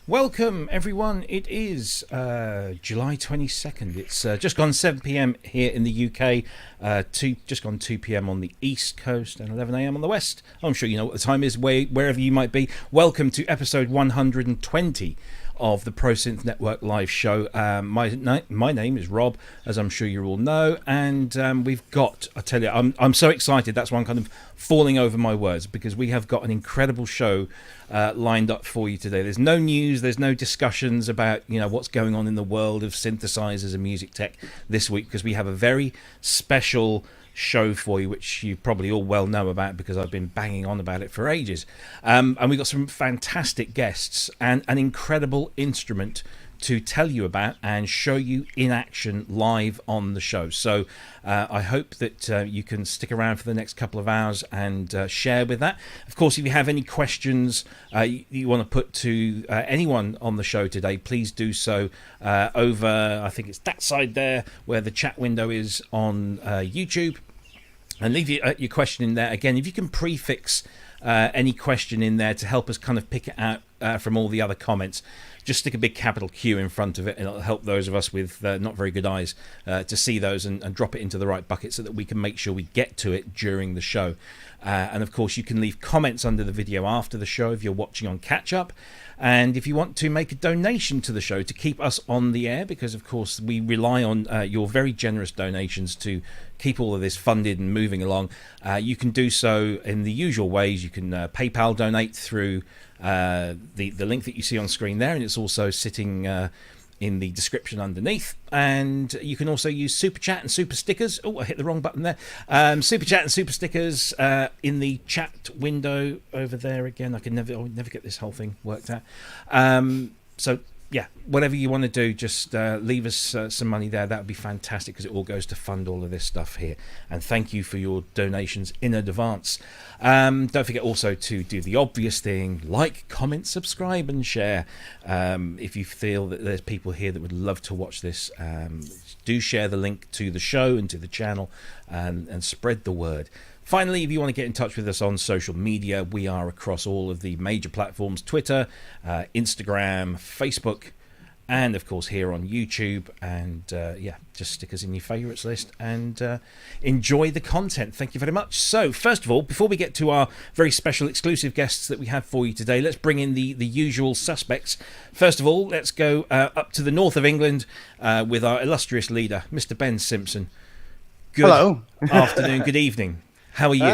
Welcome, everyone. It is July 22nd. It's just gone 7 p.m. here in the UK, just gone 2 p.m. on the East Coast and 11 a.m. on the West. I'm sure you know what the time is wherever you might be. Welcome to episode 120 of the Pro Synth Network live show. My name is Rob, as I'm sure you all know, and we've got, I tell you, I'm so excited. That's why I'm kind of falling over my words, because we have got an incredible show lined up for you today. There's no news, there's no discussions about what's going on in the world of synthesizers and music tech this week, because we have a very special show for you, which you probably all well know about because I've been banging on about it for ages. And we've got some fantastic guests and an incredible instrument to tell you about and show you in action live on the show. So I hope that you can stick around for the next couple of hours and share with that. Of course, if you have any questions you want to put to anyone on the show today, please do so over, I think it's that side there where the chat window is on YouTube, and leave your question in there. Again, if you can prefix any question in there to help us kind of pick it out from all the other comments, just stick a big capital Q in front of it, and it'll help those of us with not very good eyes to see those and drop it into the right bucket so that we can make sure we get to it during the show. And of course, you can leave comments under the video after the show if you're watching on catch up. And if you want to make a donation to the show to keep us on the air, because of course we rely on your very generous donations to keep all of this funded and moving along, you can do so in the usual ways. You can PayPal donate through the link that you see on screen there, and it's also sitting in the description underneath. And you can also use Super Chat and Super Stickers. Oh, I hit the wrong button there. Super Chat and Super Stickers in the chat window over there. Again, I'll never get this whole thing worked out. So yeah, whatever you want to do, just leave us some money there. That would be fantastic, because it all goes to fund all of this stuff here. And thank you for your donations in advance. Don't forget also to do the obvious thing: like, comment, subscribe, and share. If you feel that there's people here that would love to watch this, do share the link to the show and to the channel, and spread the word. Finally, if you want to get in touch with us on social media, we are across all of the major platforms: Twitter, Instagram, Facebook, and of course here on YouTube. And yeah, just stick us in your favorites list and enjoy the content. Thank you very much. So first of all, before we get to our very special exclusive guests that we have for you today, let's bring in the usual suspects. First of all, let's go up to the north of England with our illustrious leader, Mr. Ben Simpson. Good Hello. afternoon, good evening. How are you?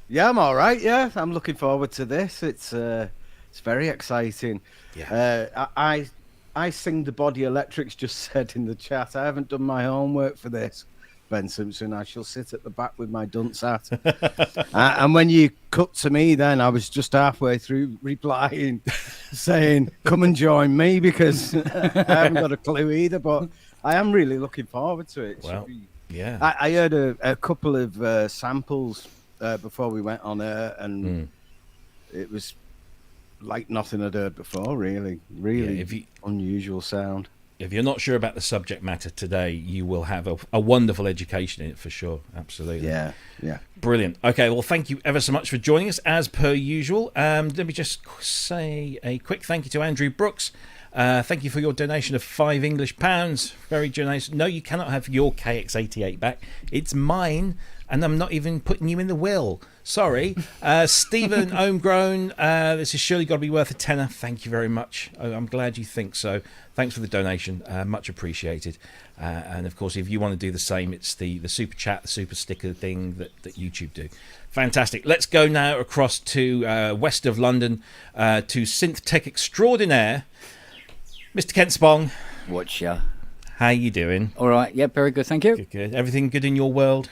Yeah, I'm all right. Yeah, I'm looking forward to this. It's very exciting. Yeah. I sing the Body Electrics just said in the chat. I haven't done my homework for this, Ben Simpson. I shall sit at the back with my dunce hat. And when you cut to me, then I was just halfway through replying, saying, "Come and join me," because I haven't got a clue either. But I am really looking forward to it. Well, yeah. I heard a couple of samples before we went on air, and it was like nothing I'd heard before. Really unusual sound. If you're not sure about the subject matter today, you will have a wonderful education in it for sure. Absolutely. Yeah. Brilliant. Okay, well, thank you ever so much for joining us, as per usual. Let me just say a quick thank you to Andrew Brooks. Thank you for your donation of £5 Very generous. No, you cannot have your KX88 back. It's mine, and I'm not even putting you in the will. Sorry. Stephen Homegrown, this has surely got to be worth a tenner. Thank you very much. I'm glad you think so. Thanks for the donation. Much appreciated. And of course, if you want to do the same, it's the super chat, the super sticker thing that YouTube do. Fantastic. Let's go now across to west of London to synth tech extraordinaire, Mr. Kent Spong. Watcha. How you doing? All right. Yeah, very good. Thank you. Good. Everything good in your world?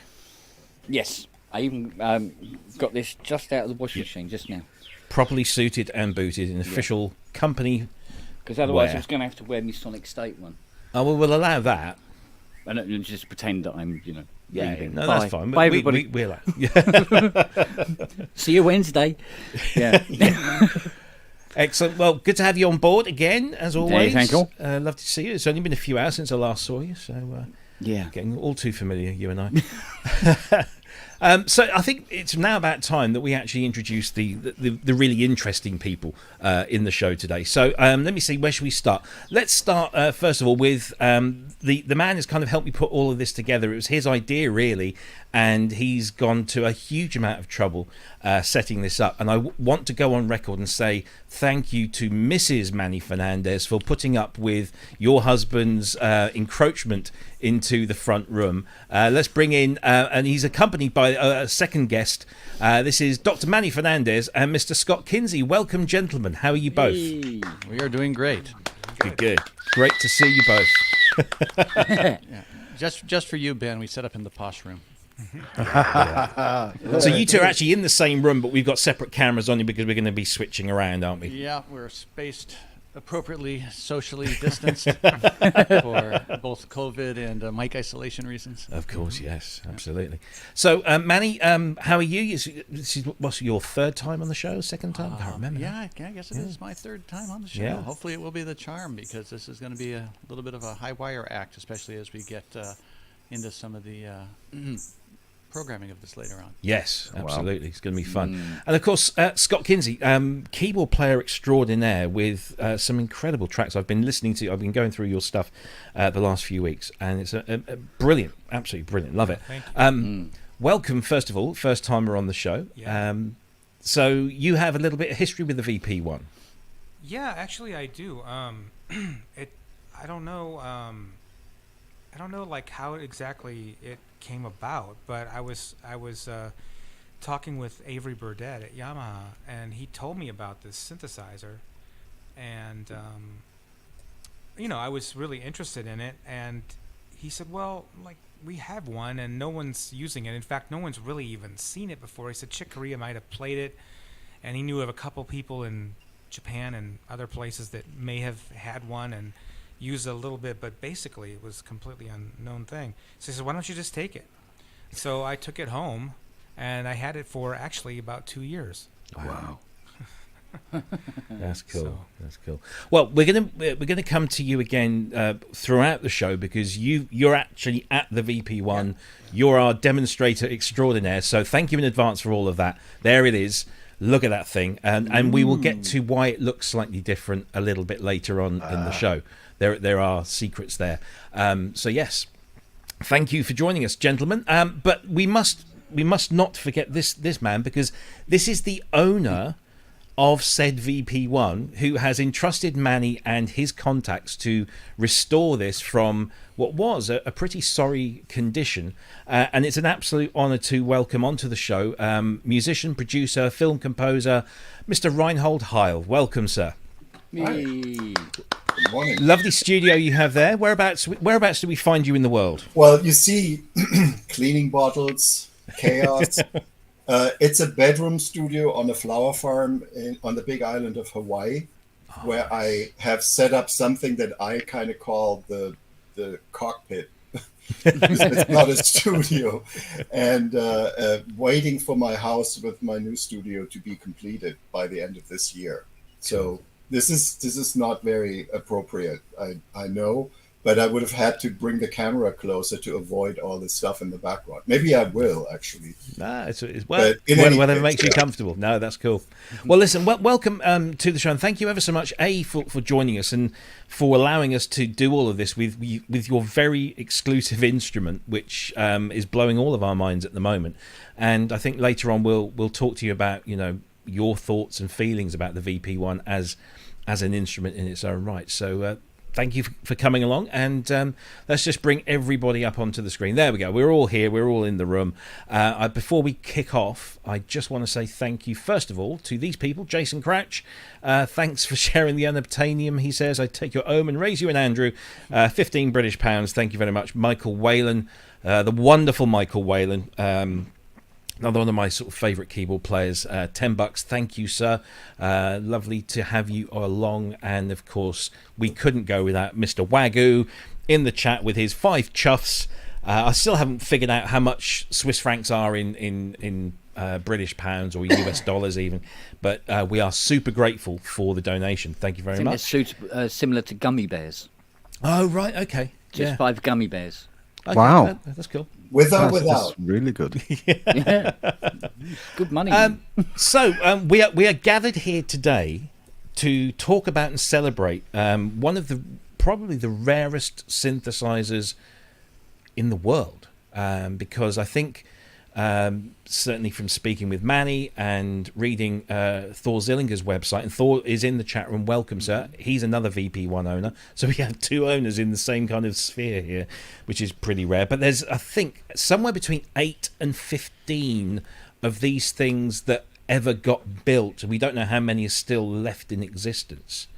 Yes. I even got this just out of the washing machine just now. Properly suited and booted in official company. Because otherwise wear. I was going to have to wear my Sonic State one. Oh, well, we'll allow that. And just pretend that I'm, Yeah, leaving. no, Bye. that's fine. Bye, everybody. We'll allow. Yeah. See you Wednesday. Yeah. Excellent. Well, good to have you on board again, as always. Thank you. Love to see you. It's only been a few hours since I last saw you, so Yeah. getting all too familiar, you and I. So I think it's now about time that we actually introduce the really interesting people in the show today. So let me see, where should we start? Let's start first of all with the man who's kind of helped me put all of this together. It was his idea, really, and he's gone to a huge amount of trouble setting this up. And I want to go on record and say thank you to Mrs. Manny Fernandez for putting up with your husband's encroachment into the front room. Let's bring in, and he's accompanied by a second guest. This is Dr. Manny Fernandez and Mr. Scott Kinsey. Welcome, gentlemen. How are you both? Hey. We are doing great. Good. Great to see you both. Yeah. Just for you, Ben, we set up in the posh room. So you two are actually in the same room, but we've got separate cameras on you because we're going to be switching around, aren't we? Yeah, we're spaced appropriately, socially distanced for both COVID and mic isolation reasons. Of course, yes, absolutely. So, Manny, how are you? What's your third time on the show? Second time? I can't remember. Yeah, I guess it is my third time on the show. Yeah. Hopefully it will be the charm, because this is going to be a little bit of a high wire act, especially as we get into some of the programming of this later on. Yes, absolutely. It's going to be fun. And of course, Scott Kinsey, keyboard player extraordinaire with some incredible tracks I've been listening to. I've been going through your stuff the last few weeks, and it's a brilliant, absolutely brilliant. Love it. Thank you. Welcome, first of all, first timer on the show. Yeah. So you have a little bit of history with the VP1. Yeah, actually I do. I don't know like how exactly it came about, but I was talking with Avery Burdett at Yamaha, and he told me about this synthesizer, and I was really interested in it, and he said, well, like, we have one and no one's using it. In fact, no one's really even seen it before. He said Chick Corea might have played it, and he knew of a couple people in Japan and other places that may have had one and used it a little bit, but basically it was a completely unknown thing. So he said, why don't you just take it? So I took it home, and I had it for actually about 2 years. Wow. That's cool. That's cool. Well, we're gonna come to you again throughout the show, because you're actually at the VP1. Yeah. You're our demonstrator extraordinaire. So thank you in advance for all of that. There it is. Look at that thing, and we will get to why it looks slightly different a little bit later on in the show. There are secrets there. So yes, thank you for joining us, gentlemen. But we must not forget this man, because this is the owner of said VP1, who has entrusted Manny and his contacts to restore this from what was a pretty sorry condition. And it's an absolute honour to welcome onto the show musician, producer, film composer, Mr. Reinhold Heil. Welcome, sir. Me. Good morning. Lovely studio you have there. Whereabouts do we find you in the world? Well, you see cleaning bottles, chaos. It's a bedroom studio on a flower farm on the big island of Hawaii, where I have set up something that I kind of call the cockpit. It's not a studio. And waiting for my house with my new studio to be completed by the end of this year. So this is not very appropriate, I know, but I would have had to bring the camera closer to avoid all this stuff in the background. Maybe I will, actually. Nah, whatever makes you comfortable. No, that's cool. Well, listen, welcome to the show, and thank you ever so much, for joining us and for allowing us to do all of this with your very exclusive instrument, which is blowing all of our minds at the moment. And I think later on we'll talk to you about your thoughts and feelings about the VP1 as an instrument in its own right. So thank you for coming along, and let's just bring everybody up onto the screen. There we go. We're all here. We're all in the room. Before we kick off, I just want to say thank you, first of all, to these people. Jason Crouch, thanks for sharing the unobtainium. He says, I take your ohm and raise you and Andrew. 15 British pounds. Thank you very much. Michael Whalen, the wonderful Michael Whalen. Another one of my sort of favourite keyboard players. $10. Thank you, sir. Lovely to have you along. And of course, we couldn't go without Mr. Wagyu in the chat with his 5 chuffs. I still haven't figured out how much Swiss francs are in British pounds or US dollars even, but we are super grateful for the donation. Thank you very much. It's similar to gummy bears. Oh right, okay. Just 5 gummy bears. Okay, Wow. that's cool. With or That's without. really good. Yeah. Good money. So we are gathered here today to talk about and celebrate one of the probably the rarest synthesizers in the world, because I think certainly from speaking with Manny and reading Thor Zillinger's website, and Thor is in the chat room. Welcome, sir. He's another VP1 owner, so we have two owners in the same kind of sphere here, which is pretty rare. But there's, I think, somewhere between 8 and 15 of these things that ever got built. We don't know how many are still left in existence,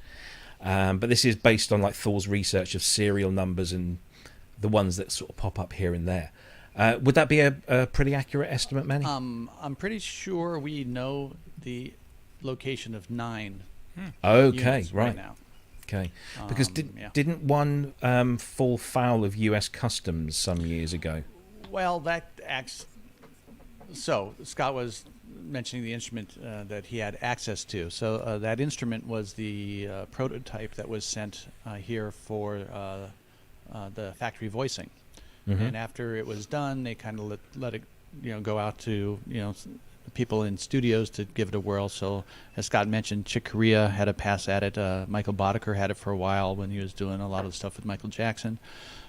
but this is based on like Thor's research of serial numbers and the ones that sort of pop up here and there. Would that be a pretty accurate estimate, Manny? I'm pretty sure we know the location of 9. Okay, units right. now. Okay, because Yeah. didn't one fall foul of U.S. Customs some years ago? Well, that acts. So Scott was mentioning the instrument that he had access to. So that instrument was the prototype that was sent here for the factory voicing. Mm-hmm. And after it was done, they kind of let it, go out to, people in studios to give it a whirl. So as Scott mentioned, Chick Corea had a pass at it. Michael Boddicker had it for a while when he was doing a lot of stuff with Michael Jackson.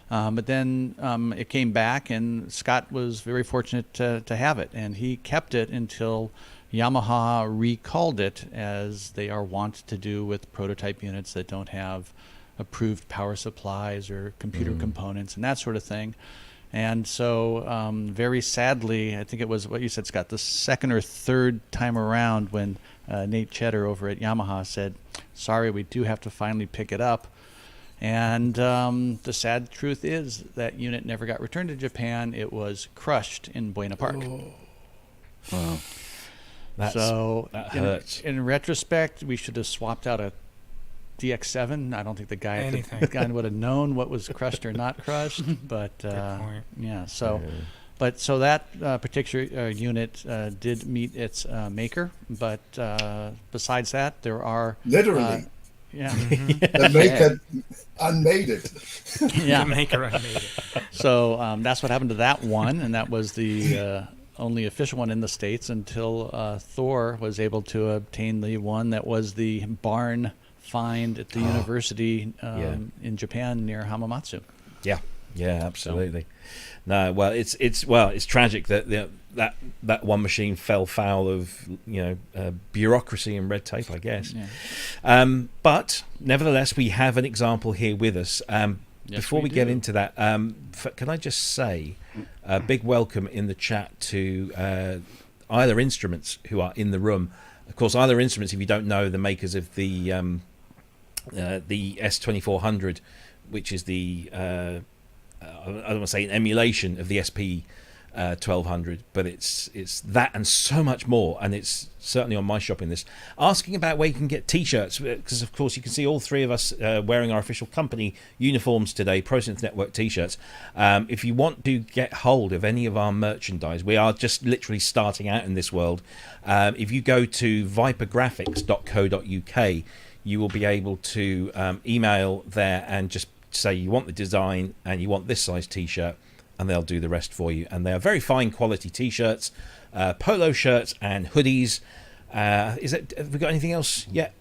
But then it came back, and Scott was very fortunate to have it. And he kept it until Yamaha recalled it, as they are wont to do with prototype units that don't have approved power supplies or computer components and that sort of thing. And so very sadly, I think it was what you said, Scott, the second or third time around when Nate Cheddar over at Yamaha said, sorry, we do have to finally pick it up. And the sad truth is that unit never got returned to Japan. It was crushed in Buena Park. Wow. That hurts. In retrospect, we should have swapped out a DX7. I don't think the guy Anything. the guy would have known what was crushed or not crushed. But point. yeah, so so that particular unit did meet its maker. But besides that, there are Literally. yeah. The maker unmade it. Yeah. The maker I made it. So that's what happened to that one, and that was the only official one in the States until Thor was able to obtain the one that was the barn find at the university in Japan near Hamamatsu. Yeah, absolutely. No, well, it's tragic that that one machine fell foul of bureaucracy and red tape, I guess. Yeah. But nevertheless, we have an example here with us. Before we get into that, can I just say a big welcome in the chat to Either Instruments, who are in the room. Of course, Either Instruments, if you don't know, the makers of the S2400, which is the I don't want to say an emulation of the SP 1200, but it's that and so much more, and it's certainly on my shopping list. Asking about where you can get t-shirts, because of course you can see all three of us wearing our official company uniforms today, ProSynth Network t-shirts. If you want to get hold of any of our merchandise, we are just literally starting out in this world. If you go to vipergraphics.co.uk, you will be able to email there and just say you want the design and you want this size t-shirt, and they'll do the rest for you. And they are very fine quality t-shirts, polo shirts and hoodies. Have we got anything else yet,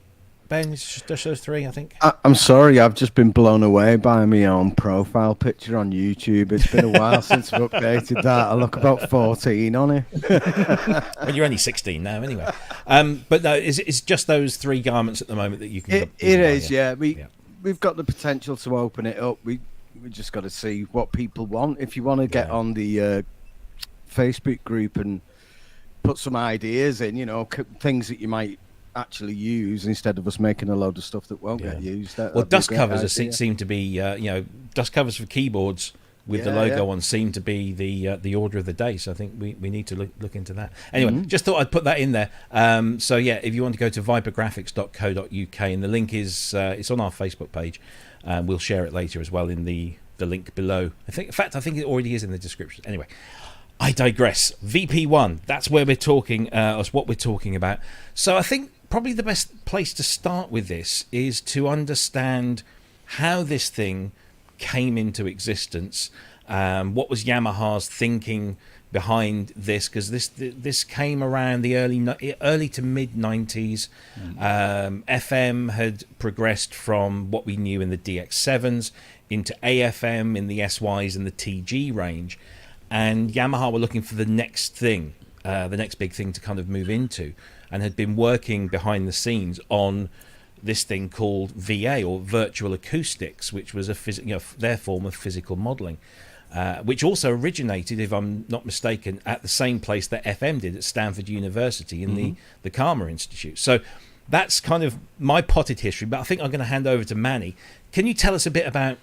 Ben? It's just those three, I think. I'm sorry, I've just been blown away by my own profile picture on YouTube. It's been a while since I've updated that. I look about 14 on it. Well, you're only 16 now anyway. But no, it's just those three garments at the moment that you can It is, yeah. We've got the potential to open it up. We just got to see what people want. If you want to get on the Facebook group and put some ideas in, things that you might actually use instead of us making a load of stuff that won't get used. Well, dust covers seem to be, dust covers for keyboards with the logo on seem to be the order of the day. So I think we need to look into that. Anyway, just thought I'd put that in there. So yeah, if you want to go to vipergraphics.co.uk, and the link is it's on our Facebook page. We'll share it later as well in the link below. I think it already is in the description. Anyway, I digress. VP1, that's where we're talking, that's what we're talking about. So I think probably the best place to start with this is to understand how this thing came into existence, What was Yamaha's thinking behind this? Because this came around the early to mid 90s. FM had progressed from what we knew in the DX7s into AFM in the SYs and the TG range, and Yamaha were looking for the next thing, the next big thing to kind of move into, and had been working behind the scenes on this thing called VA, or virtual acoustics, which was their form of physical modelling, which also originated, if I'm not mistaken, at the same place that FM did, at Stanford University in the Karma Institute. So that's kind of my potted history, but I think I'm going to hand over to Manny. Can you tell us a bit about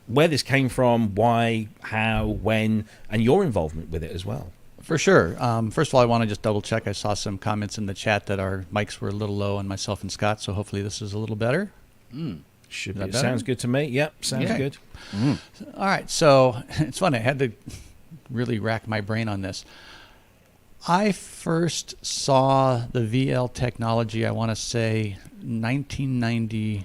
where this came from, why, how, when, and your involvement with it as well? For sure. First of all, I want to just double check. I saw some comments in the chat that our mics were a little low on myself and Scott, so hopefully this is a little better. Should be. Sounds good to me. Yep, sounds good. All right, so it's funny. I had to really rack my brain on this. I first saw the VL technology, I want to say, 1992.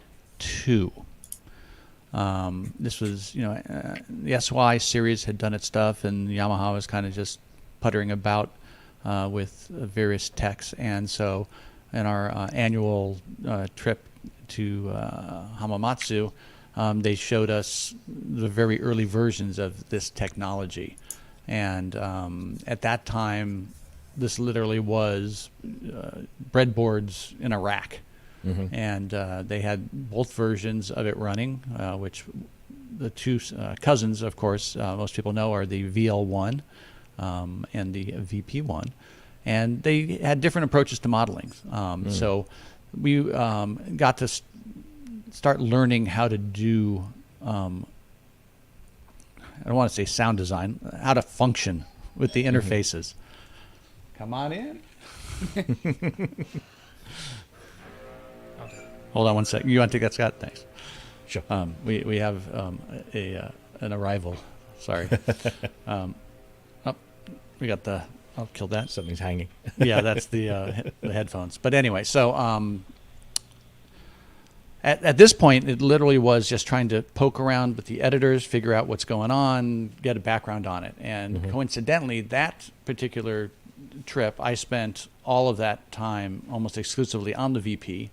This was, the SY series had done its stuff, and Yamaha was kind of just puttering about with various techs. And so in our annual trip to Hamamatsu, they showed us the very early versions of this technology. And at that time, this literally was breadboards in a rack. And they had both versions of it running, which the two cousins, of course, most people know, are the VL1 and the VP1. And they had different approaches to modeling. So we got to start learning how to do, I don't want to say sound design, how to function with the interfaces. Come on in. Hold on one sec. You want to take that, Scott? Thanks. Sure. We have an arrival. Sorry. We got the. I'll kill that. Something's hanging. Yeah, that's the headphones. But anyway, so at this point, it literally was just trying to poke around with the editors, figure out what's going on, get a background on it. And coincidentally, that particular trip, I spent all of that time almost exclusively on the VP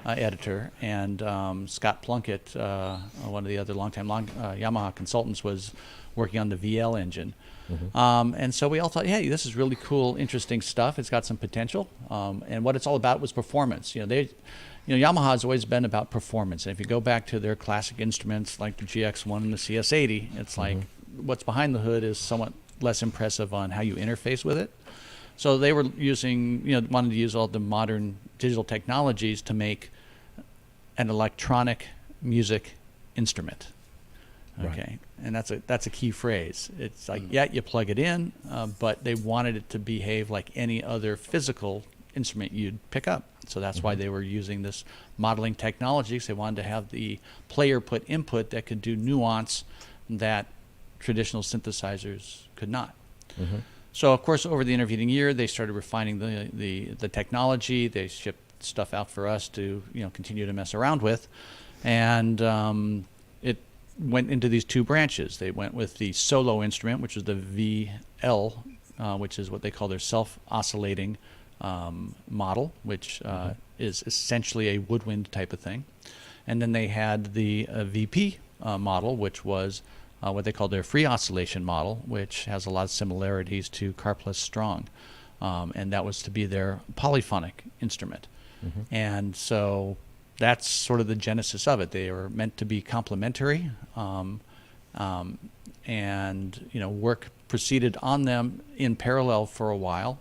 editor, and Scott Plunkett, one of the other longtime Yamaha consultants, was working on the VL engine. And so we all thought, hey, this is really cool, interesting stuff. It's got some potential. And what it's all about was performance. Yamaha has always been about performance. And if you go back to their classic instruments like the GX1 and the CS80, it's like what's behind the hood is somewhat less impressive on how you interface with it. So they were wanted to use all the modern digital technologies to make an electronic music instrument. Okay, right. And that's a key phrase. It's like, you plug it in, but they wanted it to behave like any other physical instrument you'd pick up. So that's why they were using this modeling technology, because they wanted to have the player put input that could do nuance that traditional synthesizers could not. So, of course, over the intervening year, they started refining the technology. They shipped stuff out for us to continue to mess around with, and it went into these two branches. They went with the solo instrument, which is the VL, which is what they call their self-oscillating model, which is essentially a woodwind type of thing. And then they had the VP model, which was what they call their free oscillation model, which has a lot of similarities to Carplus Strong. And that was to be their polyphonic instrument. And so that's sort of the genesis of it. They were meant to be complementary, and work proceeded on them in parallel for a while.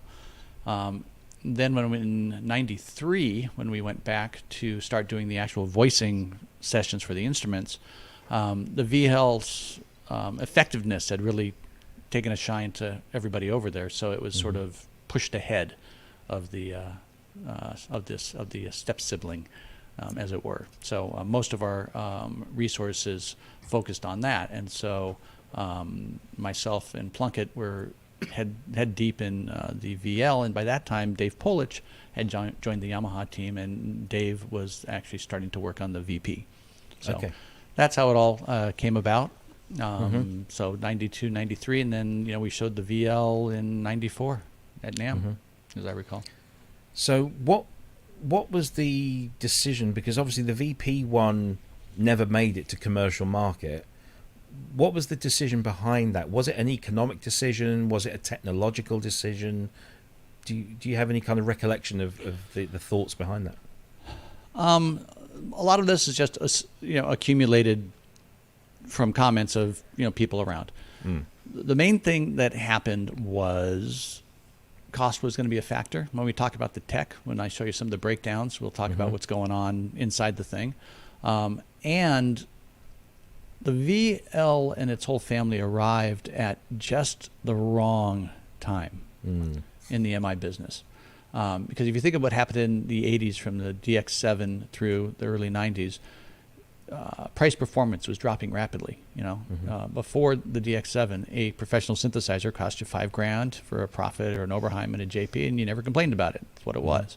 Then when in 93, when we went back to start doing the actual voicing sessions for the instruments, the VL's effectiveness had really taken a shine to everybody over there, so it was sort of pushed ahead of the step sibling, as it were. So most of our resources focused on that, and so myself and Plunkett were head deep in the VL, and by that time Dave Polich had joined the Yamaha team, and Dave was actually starting to work on the VP. So that's how it all came about. So 92, 93, and then we showed the VL in 94 at NAMM, as I recall. So what was the decision? Because obviously the VP1 never made it to commercial market. What was the decision behind that? Was it an economic decision? Was it a technological decision? Do you have any kind of recollection of the thoughts behind that? A lot of this is just accumulated from comments of people around. The main thing that happened was cost was going to be a factor. When we talk about the tech, when I show you some of the breakdowns, we'll talk about what's going on inside the thing. And the VL and its whole family arrived at just the wrong time in the MI business. Because if you think of what happened in the 80s from the DX7 through the early 90s, price performance was dropping rapidly. Before the DX7, a professional synthesizer cost you $5,000 for a Prophet or an Oberheim and a JP, and you never complained about it. That's what it was.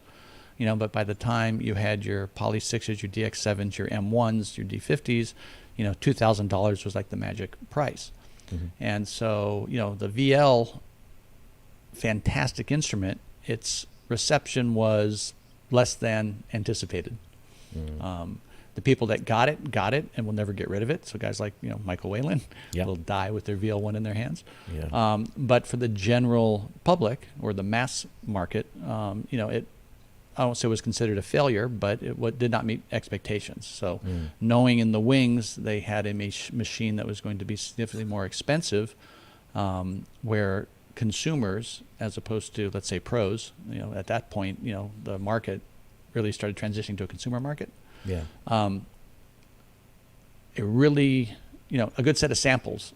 But by the time you had your Poly 6s, your DX7s, your M1s, your D50s, $2,000 was like the magic price. And so, the VL, fantastic instrument, its reception was less than anticipated. The people that got it and will never get rid of it. So guys like Michael Whalen will die with their VL1 in their hands. But for the general public or the mass market, it, I won't say it was considered a failure, but it did not meet expectations. So knowing in the wings they had a machine that was going to be significantly more expensive, where consumers, as opposed to, let's say, pros, at that point, the market really started transitioning to a consumer market. It really, a good set of samples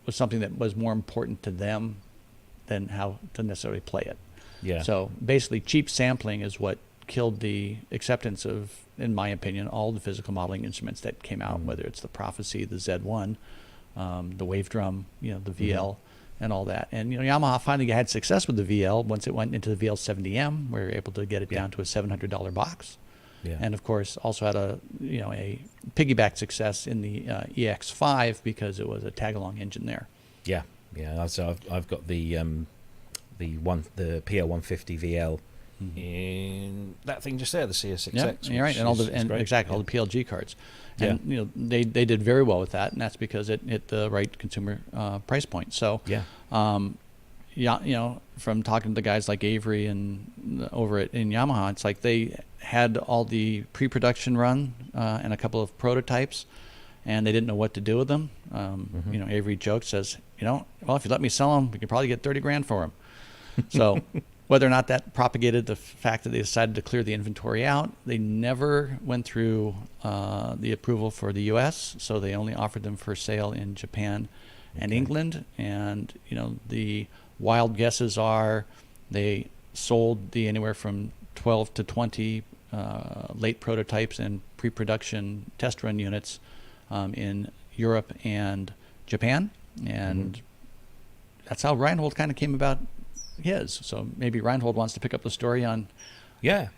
was something that was more important to them than how to necessarily play it. So basically, cheap sampling is what killed the acceptance of, in my opinion, all the physical modeling instruments that came out, whether it's the Prophecy, the Z1, the Wave Drum, the VL, and all that. And Yamaha finally had success with the VL once it went into the VL70M. We were able to get it down to a $700 box. And of course, also had a piggyback success in the EX5 because it was a tag-along engine there. So I've got the PL150 VL in that thing just there, the CS6X. You're right, and all the all the PLG cards, and they did very well with that, and that's because it hit the right consumer price point. So from talking to guys like Avery and over in Yamaha, it's like they had all the pre-production run and a couple of prototypes, and they didn't know what to do with them. Avery jokes, says, well, if you let me sell them, we could probably get $30,000 for them. So whether or not that propagated the fact that they decided to clear the inventory out, they never went through the approval for the U.S., so they only offered them for sale in Japan and England. And the wild guesses are they sold the anywhere from 12 to 20 late prototypes and pre-production test run units in Europe and Japan, and that's how Reinhold kind of came about his. So maybe Reinhold wants to pick up the story on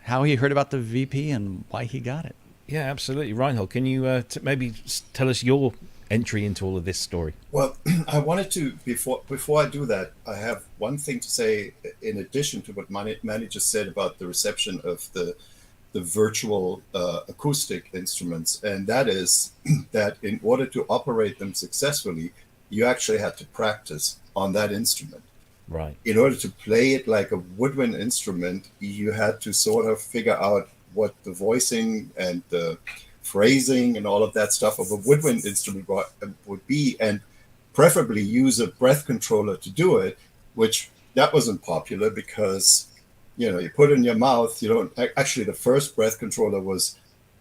how he heard about the VP and why he got it. Yeah, absolutely. Reinhold, can you maybe tell us your entry into all of this story? Well, I wanted to, before I do that, I have one thing to say in addition to what Manny just said about the reception of the virtual acoustic instruments, and that is that in order to operate them successfully, you actually had to practice on that instrument. Right. In order to play it like a woodwind instrument, you had to sort of figure out what the voicing and the phrasing and all of that stuff of a woodwind instrument would be, and preferably use a breath controller to do it, which that wasn't popular because, you put it in your mouth, actually the first breath controller was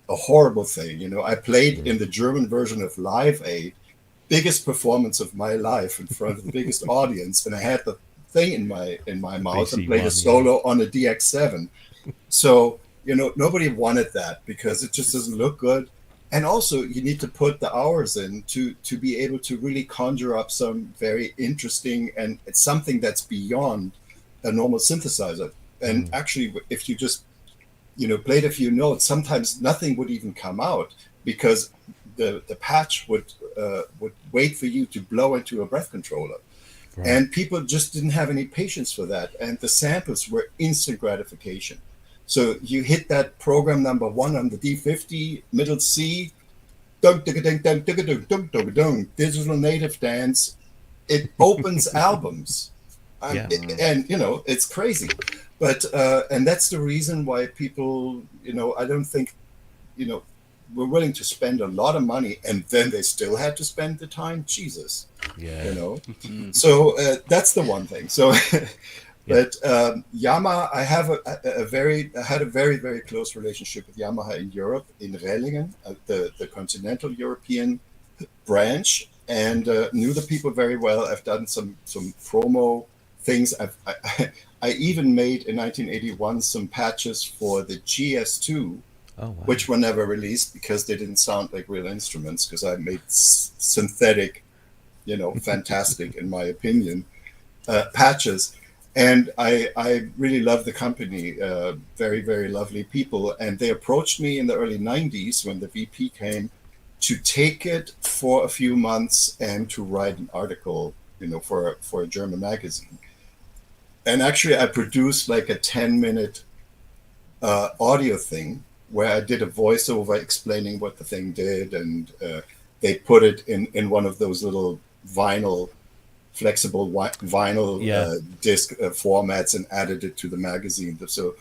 a horrible thing. I played in the German version of Live Aid, biggest performance of my life in front of the biggest audience, and I had the thing in my mouth and played a solo on a DX7. So, nobody wanted that because it just doesn't look good. And also you need to put the hours in to be able to really conjure up some very interesting, and it's something that's beyond a normal synthesizer. And actually, if you just, played a few notes, sometimes nothing would even come out because the patch would would wait for you to blow into a breath controller. Right. And people just didn't have any patience for that. And the samples were instant gratification. So you hit that program number 1 on the D50, middle C, dunk, dunk, dunk, dunk, dunk, dunk, dunk, dunk, dunk, digital native dance. It opens albums. Yeah. And, you know, it's crazy. But, and that's the reason why people, you know, I don't think, you know, were willing to spend a lot of money and then they still had to spend the time. Jesus. Yeah. You know, so that's the one thing. So, but Yamaha, I have I had a very, very close relationship with Yamaha in Europe, in Rellingen, the continental European branch, and knew the people very well. I've done some promo things. I even made in 1981 some patches for the GS2. Oh, wow. Which were never released because they didn't sound like real instruments, because I made synthetic, you know, fantastic, in my opinion, patches. And I really love the company, very, very lovely people. And they approached me in the early 90s when the VP came to take it for a few months and to write an article, you know, for a German magazine. And actually I produced like a 10-minute audio thing where I did a voiceover explaining what the thing did, and they put it in one of those little flexible vinyl disc formats and added it to the magazine. So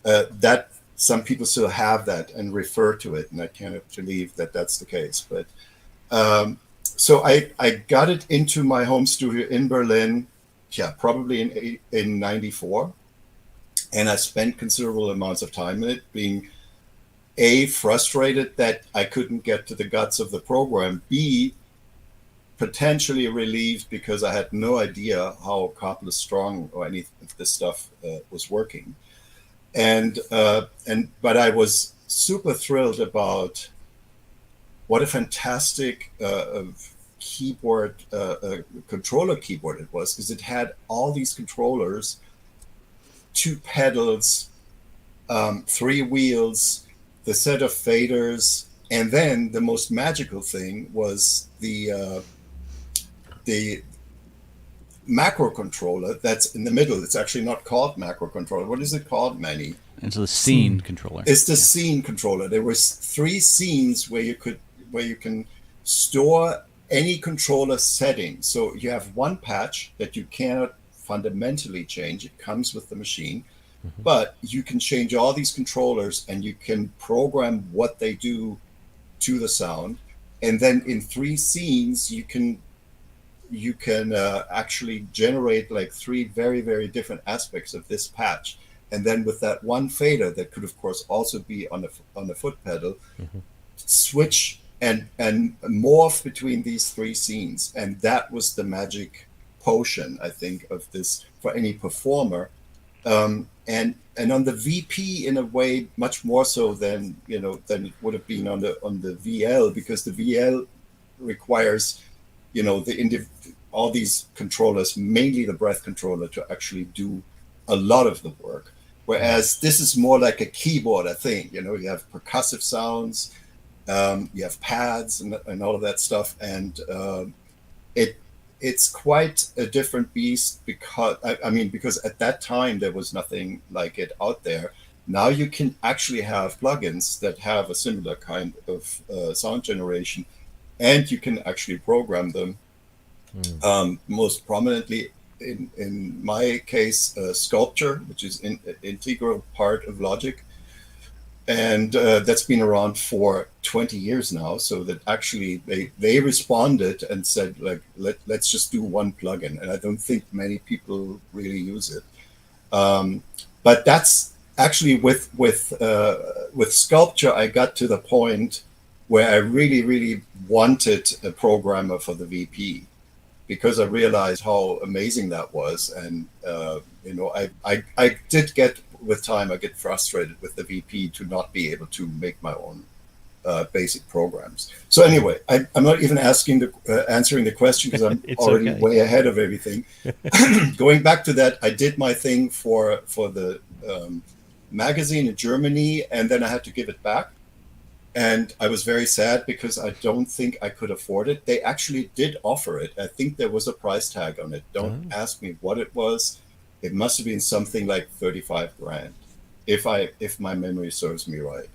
that some people still have that and refer to it, and I can't believe that that's the case. But so I got it into my home studio in Berlin, probably in 94, and I spent considerable amounts of time in it, being frustrated that I couldn't get to the guts of the program, B, potentially relieved because I had no idea how Carpless Strong or any of this stuff was working. But I was super thrilled about what a fantastic keyboard, controller keyboard it was, because it had all these controllers, 2 pedals, 3 wheels, the set of faders, and then the most magical thing was the macro controller that's in the middle. It's actually not called macro controller. What is it called, Manny? It's the scene controller. It's the scene controller. There was 3 scenes where you can store any controller setting. So you have one patch that you cannot fundamentally change. It comes with the machine. But you can change all these controllers and you can program what they do to the sound. And then in 3 scenes, you can actually generate like 3 very, very different aspects of this patch. And then with that one fader that could, of course, also be on the foot pedal, switch and morph between these 3 scenes. And that was the magic potion, I think, of this for any performer. And on the VP, in a way, much more so than it would have been on the VL, because the VL requires, you know, all these controllers, mainly the breath controller, to actually do a lot of the work. Whereas this is more like a keyboard, I think. You know, you have percussive sounds, you have pads and all of that stuff, and it's quite a different beast because at that time there was nothing like it out there. Now you can actually have plugins that have a similar kind of sound generation, and you can actually program them. Most prominently, in my case, Sculpture, which is an integral part of Logic. And that's been around for 20 years now. So that actually they responded and said, like, let's just do one plugin. And I don't think many people really use it. But that's actually with Sculpture, I got to the point where I really, really wanted a programmer for the VP, because I realized how amazing that was. And, I did get, with time, I get frustrated with the VP to not be able to make my own basic programs. So anyway, I'm not even answering the question, because I'm already way ahead of everything. Going back to that, I did my thing for the magazine in Germany, and then I had to give it back. And I was very sad because I don't think I could afford it. They actually did offer it. I think there was a price tag on it. Don't ask me what it was. It must have been something like 35 grand, if my memory serves me right.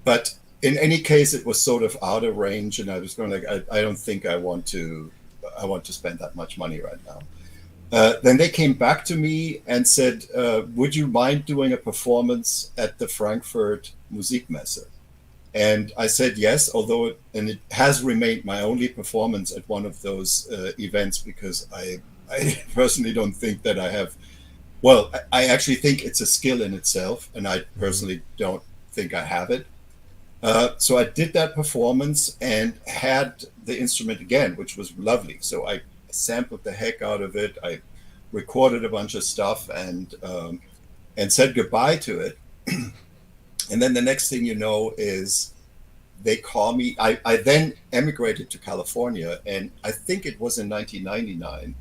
But in any case, it was sort of out of range, and I was going like, I don't think I want to spend that much money right now. Then they came back to me and said, would you mind doing a performance at the Frankfurt Musikmesse? And I said yes, although it has remained my only performance at one of those events, because I personally don't think that I have, well, I actually think it's a skill in itself, and I personally don't think I have it. So I did that performance and had the instrument again, which was lovely. So I sampled the heck out of it. I recorded a bunch of stuff and said goodbye to it. And then the next thing you know is they call me. I then emigrated to California, and I think it was in 1999.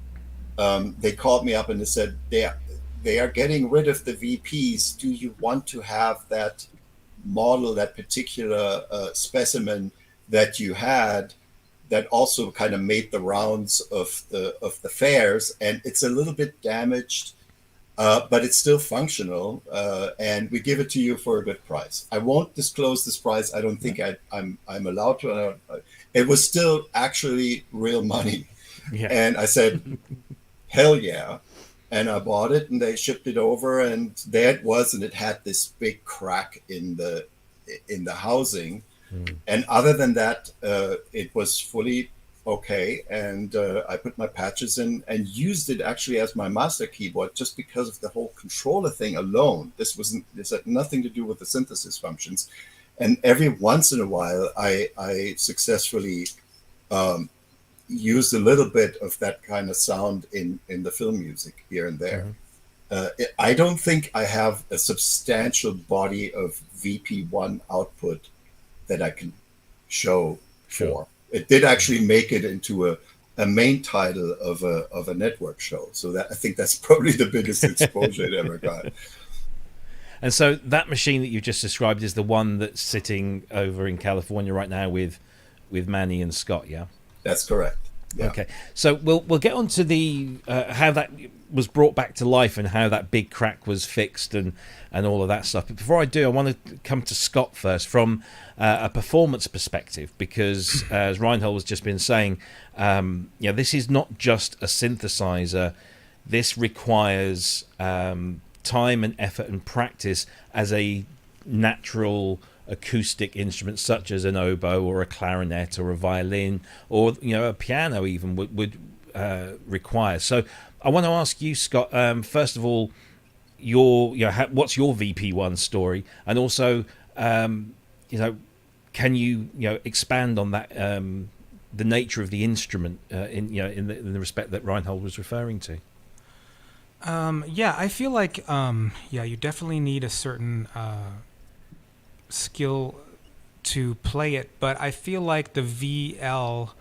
They called me up and they said, they are getting rid of the VPs. Do you want to have that model, that particular specimen that you had, that also kind of made the rounds of the fairs, and it's a little bit damaged, but it's still functional, and we give it to you for a good price. I won't disclose this price. I don't think I'm allowed to. It was still actually real money, and I said, hell yeah. And I bought it, and they shipped it over, and there it was, and it had this big crack in the housing. And other than that, it was fully okay. And I put my patches in and used it actually as my master keyboard, just because of the whole controller thing alone. This had nothing to do with the synthesis functions. And every once in a while, I successfully used a little bit of that kind of sound in the film music here and there. I don't think I have a substantial body of VP1 output that I can show for. It did actually make it into a main title of a network show. So that I think that's probably the biggest exposure it ever got. And so that machine that you just described is the one that's sitting over in California right now with Manny and Scott, yeah? That's correct. Yeah. Okay, so we'll get on to the how that was brought back to life and how that big crack was fixed and all of that stuff. But before I do, I want to come to Scott first from a performance perspective, because as Reinhold has just been saying, this is not just a synthesizer. This requires time and effort and practice as a natural acoustic instrument, such as an oboe or a clarinet or a violin or a piano even would require. So I want to ask you, Scott, first of all, what's your VP1 story, and also can you expand on that, the nature of the instrument in the respect that Reinhold was referring to? I feel like you definitely need a certain skill to play it, but I feel like the VL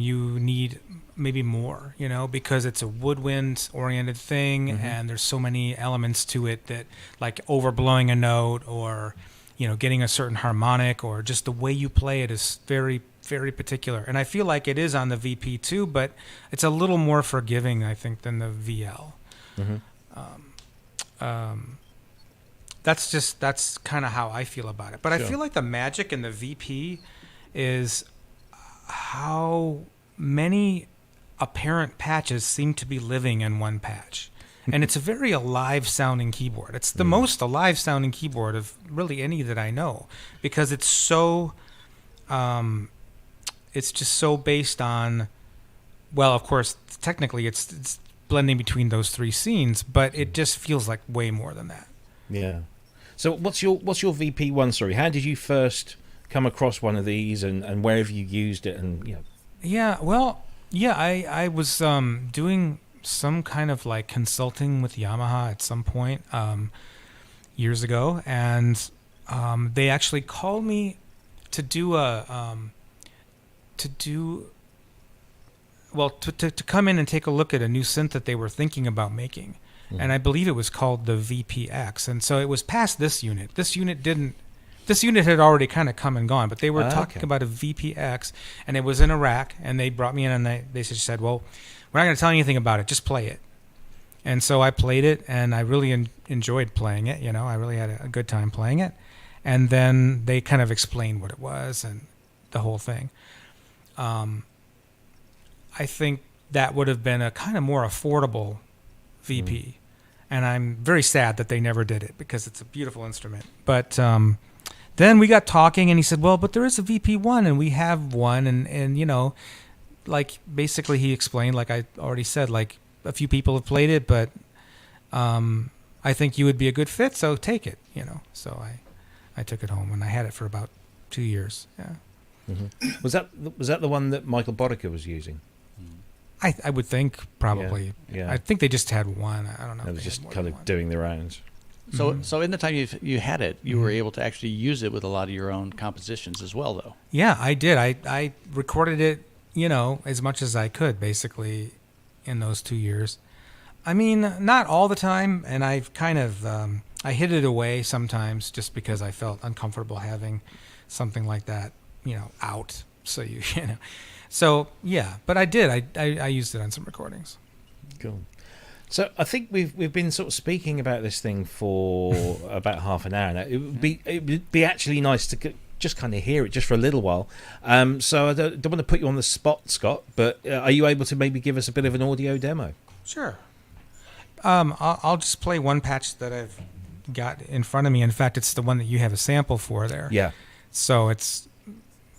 you need maybe more, because it's a woodwind oriented thing, and there's so many elements to it, that like overblowing a note or getting a certain harmonic, or just the way you play it is very, very particular. And I feel like it is on the VP too, but it's a little more forgiving, I think, than the VL. That's kind of how I feel about it. But I feel like the magic in the VP is how many apparent patches seem to be living in one patch. And it's a very alive sounding keyboard. It's the most alive sounding keyboard of really any that I know, because it's so it's just so based on, well, of course, technically it's blending between those three scenes, but it just feels like way more than that. Yeah. So what's your VP1 story? How did you first come across one of these, and where have you used it? And I was doing some kind of like consulting with Yamaha at some point years ago, and they actually called me to do to come in and take a look at a new synth that they were thinking about making. And I believe it was called the VPX. And so it was past this unit. This unit didn't this unit had already kind of come and gone, but they were talking okay. about a VPX, and it was in a rack, and they brought me in, and they just said, well, we're not going to tell you anything about it, just play it. And so I played it, and I really enjoyed playing it. You know, I really had a good time playing it. And then they kind of explained what it was and the whole thing. I think that would have been a kind of more affordable VP. And I'm very sad that they never did it because it's a beautiful instrument. But then we got talking, and he said, well, but there is a VP1, and we have one. And you know, like basically he explained, like I already said, like a few people have played it, but I think you would be a good fit, so take it, you know. So I took it home, and I had it for about 2 years. Yeah. Mm-hmm. Was that the one that Michael Boddicker was using? I would think probably. Yeah. I think they just had one. I don't know. It if was they just had more kind than of one. doing the rounds. So in the time you had it, you were Mhm. able to actually use it with a lot of your own compositions as well, though. Yeah, I did. I recorded it, you know, as much as I could, basically, in those 2 years. I mean, not all the time, and I've kind of I hid it away sometimes just because I felt uncomfortable having something like that, you know, out. So you know, so yeah. But I did. I used it on some recordings. Cool. So I think we've been sort of speaking about this thing for about half an hour now. It would be actually nice to just kind of hear it just for a little while. So I don't want to put you on the spot, Scott, but are you able to maybe give us a bit of an audio demo? Sure. I'll just play one patch that I've got in front of me. In fact, it's the one that you have a sample for there. Yeah. So it's,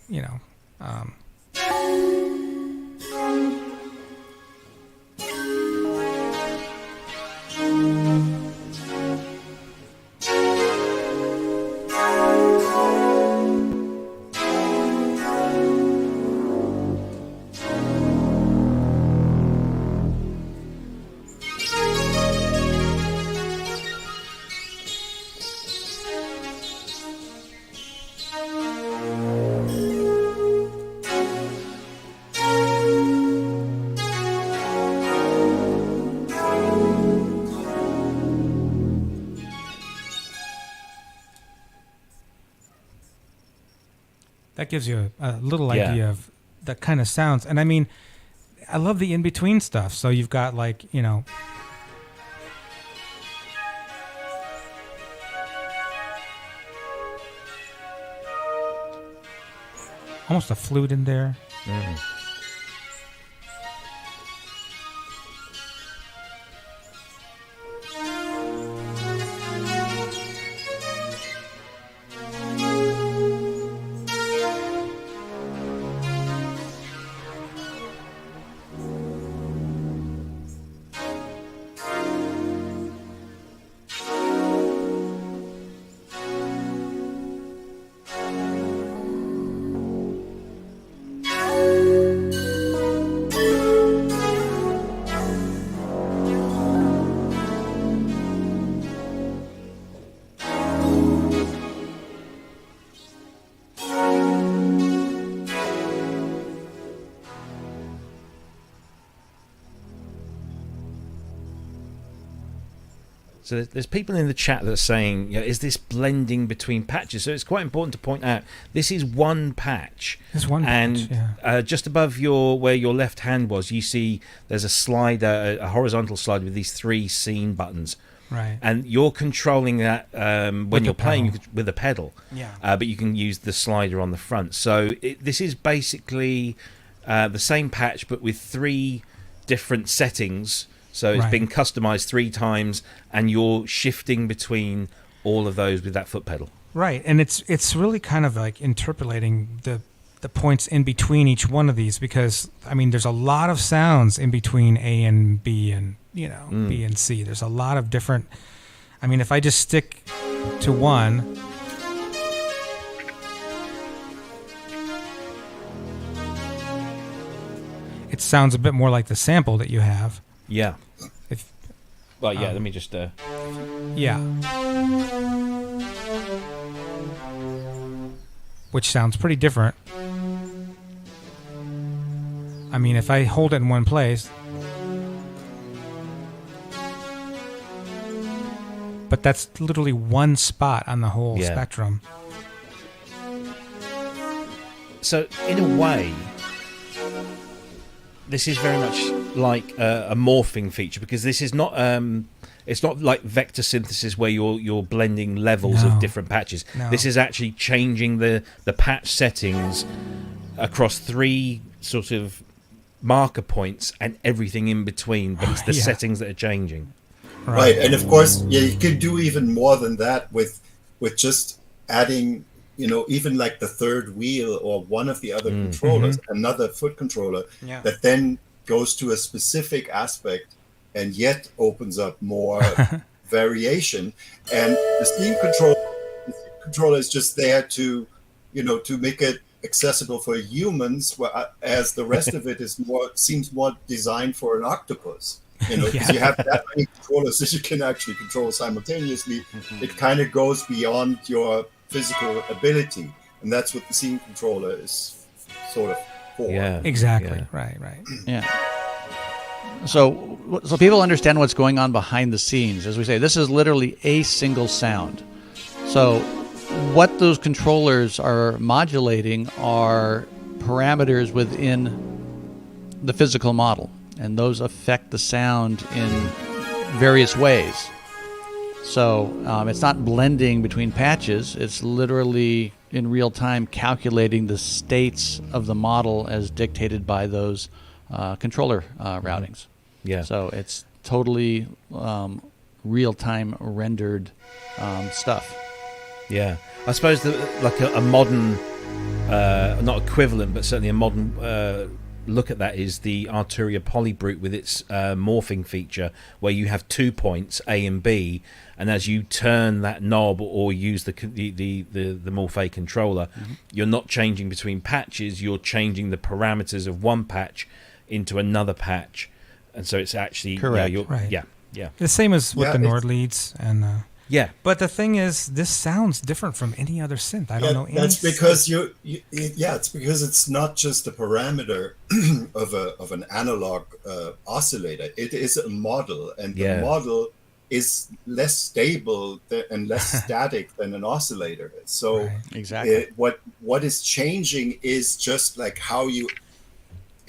you know. That gives you a little idea of the kind of sounds. And I mean, I love the in-between stuff. So you've got like, you know, almost a flute in there. Mm. So there's people in the chat that are saying, you know, is this blending between patches? So it's quite important to point out this is one patch. There's one and patch, yeah. Just above where your left hand was, you see there's a slider, a horizontal slider with these 3 scene buttons. Right. And you're controlling that when you're playing with a pedal. Yeah. But you can use the slider on the front. So this is basically the same patch, but with 3 different settings. So it's been customized 3 times, and you're shifting between all of those with that foot pedal. Right, and it's really kind of like interpolating the points in between each one of these, because I mean there's a lot of sounds in between A and B and, you know, B and C. There's a lot of different. I mean, if I just stick to one. It sounds a bit more like the sample that you have. Yeah. Well, yeah, Um, let me just... Yeah. Which sounds pretty different. I mean, if I hold it in one place. But that's literally one spot on the whole spectrum. So in a way, this is very much like a morphing feature, because this is not it's not like vector synthesis where you're blending levels of different patches. No. This is actually changing the patch settings across 3 sort of marker points and everything in between, but it's the Yeah. settings that are changing. Right, and of course, yeah, you can do even more than that with just adding, even like the third wheel or one of the other controllers, another foot controller Yeah. that then goes to a specific aspect and yet opens up more variation. And the Steam controller is just there to, to make it accessible for humans, as the rest of it seems more designed for an octopus. Because you have that many controllers that you can actually control simultaneously. It kind of goes beyond your physical ability, and that's what the scene controller is sort of for. Yeah, Exactly. yeah. Right. Yeah. So people understand what's going on behind the scenes. As we say, this is literally a single sound. So what those controllers are modulating are parameters within the physical model, and those affect the sound in various ways. So it's not blending between patches. It's literally in real time calculating the states of the model as dictated by those controller routings. Yeah. So it's totally real time rendered stuff. Yeah, I suppose that like a modern, not equivalent, but certainly a modern look at that is the Arturia Polybrute with its morphing feature, where you have 2 points A and B, and as you turn that knob or use the Morphe controller, you're not changing between patches. You're changing the parameters of one patch into another patch, and so it's actually Correct. Right. Yeah. The same as with Yeah, the it's- Nord leads and. Yeah. But the thing is, this sounds different from any other synth. I don't know any. That's because it's because it's not just a parameter of an analog oscillator. It is a model, and the model is less stable and less static than an oscillator is. So Right. Exactly. what is changing is just like how you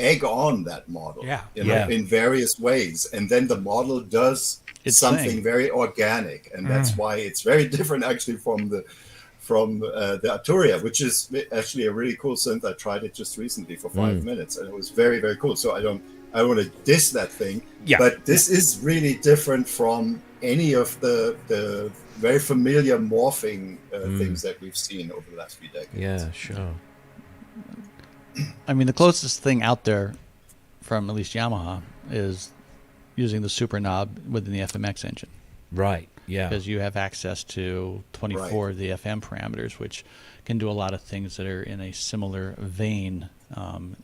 egg on that model, in various ways, and then the model does It's something saying. very organic, and that's why it's very different actually from the Arturia, which is actually a really cool synth. I tried it just recently for 5 minutes, and it was very, very cool. So I don't want to diss that thing, but this is really different from any of the very familiar morphing things that we've seen over the last few decades. Yeah, sure. I mean, the closest thing out there from at least Yamaha is using the super knob within the FMX engine. Right. Yeah. Because you have access to 24 of the FM parameters, which can do a lot of things that are in a similar vein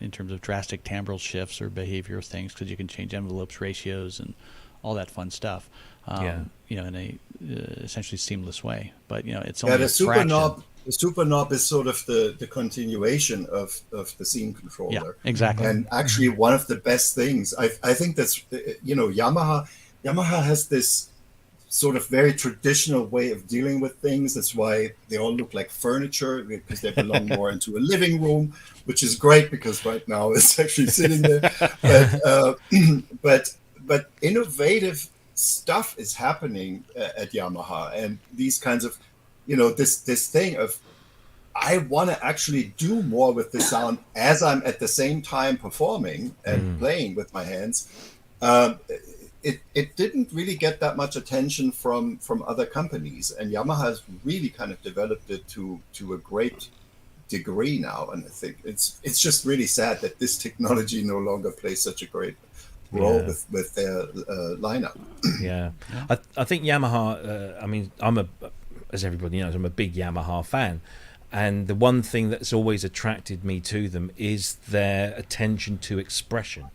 in terms of drastic timbral shifts or behavioral things, because you can change envelopes, ratios, and all that fun stuff. In a essentially seamless way. But it's only the a super fraction. knob. The super knob is sort of the continuation of the scene controller. Yeah, exactly. And actually one of the best things, I think that's, Yamaha has this sort of very traditional way of dealing with things. That's why they all look like furniture, because they belong more into a living room, which is great because right now it's actually sitting there. But innovative stuff is happening at Yamaha, and these kinds of, this thing of, I want to actually do more with the sound as I'm at the same time performing and playing with my hands. It didn't really get that much attention from other companies, and Yamaha has really kind of developed it to a great degree now. And I think it's just really sad that this technology no longer plays such a great role with their lineup. Yeah. I think Yamaha, as everybody knows, I'm a big Yamaha fan. And the one thing that's always attracted me to them is their attention to expression.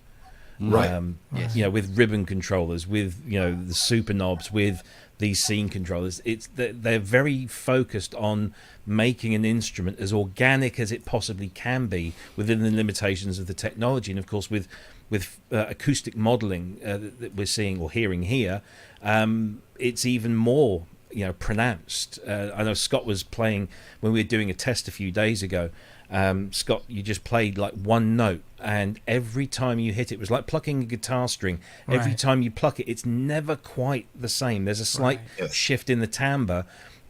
Right. With ribbon controllers, with the super knobs, with these scene controllers, they're very focused on making an instrument as organic as it possibly can be within the limitations of the technology. And of course, with acoustic modeling that we're seeing or hearing here, it's even more pronounced. I know Scott was playing when we were doing a test a few days ago. Scott, you just played like one note, and every time you hit it, it was like plucking a guitar string. Every Right. time you pluck it, it's never quite the same. There's a slight Yes. shift in the timbre,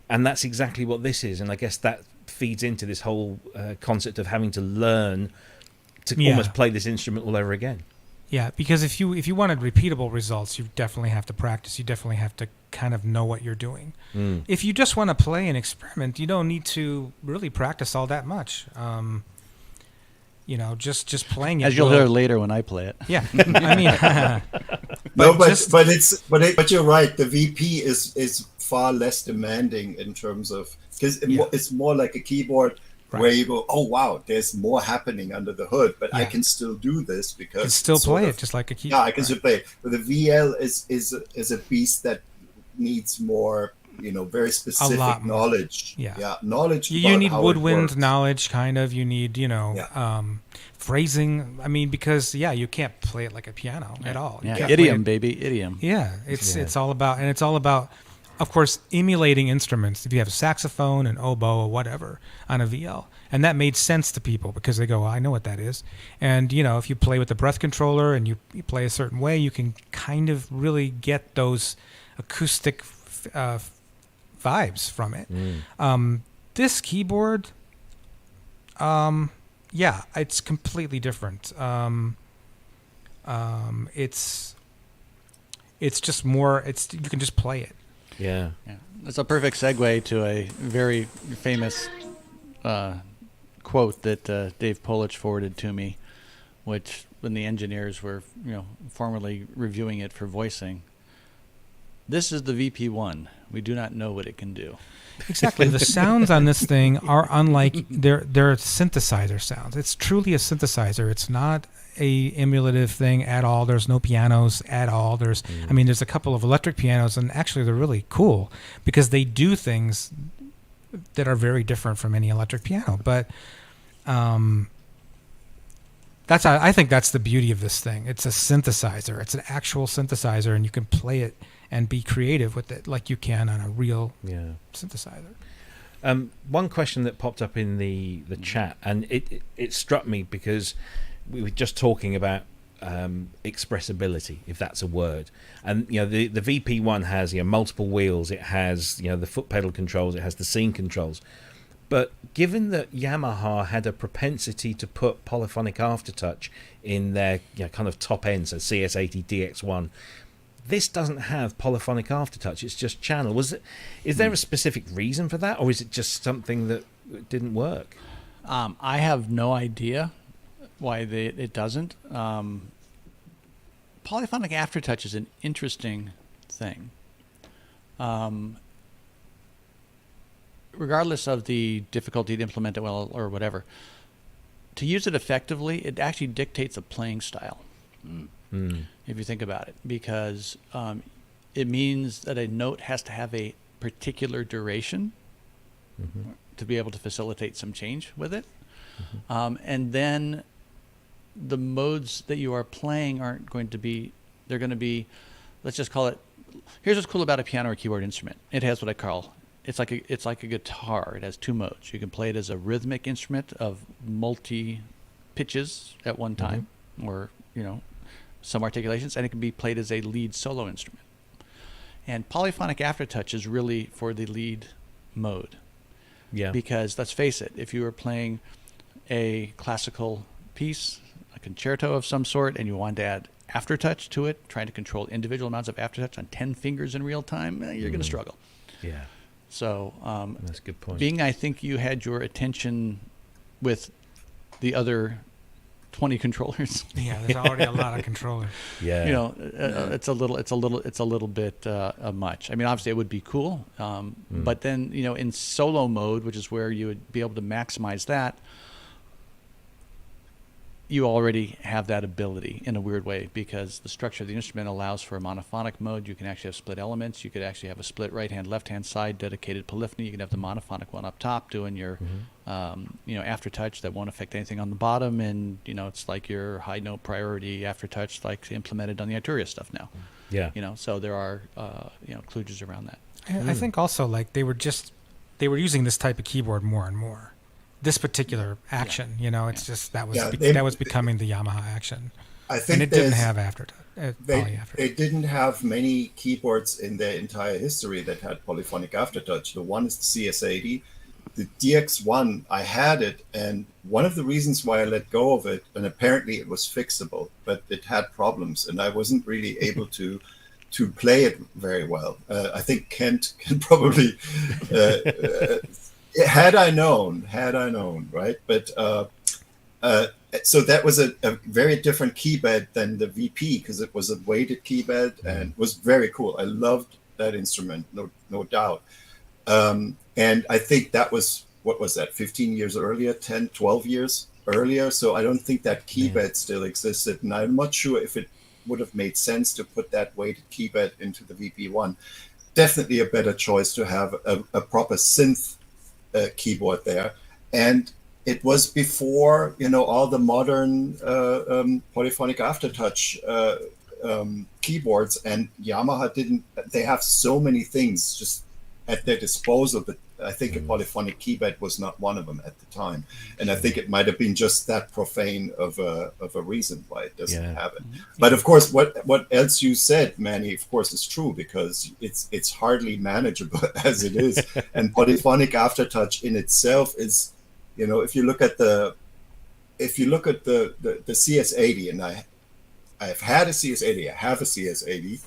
and that's exactly what this is. And I guess that feeds into this whole concept of having to learn to Yeah. almost play this instrument all over again. Yeah, because if you wanted repeatable results, you definitely have to practice. You definitely have to kind of know what you're doing. Mm. If you just want to play and experiment, you don't need to really practice all that much. Just playing it. As you'll will- hear later when I play it. Yeah, I mean, No, just- but you're right. The VP is far less demanding in terms of, because it's more like a keyboard Right. where you go, oh wow, there's more happening under the hood, but I Yeah. can still do this because you can still it's sort play of- it just like a keyboard. Yeah, I can still play it. But the VL is a beast that needs more, very specific lot more. knowledge. Yeah. Knowledge. You about need how it woodwind works. knowledge, kind of. You need, Yeah. phrasing. I mean, because you can't play it like a piano at all. You Yeah, can't play idiom, it- baby, idiom. Yeah, it's all about, of course, emulating instruments. If you have a saxophone, an oboe, or whatever on a VL, and that made sense to people because they go, well, I know what that is. And if you play with the breath controller and you play a certain way, you can kind of really get those acoustic vibes from it. This keyboard, it's completely different. It's just more. You can just play it. Yeah. Yeah. That's a perfect segue to a very famous quote that Dave Polich forwarded to me, which when the engineers were, formerly reviewing it for voicing. This is the VP1. We do not know what it can do. Exactly. The sounds on this thing are unlike they're synthesizer sounds. It's truly a synthesizer. It's not a emulative thing at all. There's no pianos at all. There's a couple of electric pianos, and actually they're really cool because they do things that are very different from any electric piano. But I think that's the beauty of this thing. It's a synthesizer. It's an actual synthesizer, and you can play it and be creative with it like you can on a real synthesizer. One question that popped up in the chat, and it struck me because we were just talking about expressibility, if that's a word. And the VP1 has multiple wheels. It has the foot pedal controls. It has the scene controls. But given that Yamaha had a propensity to put polyphonic aftertouch in their kind of top end, so CS80 DX1. This doesn't have polyphonic aftertouch. It's just channel. Is there a specific reason for that, or is it just something that didn't work? I have no idea why it doesn't. Polyphonic aftertouch is an interesting thing. Regardless of the difficulty to implement it well or whatever, to use it effectively, it actually dictates a playing style. If you think about it, because it means that a note has to have a particular duration to be able to facilitate some change with it. And then the modes that you are playing aren't going to be, they're going to be, let's just call it, here's what's cool about a piano or keyboard instrument. It has what I call, it's like a guitar. It has two modes. You can play it as a rhythmic instrument of multi pitches at one time, or, some articulations, and it can be played as a lead solo instrument. And polyphonic aftertouch is really for the lead mode. Yeah. Because let's face it, if you were playing a classical piece, a concerto of some sort, and you wanted to add aftertouch to it, trying to control individual amounts of aftertouch on 10 fingers in real time, you're going to struggle. Yeah. So That's a good point. being I think you had your attention with the other 20 controllers. Yeah, there's already a lot of controllers. Yeah. It's a little bit much. I mean, obviously it would be cool, but then in solo mode, which is where you would be able to maximize that, you already have that ability in a weird way because the structure of the instrument allows for a monophonic mode. You can actually have split elements. You could actually have a split right-hand, left-hand side dedicated polyphony. You can have the monophonic one up top doing your, aftertouch that won't affect anything on the bottom, and it's like your high note priority aftertouch, like implemented on the Arturia stuff now. Yeah. So there are kludges around that. I think also like they were using this type of keyboard more and more. This particular action, it's just that was becoming the Yamaha action. I think and it didn't have they didn't have many keyboards in their entire history that had polyphonic aftertouch. The one is the CS80. The DX1, I had it, and one of the reasons why I let go of it, and apparently it was fixable, but it had problems, and I wasn't really able to play it very well. I think Kent can probably, had I known, right? But so that was a very different keybed than the VP, because it was a weighted keybed and was very cool. I loved that instrument, no doubt. And I think that was, what was that, 15 years earlier, 10, 12 years earlier. So I don't think that keybed still existed. And I'm not sure if it would have made sense to put that weighted keybed into the VP1. Definitely a better choice to have a proper synth keyboard there. And it was before, all the modern polyphonic aftertouch keyboards, and Yamaha they have so many things just at their disposal, but I think a polyphonic keybed was not one of them at the time. And I think it might have been just that profane of a reason why it doesn't have it. But of course, what else you said, Manny, of course, is true, because it's hardly manageable as it is. And polyphonic aftertouch in itself is, if you look at the CS80, and I've had a CS80, I have a CS80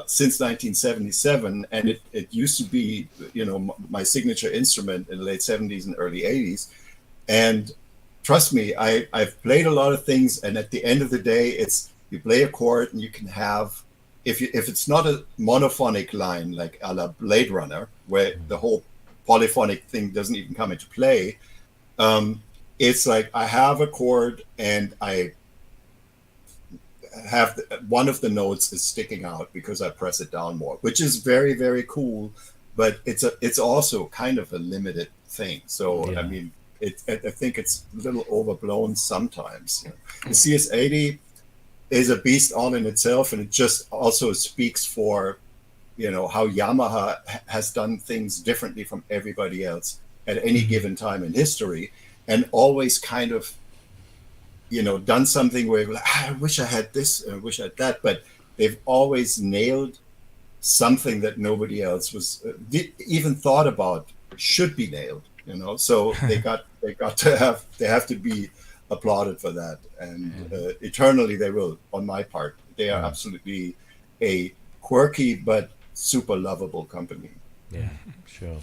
since 1977, and it used to be, my signature instrument in the late 70s and early 80s. And trust me, I've played a lot of things, and at the end of the day, it's you play a chord and you can have, if it's not a monophonic line like a la Blade Runner, where the whole polyphonic thing doesn't even come into play. It's like I have a chord and I have one of the notes is sticking out because I press it down more, which is very, very cool, but it's also kind of a limited thing. So I mean, I think it's a little overblown sometimes. The CS80 is a beast all in itself, and it just also speaks for how Yamaha has done things differently from everybody else at any given time in history, and always kind of done something where you're like, I wish I had this, I wish I had that, but they've always nailed something that nobody else was even thought about should be nailed. So they have to be applauded for that, and eternally they will. On my part, they are absolutely a quirky but super lovable company. Yeah, sure.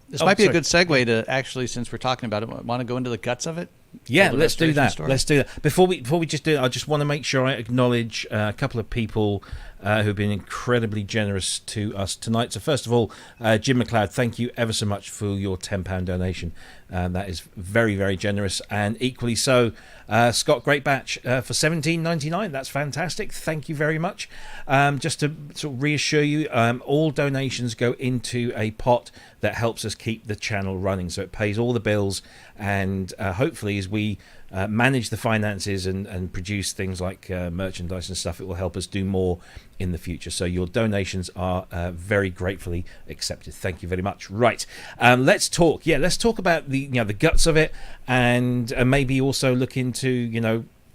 This might be a good segue to actually, since we're talking about it, want to go into the guts of it? Yeah, let's do that. Let's do that. Before we just do it, I just want to make sure I acknowledge a couple of people who've been incredibly generous to us tonight. So first of all, Jim McLeod, thank you ever so much for your £10 donation. That is very, very generous. And equally so, Scott Greatbatch for $17.99. That's fantastic. Thank you very much. Just to sort of reassure you, all donations go into a pot that helps us keep the channel running. So it pays all the bills, and hopefully as we manage the finances and produce things like merchandise and stuff, it will help us do more in the future. So your donations are very gratefully accepted. Thank you very much. Right, let's talk about the the guts of it, and maybe also look into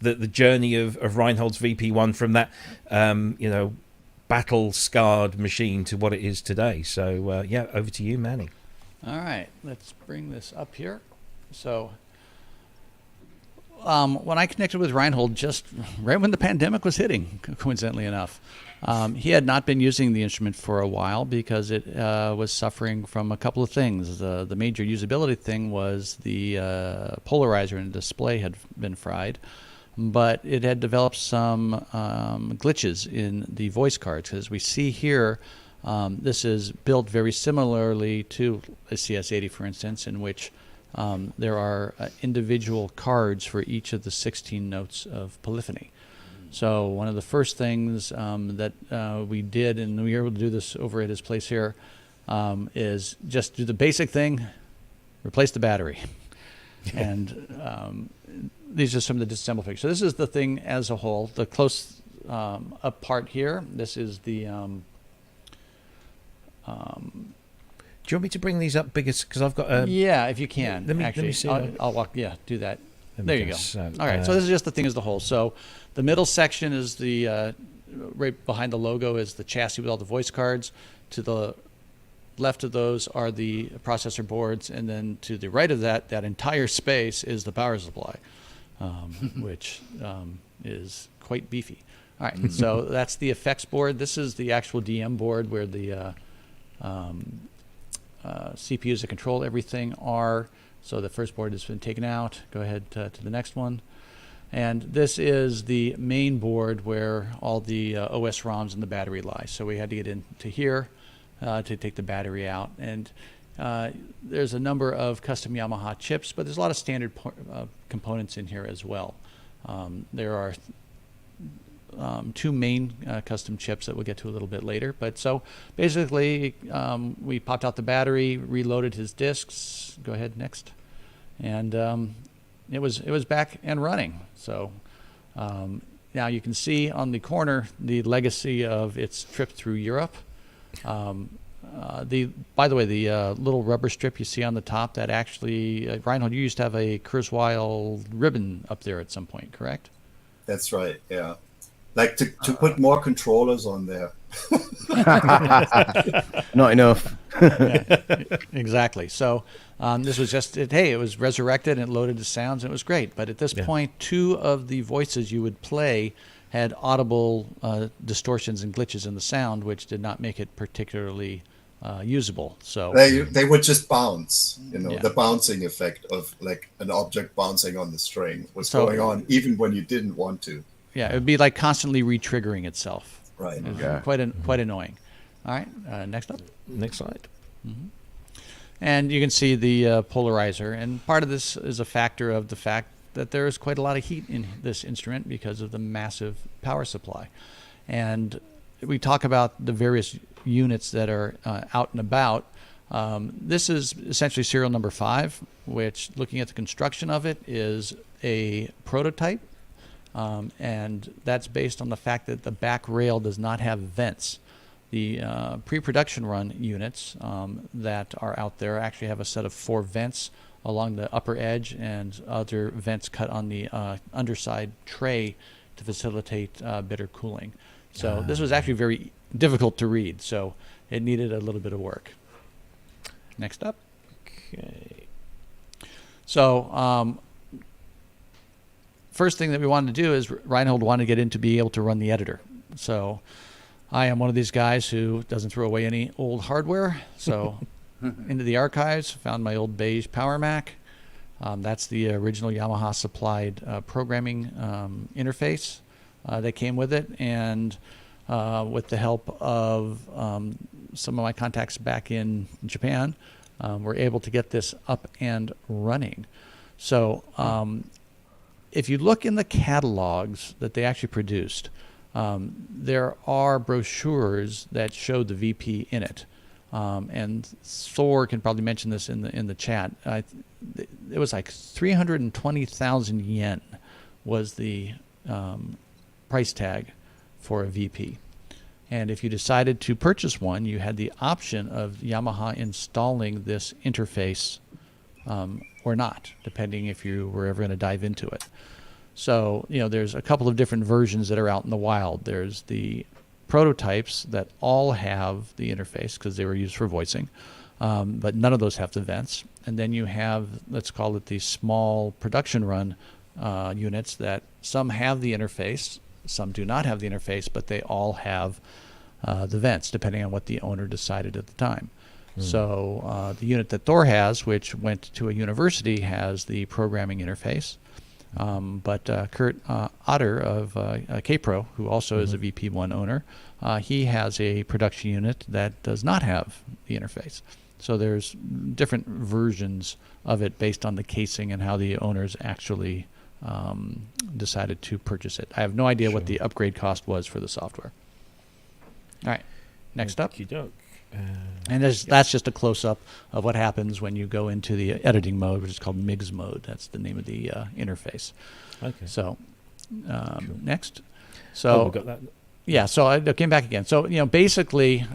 the journey of Reinhold's VP1 from that battle scarred machine to what it is today. So over to you, Manny. All right, let's bring this up here. So when I connected with Reinhold, just right when the pandemic was hitting, coincidentally enough, he had not been using the instrument for a while because it was suffering from a couple of things. The major usability thing was the polarizer and display had been fried, but it had developed some glitches in the voice cards. As we see here, this is built very similarly to a CS80, for instance, in which there are individual cards for each of the 16 notes of polyphony. So one of the first things that we did, and we were able to do this over at his place here, is just do the basic thing, replace the battery. And these are some of the disassembled pictures. So this is the thing as a whole. The close up part here, this is the Do you want me to bring these up bigger? Because I've got yeah, if you can. Let me actually, see. I'll walk. Yeah, do that. Let me There you go. guess. All right. So this is just the thing as the whole. So the middle section is the right behind the logo is the chassis with all the voice cards. To the left of those are the processor boards, and then to the right of that entire space is the power supply, which is quite beefy. All right. So that's the effects board. This is the actual DM board where the CPUs that control everything are. So the first board has been taken out. Go ahead to the next one. And this is the main board where all the OS ROMs and the battery lie. So we had to get into here to take the battery out. And there's a number of custom Yamaha chips, but there's a lot of standard components in here as well. There are two main custom chips that we'll get to a little bit later. But so basically, we popped out the battery, reloaded his discs. Go ahead, next. And it was back and running. So now you can see on the corner the legacy of its trip through Europe. By the way, the little rubber strip you see on the top, that actually, Reinhold, you used to have a Kurzweil ribbon up there at some point, correct? That's right. Yeah. Like to put more controllers on there. Not enough. Yeah, exactly. So this was just, it was resurrected and it loaded the sounds and it was great. But at this point, two of the voices you would play had audible distortions and glitches in the sound, which did not make it particularly usable. So they would just bounce. Yeah. The bouncing effect of like an object bouncing on the string was going on even when you didn't want to. Yeah, it would be like constantly re-triggering itself. Right. Yeah. Quite annoying. All right, next up. Next slide. And you can see the polarizer. And part of this is a factor of the fact that there is quite a lot of heat in this instrument because of the massive power supply. And we talk about the various units that are out and about. This is essentially serial number 5, which, looking at the construction of it, is a prototype. And that's based on the fact that the back rail does not have vents. The pre-production run units that are out there actually have a set of 4 vents along the upper edge and other vents cut on the underside tray to facilitate better cooling. So this was actually very difficult to read, so it needed a little bit of work. Next up. Okay. So first thing that we wanted to do is Reinhold wanted to get in to be able to run the editor. So I am one of these guys who doesn't throw away any old hardware. So into the archives, found my old beige Power Mac. That's the original Yamaha supplied programming interface that came with it. And with the help of some of my contacts back in Japan, we're able to get this up and running. So if you look in the catalogs that they actually produced, there are brochures that show the VP in it. And Thor can probably mention this in the chat. It was like 320,000 yen was the price tag for a VP. And if you decided to purchase one, you had the option of Yamaha installing this interface or not, depending if you were ever going to dive into it. So, there's a couple of different versions that are out in the wild. There's the prototypes that all have the interface because they were used for voicing, but none of those have the vents. And then you have, let's call it the small production run units that some have the interface, some do not have the interface, but they all have the vents, depending on what the owner decided at the time. So the unit that Thor has, which went to a university, has the programming interface. But Kurt Otter of K-Pro, who also is a VP1 owner, he has a production unit that does not have the interface. So there's different versions of it based on the casing and how the owners actually decided to purchase it. I have no idea what the upgrade cost was for the software. All right, next up. And that's just a close-up of what happens when you go into the editing mode, which is called MIGS mode. That's the name of the interface. Okay. So next. So we got that. Yeah, so I came back again. So, basically,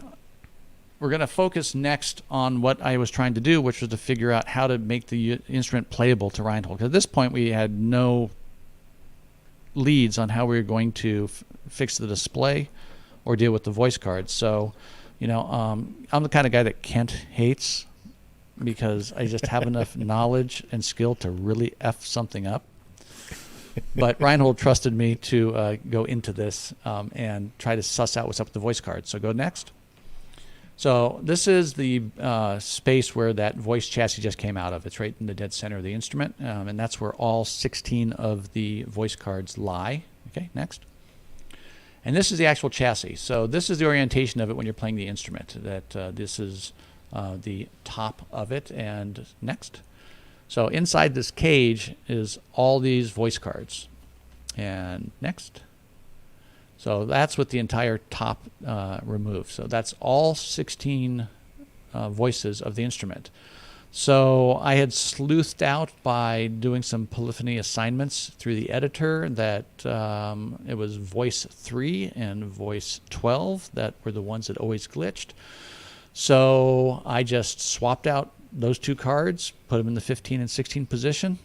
we're going to focus next on what I was trying to do, which was to figure out how to make the instrument playable to Reinhold. 'Cause at this point, we had no leads on how we were going to fix the display or deal with the voice cards. So, I'm the kind of guy that Kent hates because I just have enough knowledge and skill to really F something up. But Reinhold trusted me to go into this and try to suss out what's up with the voice cards. So go next. So this is the space where that voice chassis just came out of. It's right in the dead center of the instrument, and that's where all 16 of the voice cards lie. Okay, next. And this is the actual chassis. So this is the orientation of it when you're playing the instrument. That this is the top of it. And next. So inside this cage is all these voice cards. And next. So that's with the entire top removed. So that's all 16 voices of the instrument. So I had sleuthed out by doing some polyphony assignments through the editor that it was voice 3 and voice 12 that were the ones that always glitched. So I just swapped out those two cards, put them in the 15 and 16 position,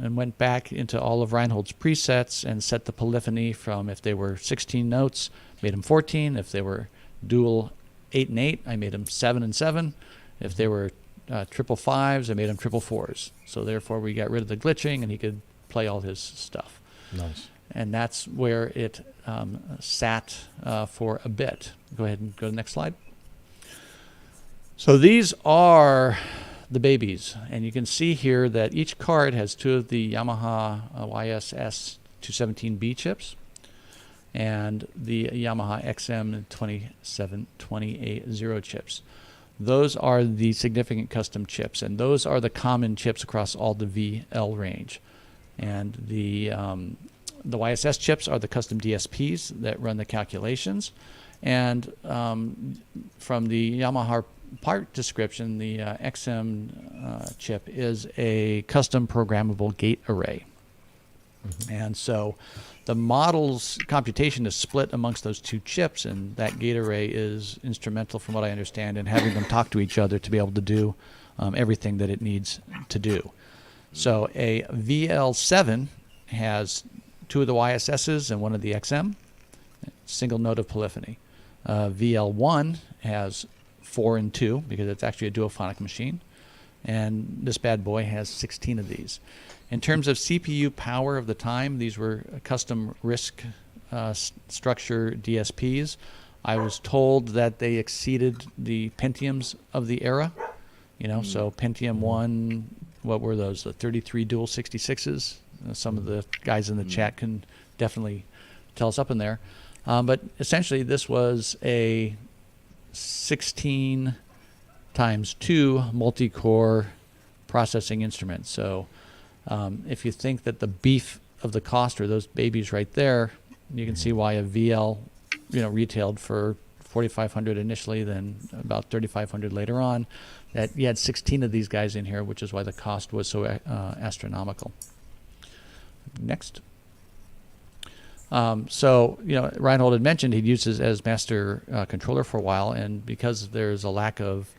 and went back into all of Reinhold's presets and set the polyphony from, if they were 16 notes, made them 14. If they were dual 8 and 8, I made them 7 and 7. If they were triple 5s, I made them triple 4s. So therefore we got rid of the glitching and he could play all his stuff. Nice. And that's where it sat for a bit. Go ahead and go to the next slide. So these are the babies, and you can see here that each card has two of the Yamaha YSS 217B chips and the Yamaha XM 27280 chips. Those are the significant custom chips, and those are the common chips across all the VL range. And the YSS chips are the custom DSPs that run the calculations. And from the Yamaha part description, the XM chip is a custom programmable gate array. Mm-hmm. And so the model's computation is split amongst those two chips, and that gate array is instrumental, from what I understand, in having them talk to each other to be able to do everything that it needs to do. So a VL7 has two of the YSSs and one of the XM, single node of polyphony. VL1 has 4 and 2 because it's actually a duophonic machine, and this bad boy has 16 of these. In terms of CPU power of the time, these were custom RISC structure DSPs. I was told that they exceeded the Pentiums of the era. So Pentium 1, what were those? The 33 dual 66s. Some of the guys in the chat can definitely tell us up in there. But essentially, this was a 16 times 2 multi-core processing instrument. So if you think that the beef of the cost are those babies right there, you can see why a VL, retailed for $4,500 initially, then about $3,500 later on. That you had 16 of these guys in here, which is why the cost was so astronomical. Next. Reinhold had mentioned he'd used this as master controller for a while, and because there's a lack of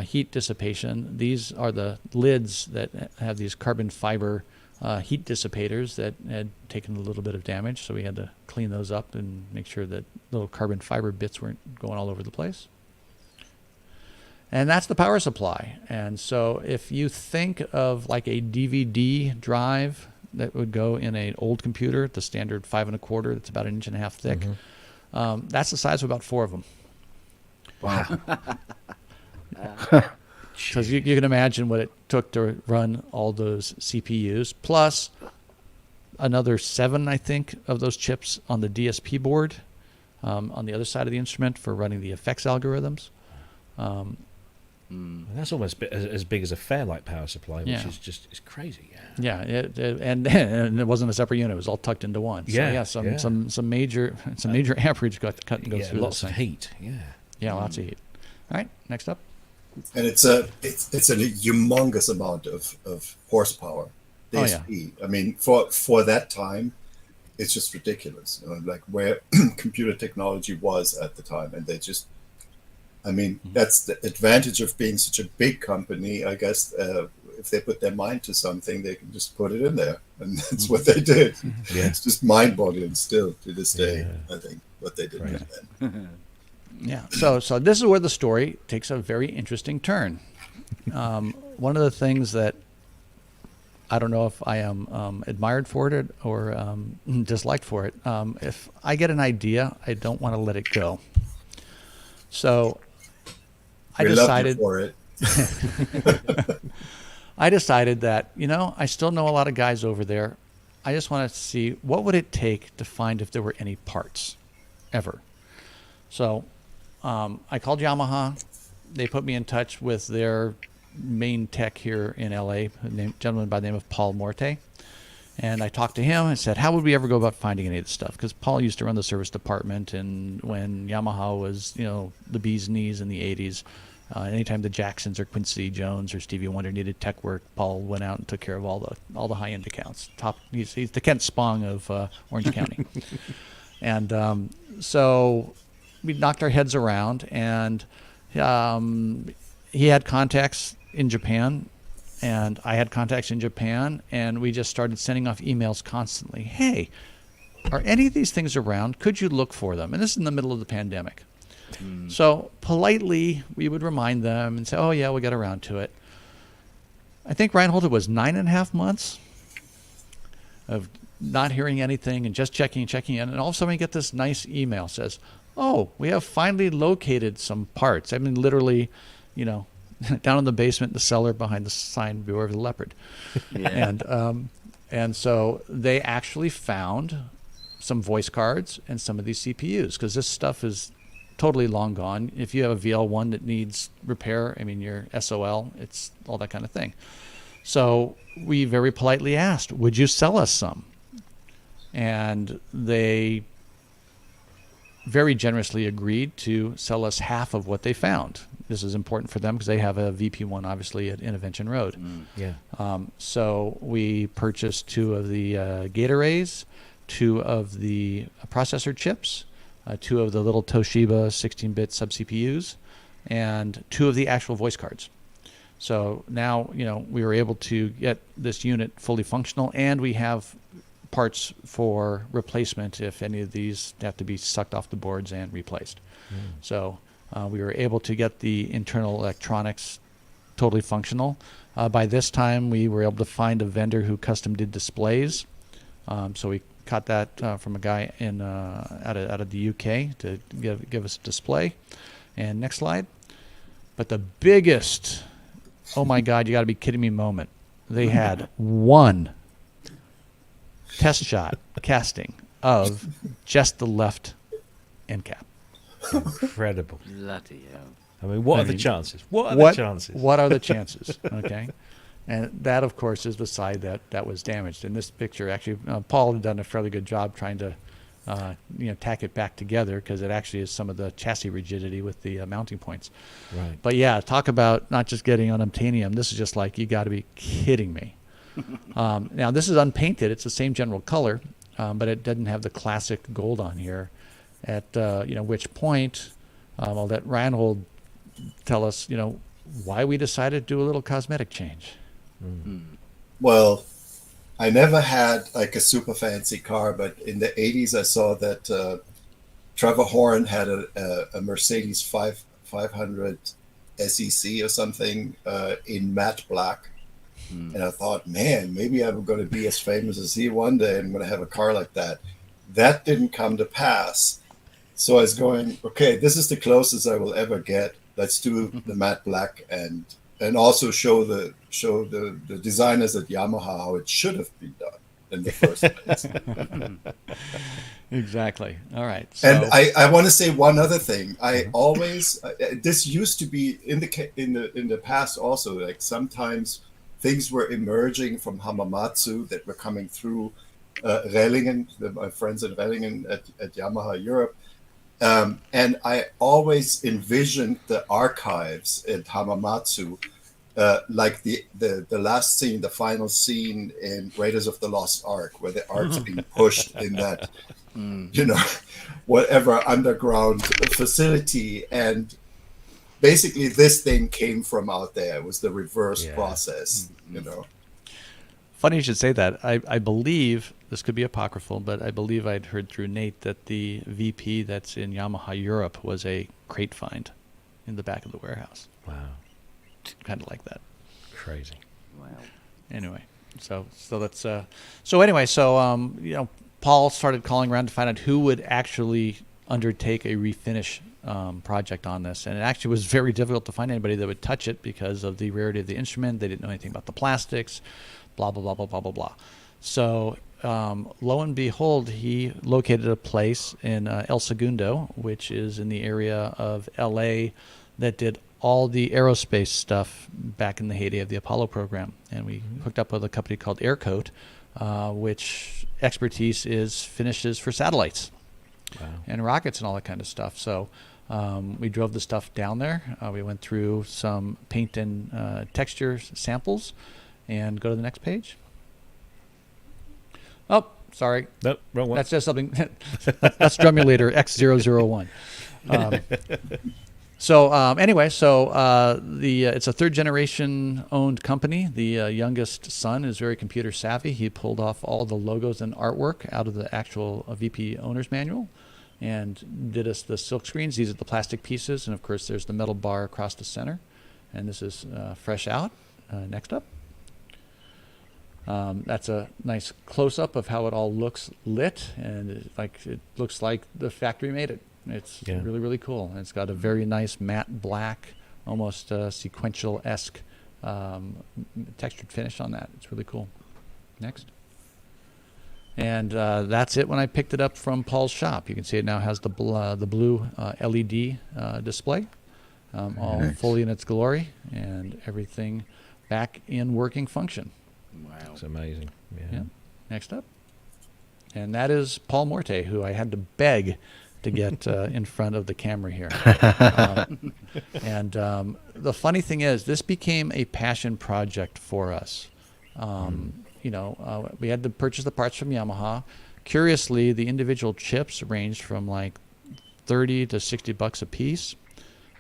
heat dissipation, these are the lids that have these carbon fiber heat dissipators that had taken a little bit of damage, so we had to clean those up and make sure that little carbon fiber bits weren't going all over the place. And that's the power supply. And so if you think of like a DVD drive that would go in an old computer, the standard 5 1/4, that's about 1.5 inches thick. Mm-hmm. That's the size of about 4 of them. Wow. Because you can imagine what it took to run all those CPUs, plus another 7, I think, of those chips on the DSP board on the other side of the instrument for running the effects algorithms. That's almost as big as a Fairlight power supply, which is just crazy. Yeah, and it wasn't a separate unit; it was all tucked into one. So some major amperage got cut and goes through. Lots of heat. Yeah, lots of heat. All right, next up. And it's a humongous amount of horsepower. DSP. I mean, for that time, it's just ridiculous. Like where computer technology was at the time, and they just I mean, that's the advantage of being such a big company. I guess if they put their mind to something, they can just put it in there, and that's what they did. Yeah. It's just mind-boggling still to this day. I think what they did Right. back then. Yeah. So this is where the story takes a very interesting turn. One of the things that I don't know if I am admired for it or disliked for it. If I get an idea, I don't want to let it go. So I We decided love you for it. I decided that, I still know a lot of guys over there. I just wanted to see what would it take to find if there were any parts ever. So I called Yamaha. They put me in touch with their main tech here in LA, a gentleman by the name of Paul Morte. And I talked to him and said, how would we ever go about finding any of this stuff? Because Paul used to run the service department, and when Yamaha was, the bee's knees in the 80s, anytime the Jacksons or Quincy Jones or Stevie Wonder needed tech work, Paul went out and took care of all the high-end accounts. He's the Kent Spong of Orange County. And so we knocked our heads around, and he had contacts in Japan, and I had contacts in Japan, and we just started sending off emails constantly. Hey, are any of these things around? Could you look for them? And this is in the middle of the pandemic. So politely, we would remind them and say, oh, yeah, we got around to it. I think, Reinhold, it was 9.5 months of not hearing anything and just checking in. And all of a sudden we get this nice email says, oh, we have finally located some parts. I mean, literally, down in the basement, in the cellar behind the sign, Beware of the Leopard. Yeah. And so they actually found some voice cards and some of these CPUs, because this stuff is totally long gone. If you have a VL1 that needs repair, I mean, your SOL, it's all that kind of thing. So we very politely asked, would you sell us some? And they very generously agreed to sell us half of what they found. This is important for them because they have a VP1, obviously, at Innovation Road. Yeah. So we purchased 2 of the gate arrays, 2 of the processor chips, 2 of the little Toshiba 16-bit sub-CPUs, and 2 of the actual voice cards. So now, we were able to get this unit fully functional, and we have parts for replacement if any of these have to be sucked off the boards and replaced. So we were able to get the internal electronics totally functional. By this time, we were able to find a vendor who custom did displays. So we caught that from a guy in out of the UK to give us a display. And next slide. But the biggest, oh my God, you got to be kidding me moment. They had 1 test shot casting of just the left end cap. Incredible. Bloody hell. I mean, what are the chances? What are the chances? What are the chances? Okay. And that, of course, is the side that was damaged. In this picture, actually, Paul had done a fairly good job trying to, tack it back together, because it actually is some of the chassis rigidity with the mounting points. Right. But yeah, talk about not just getting unobtainium. This is just like, you got to be kidding me. Now, this is unpainted. It's the same general color, but it doesn't have the classic gold on here. At which point, I'll let Reinhold tell us, why we decided to do a little cosmetic change. Well, I never had like a super fancy car, but in the 80s I saw that Trevor Horn had a Mercedes 500 SEC or something in matte black. And I thought, man, maybe I'm going to be as famous as he one day. I'm going to have a car like that. That didn't come to pass. So I was going, okay, this is the closest I will ever get. Let's do the matte black and also show the designers at Yamaha how it should have been done in the first place. Exactly. All right. So, and I want to say one other thing. I always this used to be in the past also, like sometimes things were emerging from Hamamatsu that were coming through Rellingen, my friends at Rellingen at Yamaha Europe. And I always envisioned the archives at Hamamatsu, like the last scene, the final scene in Raiders of the Lost Ark, where the Ark's being pushed in that, whatever underground facility. And basically this thing came from out there. It was the reverse process, you know. Funny you should say that. I believe, this could be apocryphal, but I believe I'd heard through Nate that the VP that's in Yamaha Europe was a crate find in the back of the warehouse. Wow. Kind of like that. Crazy. Wow. Anyway, so that's you know, Paul started calling around to find out who would actually undertake a refinish project on this, and it actually was very difficult to find anybody that would touch it because of the rarity of the instrument. They didn't know anything about the plastics, blah blah blah blah blah blah blah. So lo and behold, he located a place in El Segundo, which is in the area of LA, that did all the aerospace stuff back in the heyday of the Apollo program. And we hooked up with a company called Aircoat, which expertise is finishes for satellites and rockets and all that kind of stuff. So we drove the stuff down there. We went through some paint and texture samples. And go to the next page. Oh, sorry. Nope, wrong one. That's just something. That's Drumulator X001. Anyway, it's a third generation owned company. The youngest son is very computer savvy. He pulled off all the logos and artwork out of the actual VP owner's manual and did us the silk screens. These are the plastic pieces. And of course, there's the metal bar across the center. And this is fresh out. Next up. That's a nice close-up of how it all looks lit, and it looks like the factory made it. It's really, really cool. And it's got a very nice matte black, almost sequential-esque textured finish on that. It's really cool. Next. And that's it when I picked it up from Paul's shop. You can see it now has the blue LED display, all fully in its glory, and everything back in working function. Wow. It's amazing. Yeah. Next up. And that is Paul Morte, who I had to beg to get in front of the camera here. The funny thing is, this became a passion project for us. You know, we had to purchase the parts from Yamaha. Curiously, the individual chips ranged from like $30 to $60 a piece.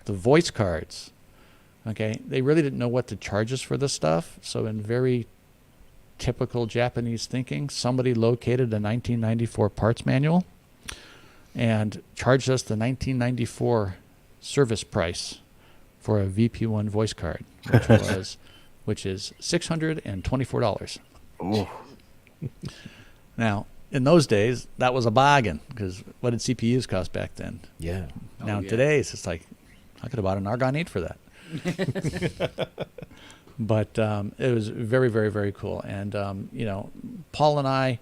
The voice cards, okay, they really didn't know what to charge us for this stuff. So in very typical Japanese thinking, somebody located a 1994 parts manual and charged us the 1994 service price for a VP1 voice card, which is $624. Oh. Now, in those days, that was a bargain, because what did CPUs cost back then? Yeah. Now today, it's just like, I could have bought an Argon 8 for that. But it was very, very, very cool. And, you know, Paul and I,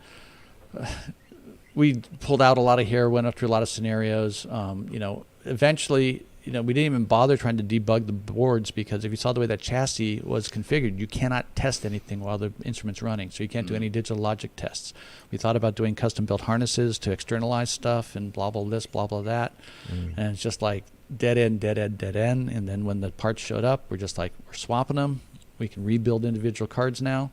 we pulled out a lot of hair, went up through a lot of scenarios. You know, eventually, you know, we didn't even bother trying to debug the boards, because if you saw the way that chassis was configured, you cannot test anything while the instrument's running. So you can't do any digital logic tests. We thought about doing custom built harnesses to externalize stuff and blah, blah, this, blah, blah, that. And it's just like dead end, dead end, dead end. And then when the parts showed up, we're just like, we're swapping them. We can rebuild individual cards now,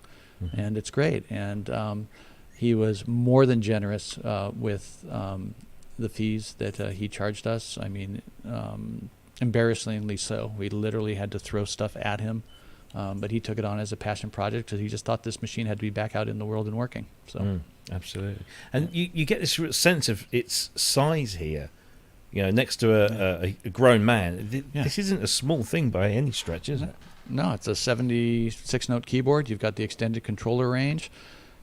and it's great. And he was more than generous with the fees that he charged us. I mean, embarrassingly so. We literally had to throw stuff at him, but he took it on as a passion project because he just thought this machine had to be back out in the world and working. So absolutely. And you get this sense of its size here. You know, next to a grown man. This isn't a small thing by any stretch, is it? No, it's a 76-note keyboard. You've got the extended controller range.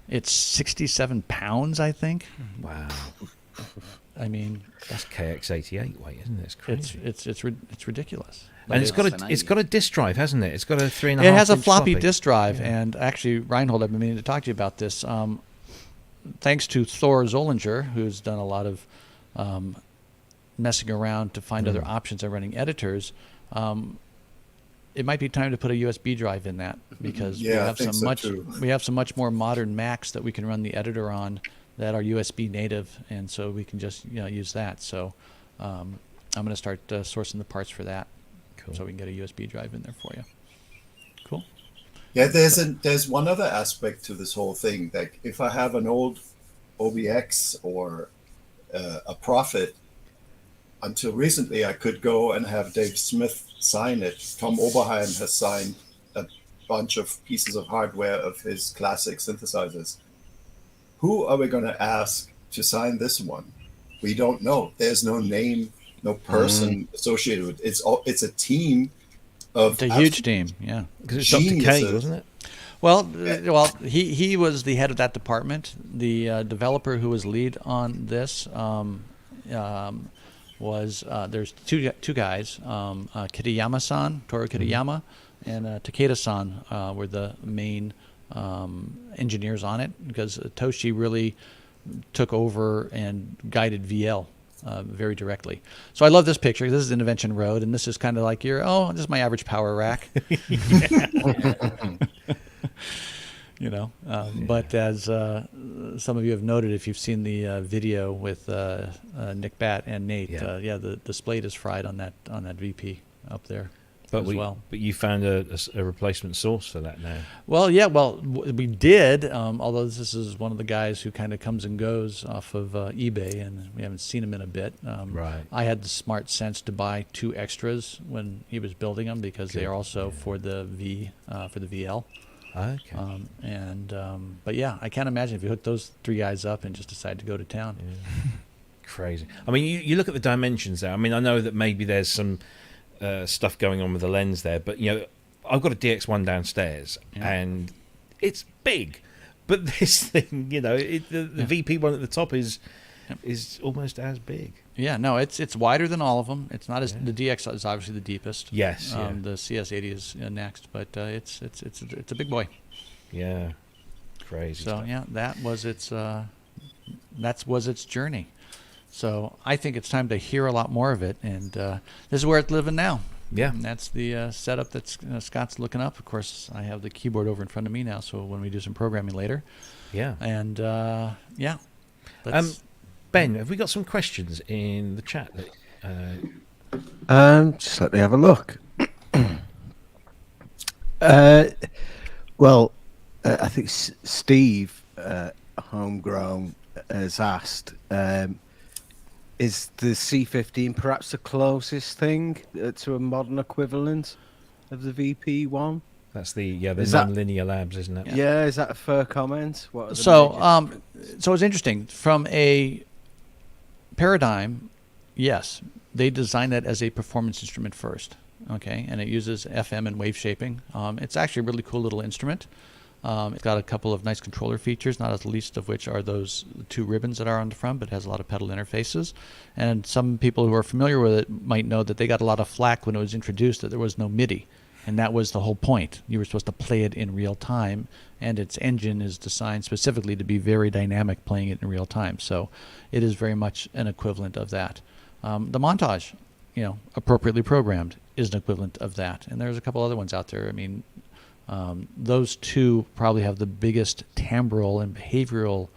It's 67 pounds, I think. Wow. I mean, that's KX88 weight, isn't it? It's crazy. It's ridiculous. And it's got a disk drive, hasn't it? It's got a 3.5. It has a floppy disk drive, and actually, Reinhold, I've been meaning to talk to you about this. Thanks to Thor Zollinger, who's done a lot of messing around to find other options of running editors. It might be time to put a USB drive in that, because we have some much more modern Macs that we can run the editor on that are USB native, and so we can just use that. So I'm going to start sourcing the parts for that, so we can get a USB drive in there for you. Cool. Yeah, there's one other aspect to this whole thing. Like if I have an old OBX or a Prophet, until recently I could go and have Dave Smith sign it. Tom Oberheim has signed a bunch of pieces of hardware of his classic synthesizers. Who are we going to ask to sign this one? We don't know. There's no name, no person associated with it. It's a team of It's a huge team, yeah. Because it's Dr. K, geniuses. wasn't it? Well, he was the head of that department. The developer who was lead on this was there's two guys, Kitayama-san, Toru Kitayama, and Takeda-san were the main engineers on it, because Toshi really took over and guided VL very directly. So I love this picture. This is Intervention Road, and this is kind of like this is my average power rack. But as some of you have noted, if you've seen the video with Nick Batt and Nate, the display is fried on that VP up there. But you found a replacement source for that now. Well, yeah. We did. Although this is one of the guys who kind of comes and goes off of eBay, and we haven't seen him in a bit. Right. I had the smart sense to buy 2 extras when he was building them, because they are also for the VL. Okay. But yeah, I can't imagine if you hook those 3 guys up and just decide to go to town. Yeah. Crazy. I mean, you look at the dimensions there. I mean, I know that maybe there's some stuff going on with the lens there, but I've got a DX1 downstairs, and it's big. But this thing, the VP1 at the top is almost as big. Yeah, no, it's wider than all of them. It's not as the DX is obviously the deepest. Yes, the CS80 is next, but it's a big boy. Yeah, crazy. So stuff. yeah, that was its journey. So I think it's time to hear a lot more of it, and this is where it's living now. Yeah, and that's the setup that Scott's looking up. Of course, I have the keyboard over in front of me now, so when we do some programming later. Yeah. And Ben, have we got some questions in the chat? Just let me have a look. I think Steve, Homegrown, has asked, is the C15 perhaps the closest thing to a modern equivalent of the VP1? That's the non-linear labs, isn't it? Yeah, is that a fair comment? So it's interesting. From a paradigm, yes, they designed that as a performance instrument first, okay, and it uses FM and wave shaping. It's actually a really cool little instrument. It's got a couple of nice controller features, not the least of which are those 2 ribbons that are on the front, but it has a lot of pedal interfaces. And some people who are familiar with it might know that they got a lot of flack when it was introduced that there was no MIDI. And that was the whole point. You were supposed to play it in real time, and its engine is designed specifically to be very dynamic, playing it in real time. So it is very much an equivalent of that. The montage, appropriately programmed, is an equivalent of that. And there's a couple other ones out there. I mean, those 2 probably have the biggest timbral and behavioral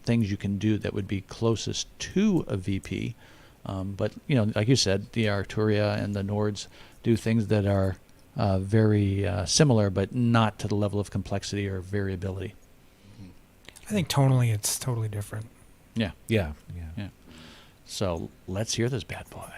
things you can do that would be closest to a VP. But, like you said, the Arturia and the Nords do things that are very similar, but not to the level of complexity or variability. I think tonally it's totally different. Yeah. Yeah. So let's hear this bad boy.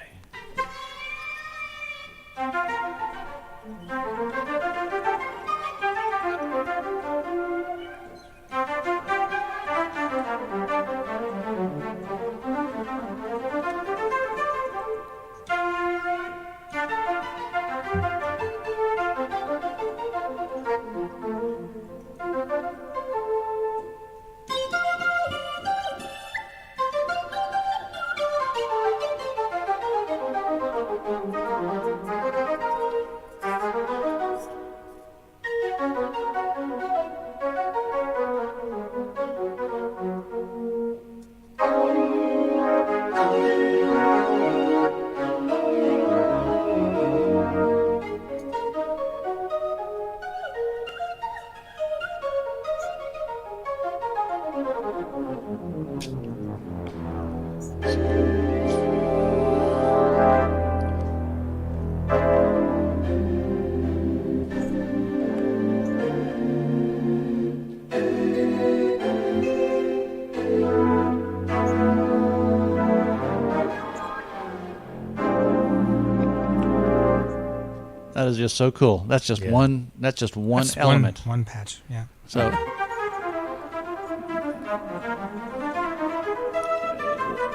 is just so cool. That's just one. That's just one That's element. One patch. Yeah. So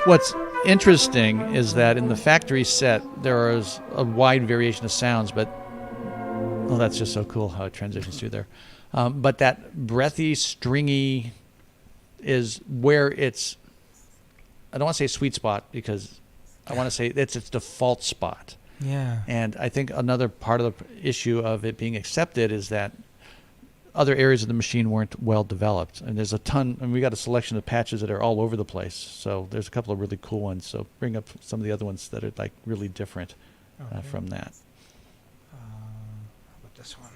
what's interesting is that in the factory set there is a wide variation of sounds, but that's just so cool how it transitions through there. But that breathy, stringy is where it's, I don't want to say sweet spot because I want to say it's its default spot. Yeah. And I think another part of the issue of it being accepted is that other areas of the machine weren't well developed. And there's a ton, and we got a selection of patches that are all over the place. So there's a couple of really cool ones. So bring up some of the other ones that are like really different from that. How about this one?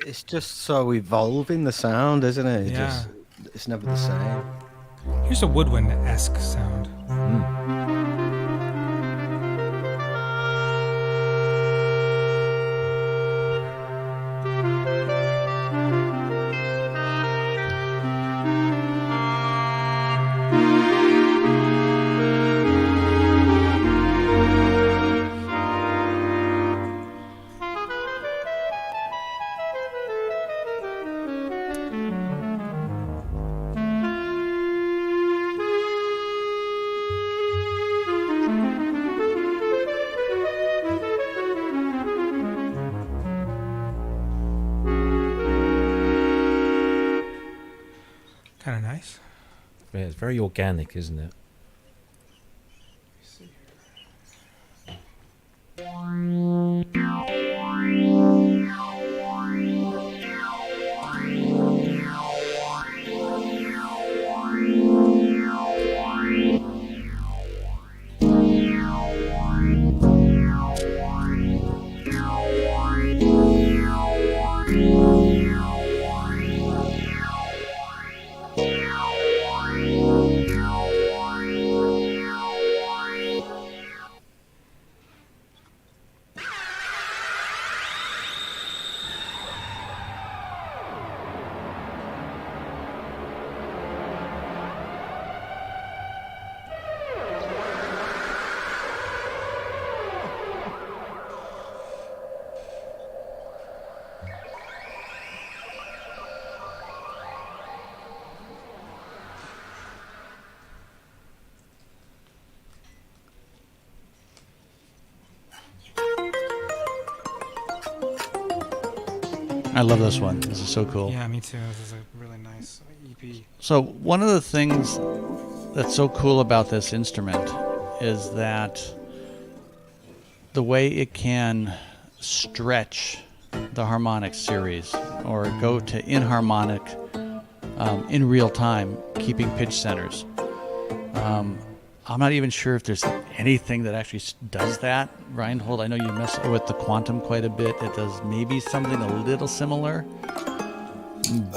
It's just so evolving the sound, isn't it? Yeah. It's never the same. Here's a woodwind-esque sound. Kind of nice. Yeah, it's very organic, isn't it? I love this one. This is so cool. Yeah, me too. This is a really nice EP. So one of the things that's so cool about this instrument is that the way it can stretch the harmonic series or go to inharmonic in real time, keeping pitch centers. I'm not even sure if there's anything that actually does that. Reinhold, I know you mess with the Quantum quite a bit. It does maybe something a little similar.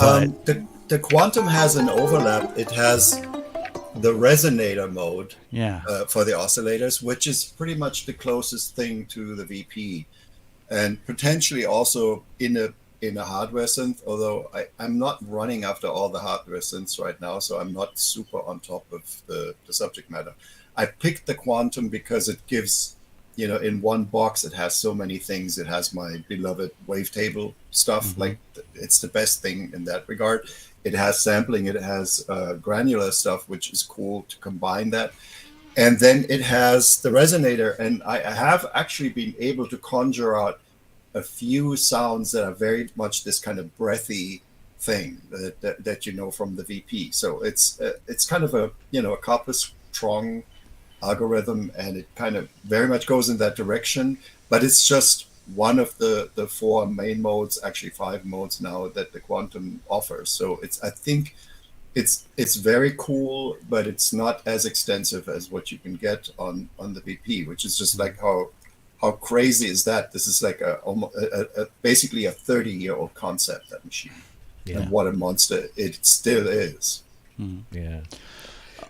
But The Quantum has an overlap. It has the resonator mode for the oscillators, which is pretty much the closest thing to the VP, and potentially also in a hardware synth, although I'm not running after all the hardware synths right now, so I'm not super on top of the subject matter. I picked the Quantum because it gives, in one box, it has so many things. It has my beloved wavetable stuff. Like, it's the best thing in that regard. it has sampling, it has granular stuff, which is cool to combine that. And then it has the resonator, and I have actually been able to conjure out a few sounds that are very much this kind of breathy thing that you know from the VP. So it's kind of a a copper strong algorithm, and it kind of very much goes in that direction. But it's just one of the 4 main modes, actually 5 modes now that the Quantum offers. So I think it's very cool, but it's not as extensive as what you can get on the VP, which is just like how crazy is that? This is like basically a 30-year-old concept, that machine. Yeah. And what a monster it still is. Yeah.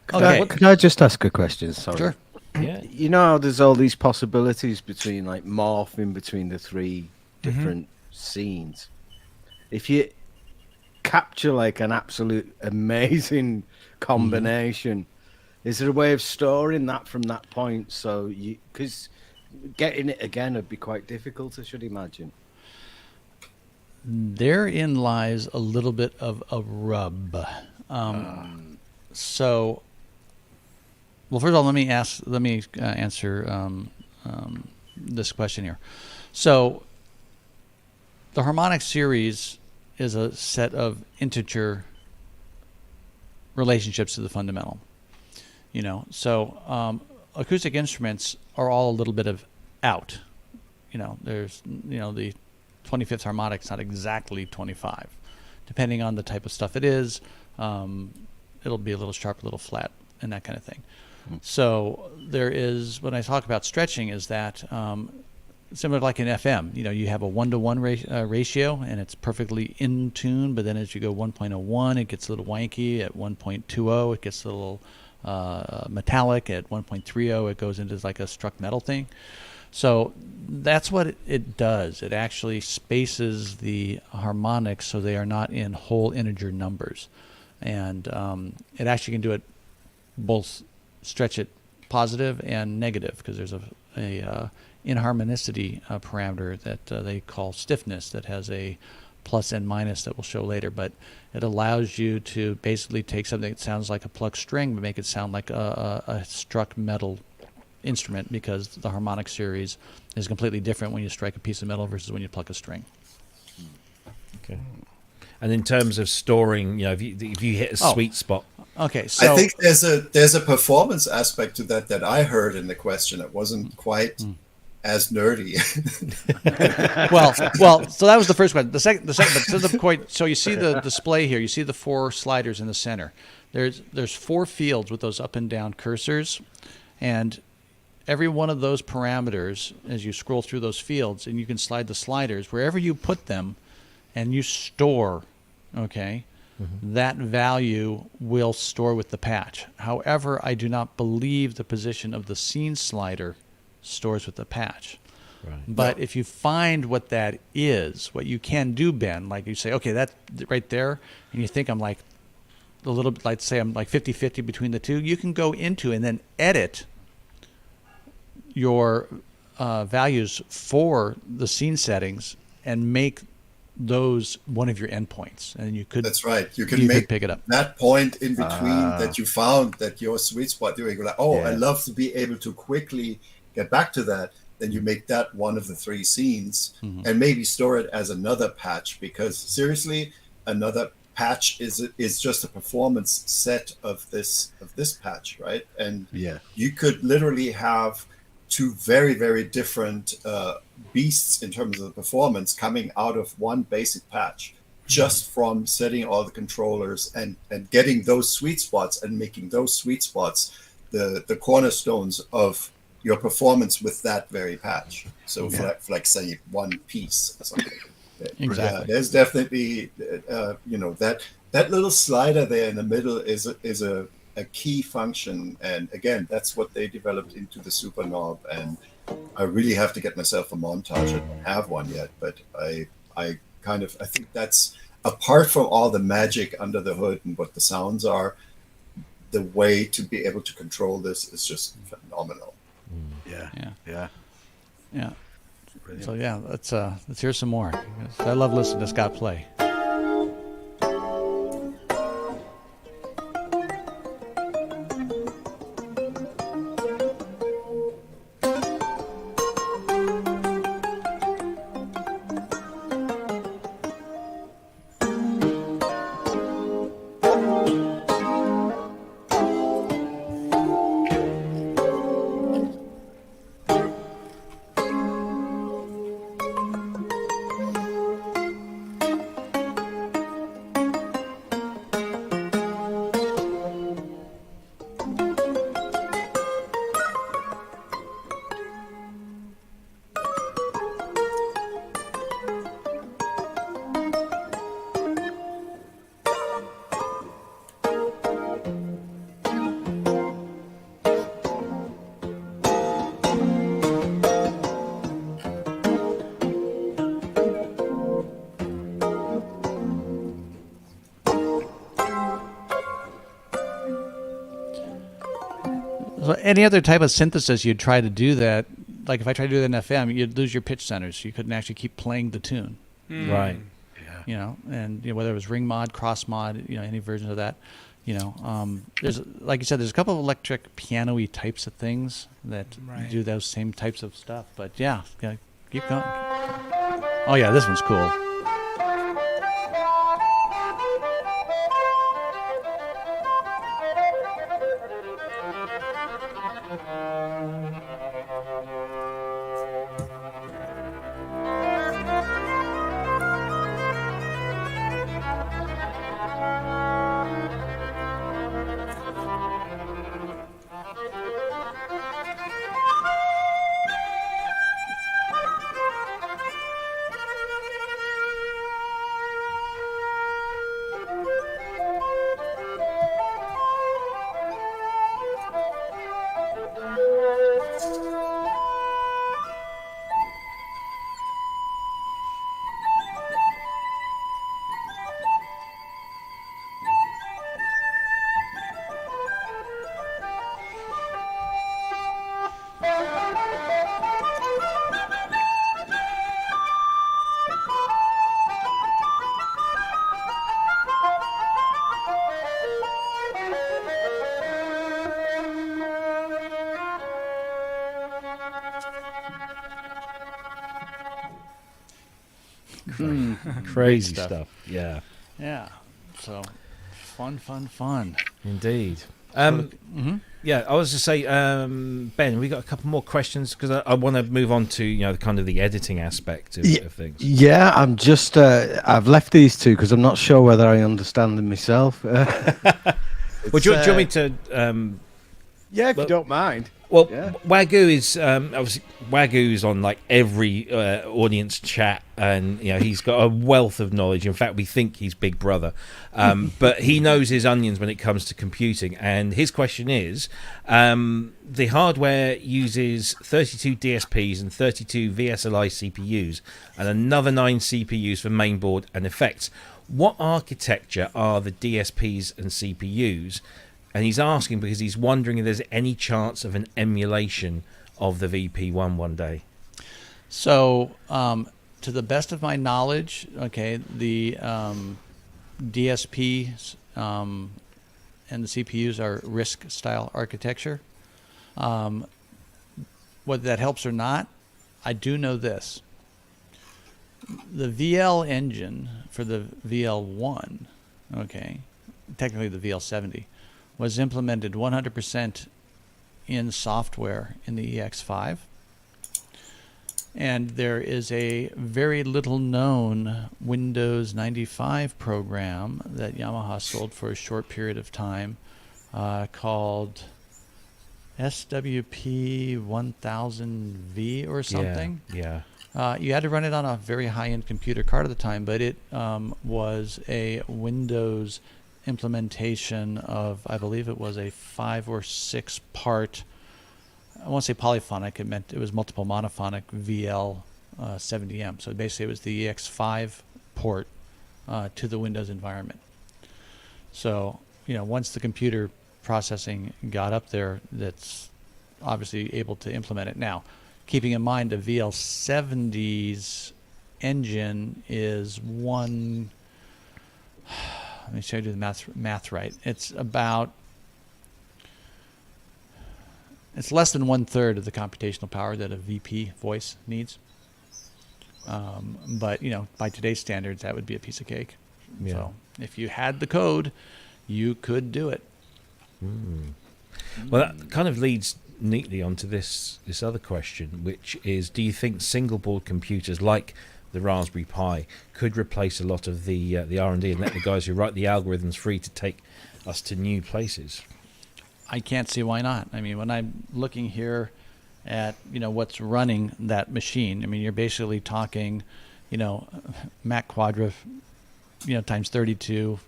Could I just ask a question? Sorry. Sure. Yeah. You know how there's all these possibilities between like morphing between the 3 different scenes. If you capture like an absolute amazing combination, is there a way of storing that from that point? So because getting it again would be quite difficult, I should imagine. Therein lies a little bit of a rub. So, well, first of all, let me answer this question here. So, the harmonic series is a set of integer relationships to the fundamental. So acoustic instruments are all a little bit of out. There's the 25th harmonic is not exactly 25. Depending on the type of stuff it is, it'll be a little sharp, a little flat, and that kind of thing. So there is, when I talk about stretching, is that similar like in FM, you have a 1-to-1 ratio, and it's perfectly in tune, but then as you go 1.01, it gets a little wanky. At 1.20, it gets a little metallic. At 1.30, it goes into like a struck metal thing. So that's what it does. It actually spaces the harmonics so they are not in whole integer numbers. And it actually can do it both, stretch it positive and negative, because there's a inharmonicity parameter that they call stiffness that has a plus and minus that we'll show later. But it allows you to basically take something that sounds like a plucked string but make it sound like a struck metal instrument, because the harmonic series is completely different when you strike a piece of metal versus when you pluck a string. Okay. And in terms of storing, if you hit a sweet spot. Okay, so I think there's a performance aspect to that I heard in the question. It wasn't quite as nerdy. well, so that was the first question. The second, but to the point. So you see the display here. You see the 4 sliders in the center. There's 4 fields with those up and down cursors, and every one of those parameters, as you scroll through those fields, and you can slide the sliders wherever you put them, and you store, that value will store with the patch. However, I do not believe the position of the scene slider stores with the patch. Right. But if you find what that is, what you can do, Ben, like you say, okay, that right there, and you think I'm like a little bit, like say I'm like 50-50 between the two, you can go into and then edit your values for the scene settings and make those one of your endpoints, and you could. That's right. You can pick it up. That point in between that you found that your sweet spot. You're like, I love to be able to quickly get back to that. Then you make that one of the 3 scenes, and maybe store it as another patch. Because seriously, another patch is just a performance set of this patch, right? And you could literally have 2 very, very different beasts in terms of the performance coming out of one basic patch, just from setting all the controllers and getting those sweet spots and making those sweet spots the cornerstones of your performance with that very patch. So for like say one piece or something. Exactly. There's definitely that little slider there in the middle is a key function, and again, that's what they developed into the super knob. And I really have to get myself a montage. I don't have one yet, but I think that's, apart from all the magic under the hood and what the sounds are, the way to be able to control this is just phenomenal. Yeah. Brilliant. So let's hear some more. I love listening to Scott play. any other type of synthesis you'd try to do that, like if I tried to do that in FM, you'd lose your pitch centers. You couldn't actually keep playing the tune. Right. You know, and whether it was ring mod, cross mod, any version of that. There's, like you said, there's a couple of electric piano-y types of things that do those same types of stuff. But yeah, keep going. Oh yeah, this one's cool. Crazy stuff. Yeah. Yeah. So fun. Indeed. Yeah, I was to say, Ben, we got a couple more questions because I want to move on to kind of the editing aspect of things. Yeah, I'm just I've left these two because I'm not sure whether I understand them myself. Well, do you want me to? Yeah, if you don't mind. Well, Wagyu is obviously Wagyu's on like every audience chat, and he's got a wealth of knowledge. In fact, we think he's Big Brother, but he knows his onions when it comes to computing. And his question is: the hardware uses 32 DSPs and 32 VSLI CPUs, and another 9 CPUs for mainboard and effects. What architecture are the DSPs and CPUs? And he's asking because he's wondering if there's any chance of an emulation of the VP1 one day. So, to the best of my knowledge, the DSPs and the CPUs are RISC style architecture. Whether that helps or not, I do know this. The VL engine for the VL1, technically the VL70, was implemented 100% in software in the EX5. And there is a very little known Windows 95 program that Yamaha sold for a short period of time called SWP 1000V or something. Yeah. You had to run it on a very high-end computer card at the time, but it was a Windows implementation of, I believe it was a 5 or 6 part, I won't say polyphonic, it was multiple monophonic VL 70M. So basically it was the EX5 port to the Windows environment. So, once the computer processing got up there, that's obviously able to implement it. Now, keeping in mind the VL70's engine is one, let me show you the math right. It's less than 1/3 of the computational power that a VP voice needs. But by today's standards, that would be a piece of cake. Yeah. So if you had the code, you could do it. Well, that kind of leads neatly onto this other question, which is: do you think single board computers like the Raspberry Pi could replace a lot of the R&D and let the guys who write the algorithms free to take us to new places? I can't see why not. I mean, when I'm looking here at what's running that machine, I mean, you're basically talking, Mac Quadra, times 32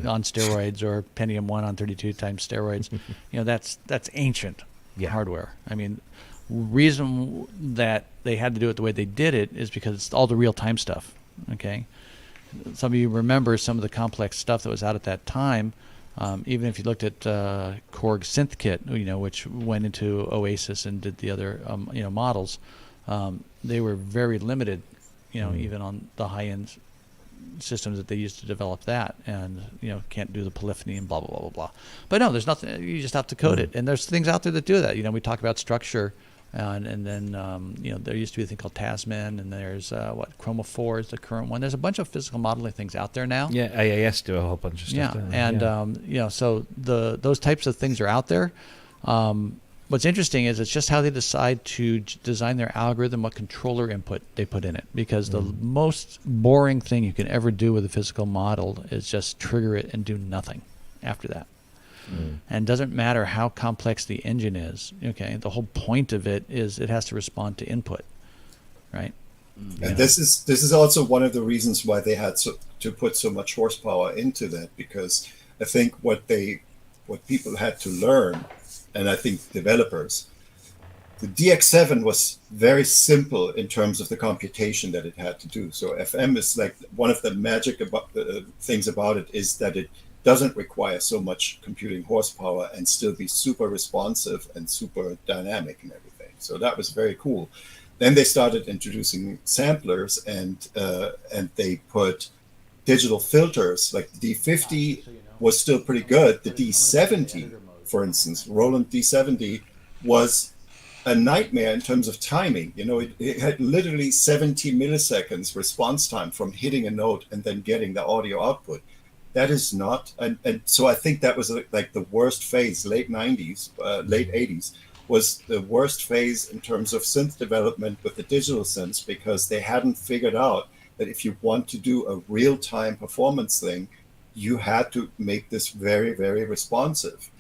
on steroids, or Pentium 1 on 32 times steroids. That's ancient hardware. I mean, reason that they had to do it the way they did it is because it's all the real-time stuff. Okay, some of you remember some of the complex stuff that was out at that time. Even if you looked at Korg Synth Kit, which went into Oasis and did the other models, they were very limited, even on the high-end systems that they used to develop that, and can't do the polyphony and blah blah blah blah blah. But no, there's nothing. You just have to code it, and there's things out there that do that. We talk about structure, and then there used to be a thing called Tasman, and there's Chroma 4 is the current one. There's a bunch of physical modeling things out there now. Yeah, AAS do a whole bunch of stuff. So those types of things are out there. What's interesting is it's just how they decide to design their algorithm, what controller input they put in it. Because the most boring thing you can ever do with a physical model is just trigger it and do nothing after that. And it doesn't matter how complex the engine is. Okay, the whole point of it is it has to respond to input, right? And this is also one of the reasons why they had to put so much horsepower into that, because I think what people had to learn, and I think developers, the DX7 was very simple in terms of the computation that it had to do. So FM is like one of the magic things about it is that it doesn't require so much computing horsepower and still be super responsive and super dynamic and everything. So that was very cool. Then they started introducing samplers, and they put digital filters. Like the D50 was still pretty good. The D70, for instance, Roland D70 was a nightmare in terms of timing. It had literally 70 milliseconds response time from hitting a note and then getting the audio output. That is not, and so I think that was like the worst phase. Late 90s, late 80s was the worst phase in terms of synth development with the digital synths, because they hadn't figured out that if you want to do a real-time performance thing, you had to make this very, very responsive.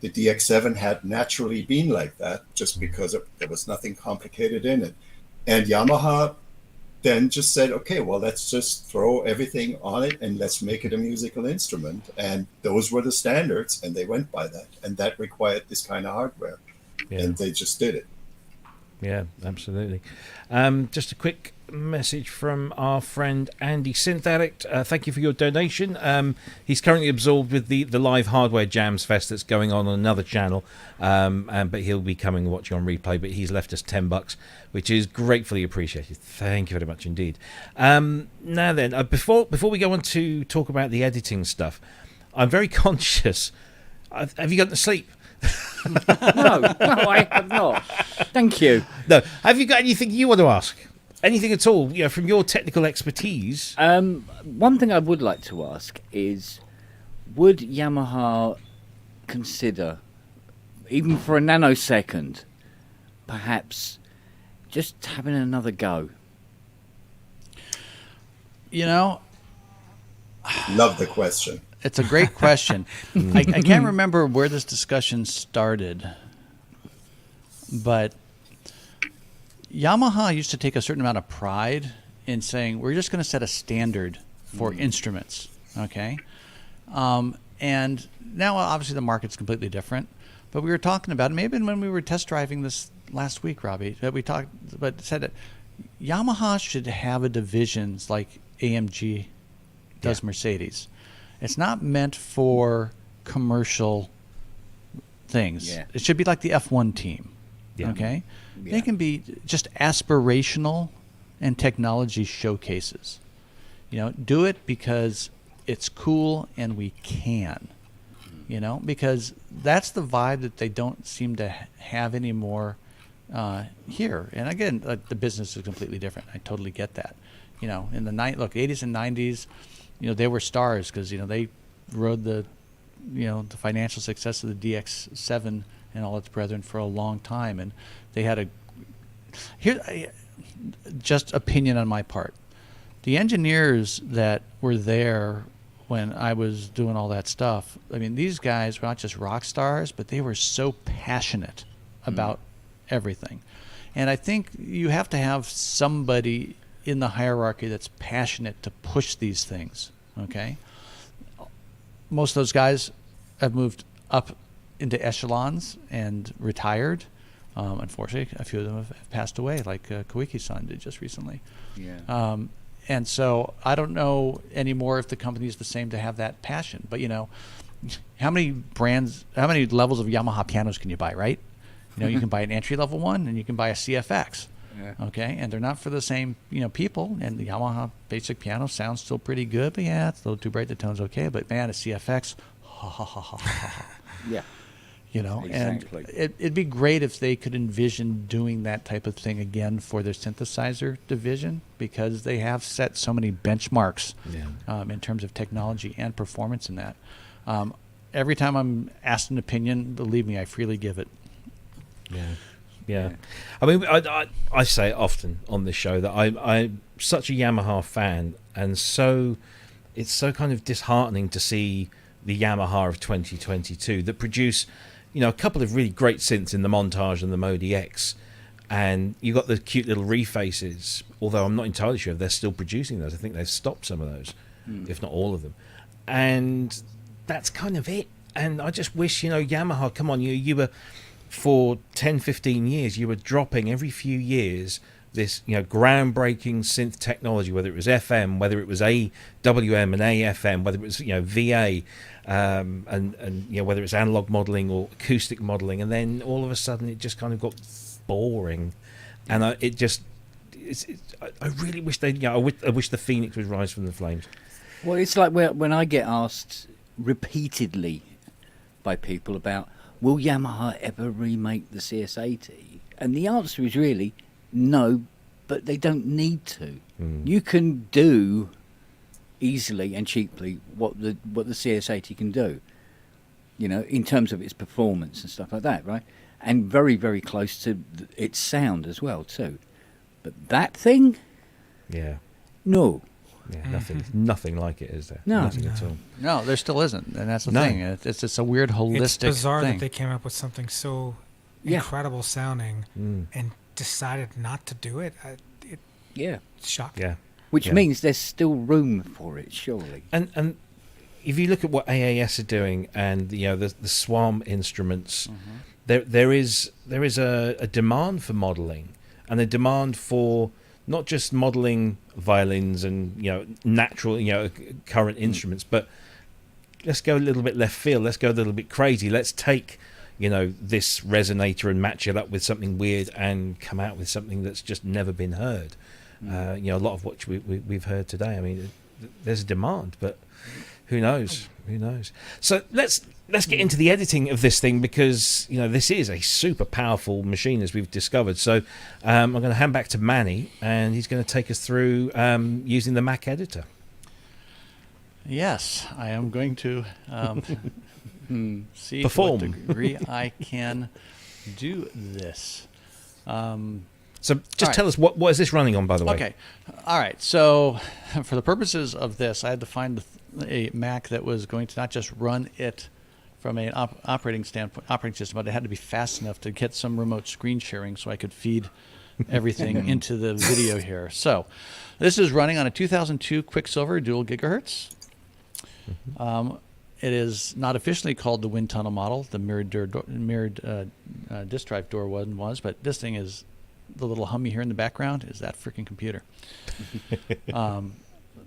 The DX7 had naturally been like that just because there was nothing complicated in it. And Yamaha then just said, okay, well, let's just throw everything on it and let's make it a musical instrument. And those were the standards, and they went by that. And that required this kind of hardware. Yeah. And they just did it. Yeah, absolutely. Just a quick message from our friend Andy, Synth Addict. Thank you for your donation. He's currently absorbed with the live hardware jams fest that's going on another channel, but he'll be coming and watching on replay. But he's left us $10, which is gratefully appreciated. Thank you very much indeed. Now then, before we go on to talk about the editing stuff, I'm very conscious. Have you gotten to sleep? No, I have not. Thank you. No, have you got anything you want to ask? Anything at all, from your technical expertise? One thing I would like to ask is, would Yamaha consider, even for a nanosecond, perhaps just having another go? Love the question. It's a great question. I can't remember where this discussion started, but Yamaha used to take a certain amount of pride in saying, we're just going to set a standard for instruments, okay? And now, obviously, the market's completely different, but we were talking about it, maybe when we were test driving this last week, Robbie, but said that Yamaha should have a division like AMG does Mercedes. It's not meant for commercial things. Yeah. It should be like the F1 team. Yeah. Okay? Yeah. They can be just aspirational and technology showcases. Do it because it's cool and we can. Because that's the vibe that they don't seem to have anymore here. And again, the business is completely different. I totally get that. In the 80s and 90s, they were stars because they rode the financial success of the DX7 and all its brethren for a long time, and they had just opinion on my part. The engineers that were there when I was doing all that stuff, I mean, these guys were not just rock stars, but they were so passionate about everything. And I think you have to have somebody in the hierarchy that's passionate to push these things, okay? Most of those guys have moved up into echelons and retired. Unfortunately, a few of them have passed away, like Koike-san did just recently. Yeah. And so I don't know anymore if the company is the same to have that passion. But, how many levels of Yamaha pianos can you buy, right? You know, you can buy an entry-level one, and you can buy a CFX. Yeah. Okay, and they're not for the same, people. And the Yamaha basic piano sounds still pretty good, but yeah, it's a little too bright. The tone's okay, but man, a CFX, ha ha ha ha ha. Yeah. Exactly. And it'd be great if they could envision doing that type of thing again for their synthesizer division, because they have set so many benchmarks in terms of technology and performance in that. Every time I'm asked an opinion, believe me, I freely give it. Yeah. I mean, I say it often on this show that I'm such a Yamaha fan, and so it's so kind of disheartening to see the Yamaha of 2022 that produce, a couple of really great synths in the Montage and the Modi X, and you got the cute little refaces, although I'm not entirely sure if they're still producing those. I think they've stopped some of those, if not all of them. And that's kind of it. And I just wish, Yamaha, come on, you were, for 10, 15 years, you were dropping every few years this, groundbreaking synth technology, whether it was FM, whether it was AWM and AFM, whether it was, VA, and whether it's analog modeling or acoustic modeling, and then all of a sudden it just kind of got boring, and I really wish I wish the phoenix would rise from the flames. Well, it's like when I get asked repeatedly by people about, will Yamaha ever remake the CS80? And the answer is really no, but they don't need to. You can do easily and cheaply what the CS80 can do, in terms of its performance and stuff like that, right? And very, very close to its sound as well too. But that thing, no. Yeah, nothing like it, is there? No. Nothing at all. No, there still isn't, and that's the thing. It's just a weird holistic It's bizarre thing. that they came up with something so incredible sounding and decided not to do it. It's shocking. Yeah. Which means there's still room for it, surely. And if you look at what AAS are doing, and the Swarm instruments, there is a demand for modelling, and a demand for not just modelling violins and natural current instruments, but let's go a little bit left field. Let's go a little bit crazy. Let's take this resonator and match it up with something weird and come out with something that's just never been heard. A lot of what we've heard today. I mean, there's a demand, but who knows? Who knows? So let's get into the editing of this thing, because this is a super powerful machine, as we've discovered. So I'm going to hand back to Manny, and he's going to take us through using the Mac editor. Yes, I am going to see Perform. to what degree I can do this. So just tell us, what is this running on, by the way? Okay. All right. So for the purposes of this, I had to find a Mac that was going to not just run it from an operating system, but it had to be fast enough to get some remote screen sharing so I could feed everything into the video here. So this is running on a 2002 Quicksilver dual gigahertz. It is not officially called the wind tunnel model. The mirrored disk drive door one was, but this thing is, the little hum you hear in the background is that freaking computer.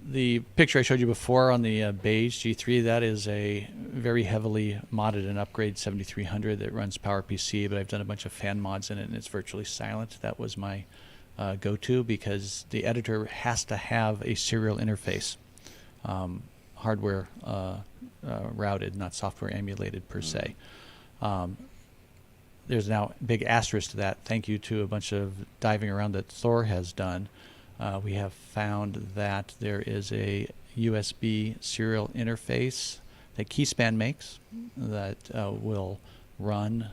The picture I showed you before on the beige G3, that is a very heavily modded and upgraded 7300 that runs PowerPC, but I've done a bunch of fan mods in it, and it's virtually silent. That was my go-to, because the editor has to have a serial interface, hardware routed, not software emulated per se. There's now a big asterisk to that. Thank you to a bunch of diving around that Thor has done. We have found that there is a USB serial interface that Keyspan makes that will run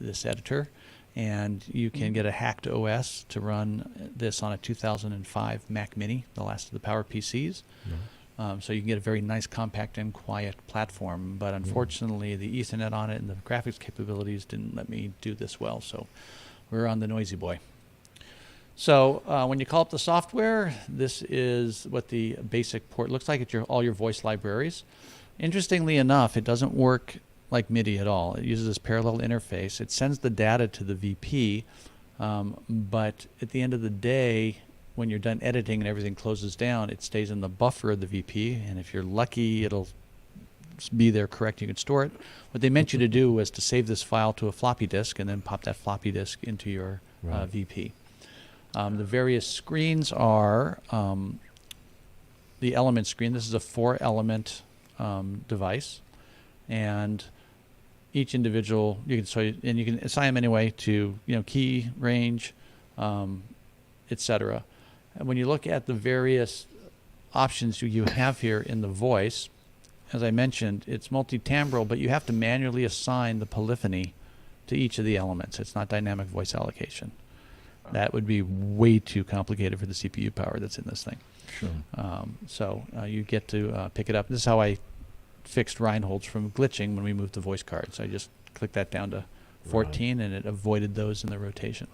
this editor, and you can get a hacked OS to run this on a 2005 Mac Mini, the last of the PowerPCs. So you can get a very nice, compact, and quiet platform. But unfortunately, the Ethernet on it and the graphics capabilities didn't let me do this well. So we're on the Noisy Boy. So when you call up the software, this is what the basic port looks like. It's all your voice libraries. Interestingly enough, it doesn't work like MIDI at all. It uses this parallel interface. It sends the data to the VP, but at the end of the day, when you're done editing and everything closes down, it stays in the buffer of the VP, and if you're lucky, it'll be there correct. You can store it. What they meant you to do was to save this file to a floppy disk and then pop that floppy disk into your VP. The various screens are the element screen. This is a 4-element device, and each individual you can assign them anyway to key range, etc. And when you look at the various options you have here in the voice, as I mentioned, it's multi-timbral, but you have to manually assign the polyphony to each of the elements. It's not dynamic voice allocation. That would be way too complicated for the CPU power that's in this thing. Sure. So you get to pick it up. This is how I fixed Reinhold's from glitching when we moved the voice cards. I just clicked that down to 14, and it avoided those in the rotation.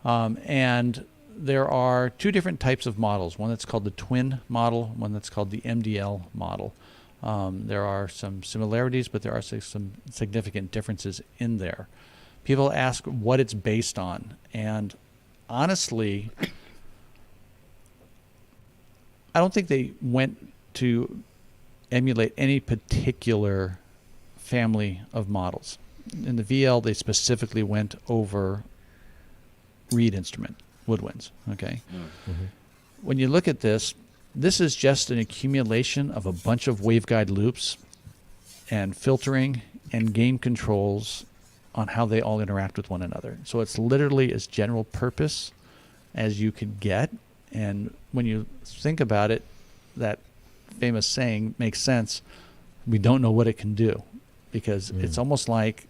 And there are 2 different types of models. One that's called the twin model, one that's called the MDL model. There are some similarities, but there are some significant differences in there. People ask what it's based on, and honestly, I don't think they went to emulate any particular family of models. In the VL, they specifically went over reed instrument, woodwinds. Okay. Mm-hmm. When you look at this is just an accumulation of a bunch of waveguide loops and filtering and gain controls on how they all interact with one another. So it's literally as general purpose as you could get. And when you think about it, that famous saying makes sense. We don't know what it can do, because it's almost like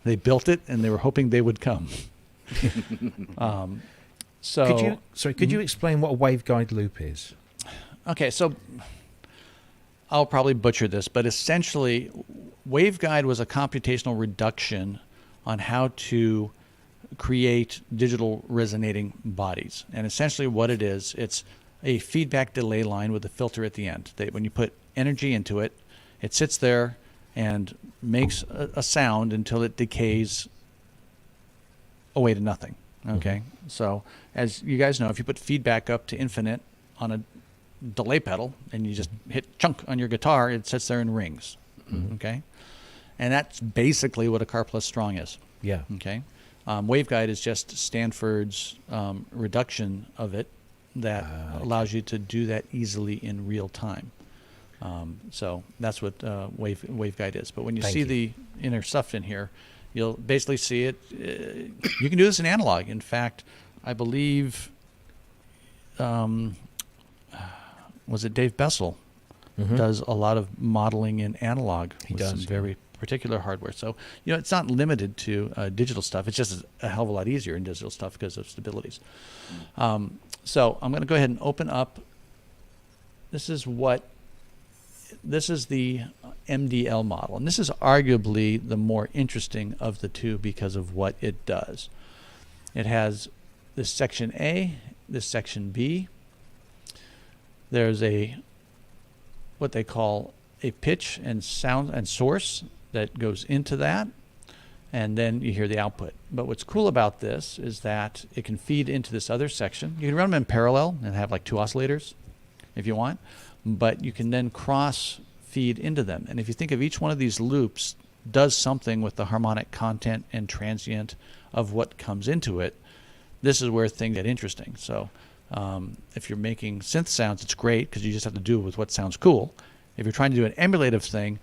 they built it and they were hoping they would come. Could you explain what a waveguide loop is? Okay, so I'll probably butcher this, but essentially, waveguide was a computational reduction on how to create digital resonating bodies. And essentially what it is, it's a feedback delay line with a filter at the end. When you put energy into it, it sits there and makes a sound until it decays away to nothing. Okay? So as you guys know, if you put feedback up to infinite on a delay pedal and you just hit chunk on your guitar, it sits there and rings. Okay? And that's basically what a Car Plus Strong is. Yeah. Okay. Waveguide is just Stanford's reduction of it that allows you to do that easily in real time. So that's what waveguide is. But when you see the inner stuff in here, you'll basically see it. You can do this in analog. In fact, I believe, was it Dave Bessel does a lot of modeling in analog with some very particular hardware. So, it's not limited to digital stuff. It's just a hell of a lot easier in digital stuff because of stabilities. So I'm going to go ahead and open up. This is the MDL model. And this is arguably the more interesting of the two because of what it does. It has this section A, this section B. There's what they call a pitch and sound and source that goes into that, and then you hear the output. But what's cool about this is that it can feed into this other section. You can run them in parallel and have like 2 oscillators if you want, but you can then cross feed into them. And if you think of each one of these loops does something with the harmonic content and transient of what comes into it, this is where things get interesting. So if you're making synth sounds, it's great because you just have to do it with what sounds cool. If you're trying to do an emulative thing,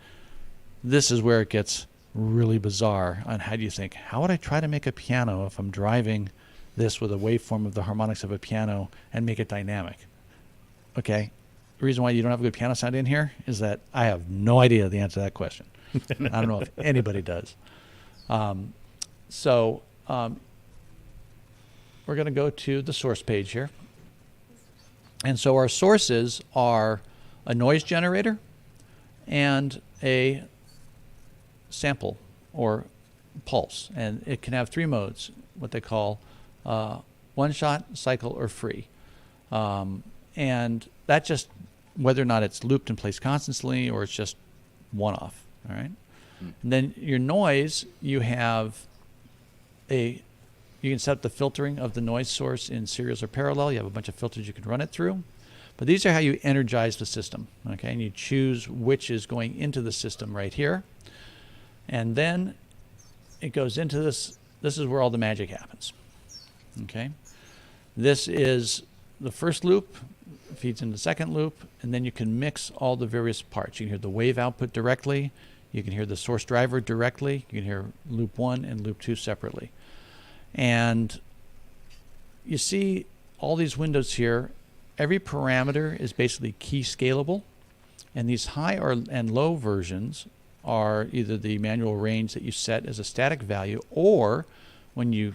this is where it gets really bizarre on how do you think, how would I try to make a piano if I'm driving this with a waveform of the harmonics of a piano and make it dynamic? Okay, the reason why you don't have a good piano sound in here is that I have no idea the answer to that question. I don't know if anybody does. So we're going to go to the source page here. And so our sources are a noise generator and a sample or pulse. And it can have 3 modes, what they call one shot, cycle, or free. And that just, whether or not it's looped and placed constantly or it's just one off. All right. And then your noise, you can set up the filtering of the noise source in series or parallel. You have a bunch of filters you can run it through. But these are how you energize the system, okay? And you choose which is going into the system right here. And then it goes into this. This is where all the magic happens, okay? This is the first loop, feeds into the second loop, and then you can mix all the various parts. You can hear the wave output directly. You can hear the source driver directly. You can hear loop 1 and loop 2 separately. And you see all these windows here. Every parameter is basically key scalable, and these high and low versions are either the manual range that you set as a static value, or when you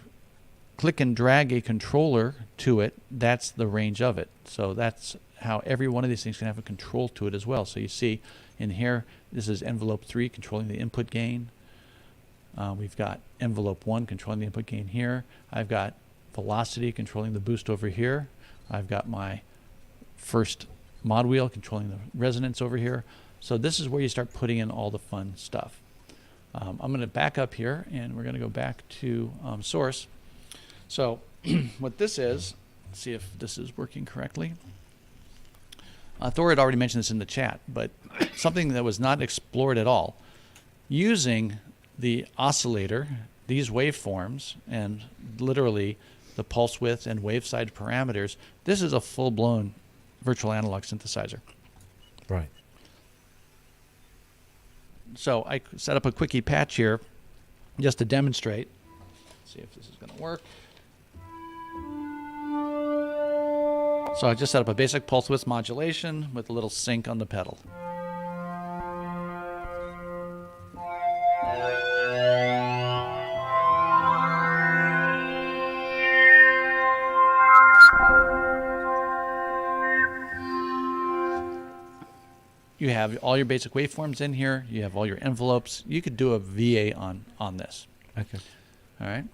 click and drag a controller to it, that's the range of it. So that's how every one of these things can have a control to it as well. So you see in here, this is envelope 3 controlling the input gain. We've got envelope 1 controlling the input gain here. I've got velocity controlling the boost over here. I've got my first mod wheel controlling the resonance over here. So this is where you start putting in all the fun stuff. I'm going to back up here, and we're going to go back to source. So what this is, let's see if this is working correctly. Thor had already mentioned this in the chat, but something that was not explored at all. Using the oscillator, these waveforms, and literally the pulse width and wave side parameters, this is a full-blown virtual analog synthesizer. Right. So I set up a quickie patch here just to demonstrate. Let's see if this is going to work. So I just set up a basic pulse width modulation with a little sync on the pedal. You have all your basic waveforms in here. You have all your envelopes. You could do a VA on this. Okay. All right.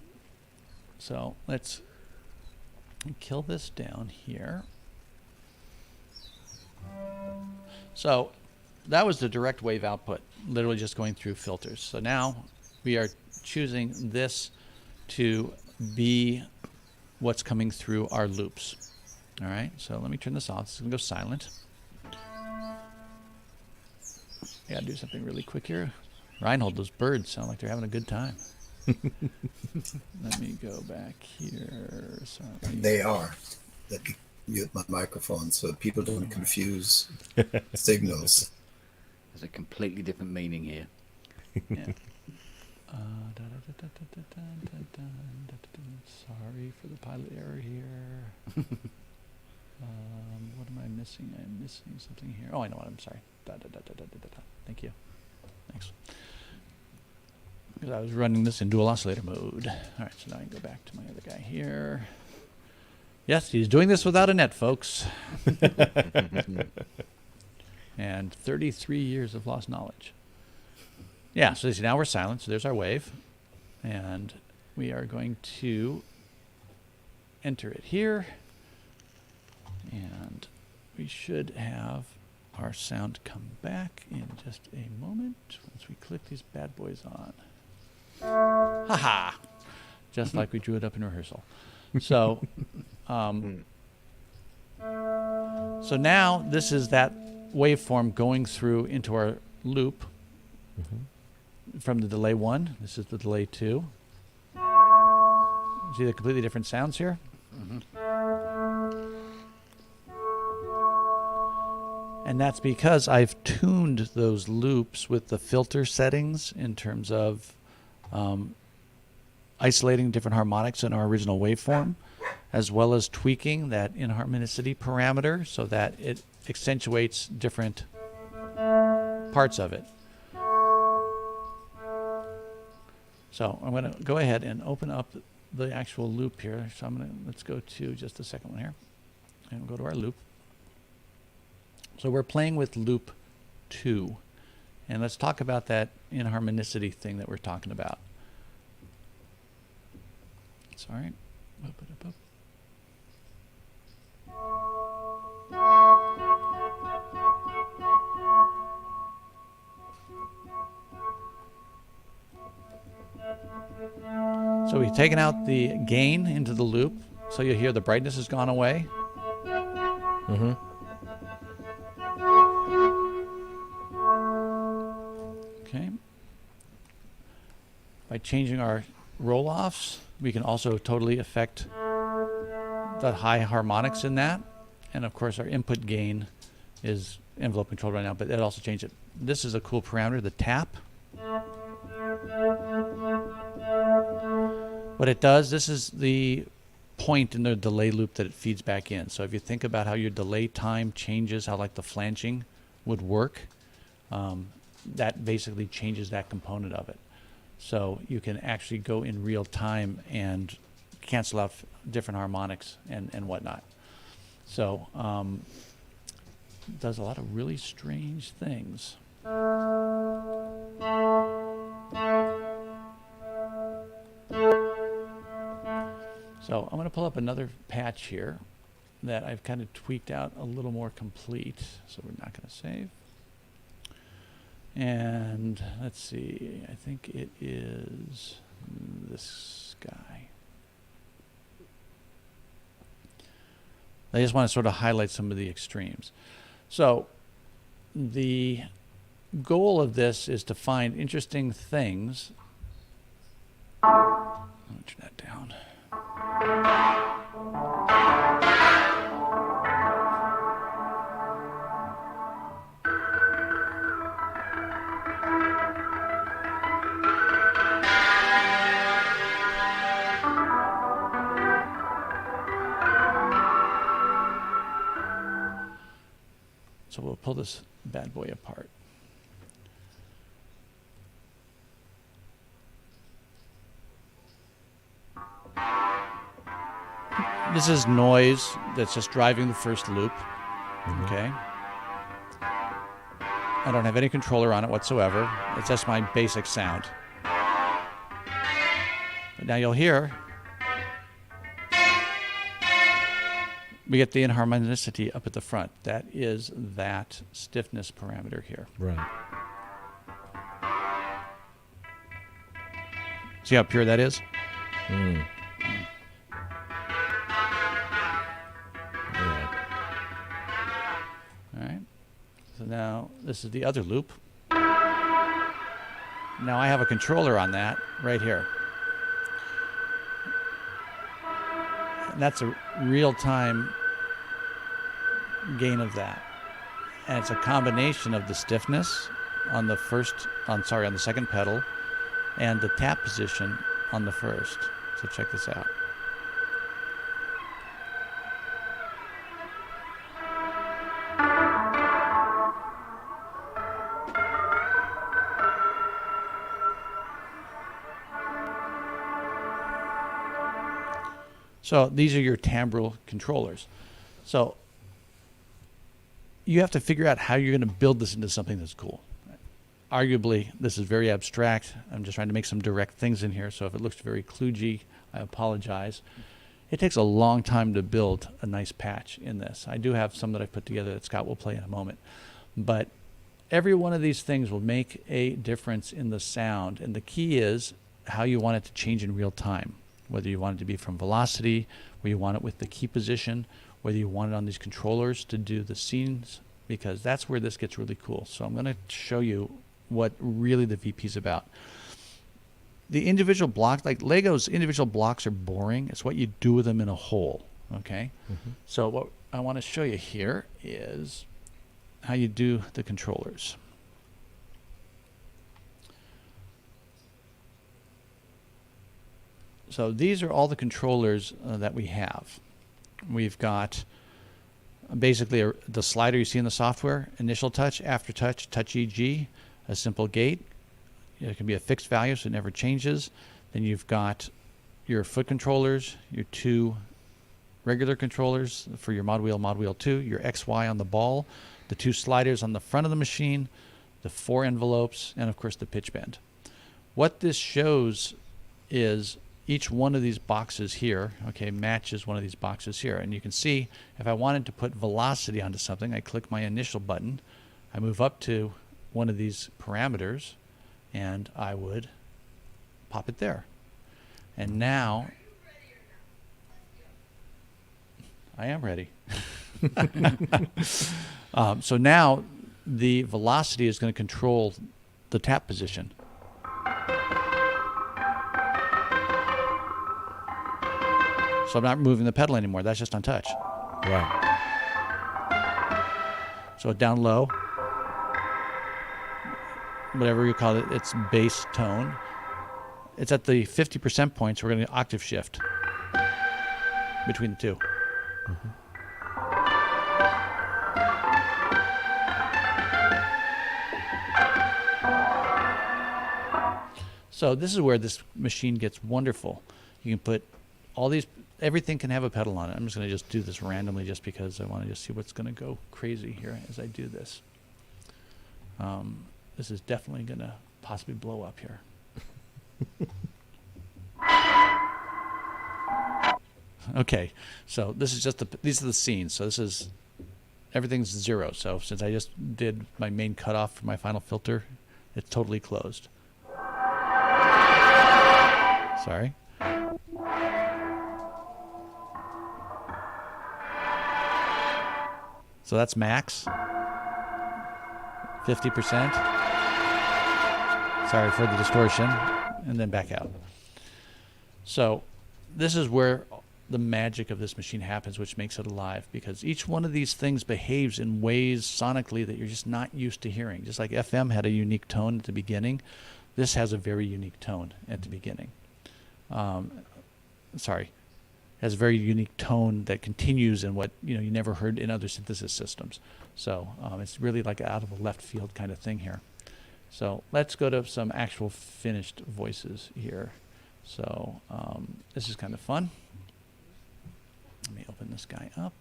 So let's kill this down here. So that was the direct wave output, literally just going through filters. So now we are choosing this to be what's coming through our loops. All right. So let me turn this off. This is going to go silent. I gotta do something really quick here. Reinhold, those birds sound like they're having a good time. Let me go back here. Sorry. They are. Let me mute my microphone so people don't confuse signals. There's a completely different meaning here. Yeah. Sorry for the pilot error here. What am I missing? I'm missing something here. Oh, I know what. I'm sorry. Thank you. Thanks. Because I was running this in dual oscillator mode. All right, so now I can go back to my other guy here. Yes, he's doing this without a net, folks. And 33 years of lost knowledge. Yeah, so now we're silent. So there's our wave. And we are going to enter it here. And we should have our sound come back in just a moment once we click these bad boys on. Haha! Just like we drew it up in rehearsal. So, so now this is that waveform going through into our loop from the delay 1. This is the delay 2. See the completely different sounds here? And that's because I've tuned those loops with the filter settings in terms of isolating different harmonics in our original waveform, as well as tweaking that inharmonicity parameter so that it accentuates different parts of it. So I'm going to go ahead and open up the actual loop here. So let's go to just the second one here, and we'll go to our loop. So we're playing with loop 2, and let's talk about that inharmonicity thing that we're talking about. Sorry. So we've taken out the gain into the loop, so you hear the brightness has gone away. By changing our roll-offs, we can also totally affect the high harmonics in that. And of course, our input gain is envelope controlled right now, but it also changed it. This is a cool parameter, the tap. What it does, this is the point in the delay loop that it feeds back in. So if you think about how your delay time changes, how like the flanging would work, that basically changes that component of it. So you can actually go in real time and cancel out different harmonics and whatnot. So it does a lot of really strange things. So I'm going to pull up another patch here that I've kind of tweaked out a little more complete. So we're not going to save. And let's see, I think it is this guy. I just want to sort of highlight some of the extremes. So the goal of this is to find interesting things. I'll turn that down. So we'll pull this bad boy apart. This is noise that's just driving the first loop. Okay. I don't have any controller on it whatsoever. It's just my basic sound. But now you'll hear we get the inharmonicity up at the front. That is that stiffness parameter here. Right. See how pure that is? Mm. Yeah. All right. So now this is the other loop. Now I have a controller on that right here. And that's a real-time gain of that. And it's a combination of the stiffness on the on the second pedal and the tap position on the first. So check this out. So these are your timbral controllers. So you have to figure out how you're going to build this into something that's cool. Arguably, this is very abstract. I'm just trying to make some direct things in here. So if it looks very kludgy, I apologize. It takes a long time to build a nice patch in this. I do have some that I've put together that Scott will play in a moment. But every one of these things will make a difference in the sound. And the key is how you want it to change in real time. Whether you want it to be from velocity, whether you want it with the key position, whether you want it on these controllers to do the scenes, because that's where this gets really cool. So I'm going to show you what really the VP is about. The individual blocks, like Lego's individual blocks are boring. It's what you do with them in a whole, okay? Mm-hmm. So what I want to show you here is how you do the controllers. So these are all the controllers that we have. We've got basically the slider you see in the software, initial touch, after touch, touch EG, a simple gate. It can be a fixed value, so it never changes. Then you've got your foot controllers, your two regular controllers for your mod wheel 2, your XY on the ball, the two sliders on the front of the machine, the 4 envelopes, and of course the pitch bend. What this shows is each one of these boxes here, okay, matches one of these boxes here. And you can see if I wanted to put velocity onto something, I click my initial button, I move up to one of these parameters, and I would pop it there. And now, I am ready. So now the velocity is going to control the tap position. So I'm not moving the pedal anymore. That's just on touch. Right. So down low, whatever you call it, it's bass tone. It's at the 50% points. We're going to octave shift between the two. Mm-hmm. So this is where this machine gets wonderful. You can put all these, everything can have a pedal on it. I'm just going to just do this randomly just because I want to just see what's going to go crazy here as I do this. This is definitely going to possibly blow up here. Okay, so this is just these are the scenes. So this is, everything's 0. So since I just did my main cutoff for my final filter, it's totally closed. Sorry. So that's max. 50%. Sorry for the distortion. And then back out. So this is where the magic of this machine happens, which makes it alive, because each one of these things behaves in ways sonically that you're just not used to hearing. Just like FM had a unique tone at the beginning, this has a very unique tone at the beginning. Has a very unique tone that continues in what you never heard in other synthesis systems. So it's really like out of a left field kind of thing here. So let's go to some actual finished voices here. So this is kind of fun. Let me open this guy up.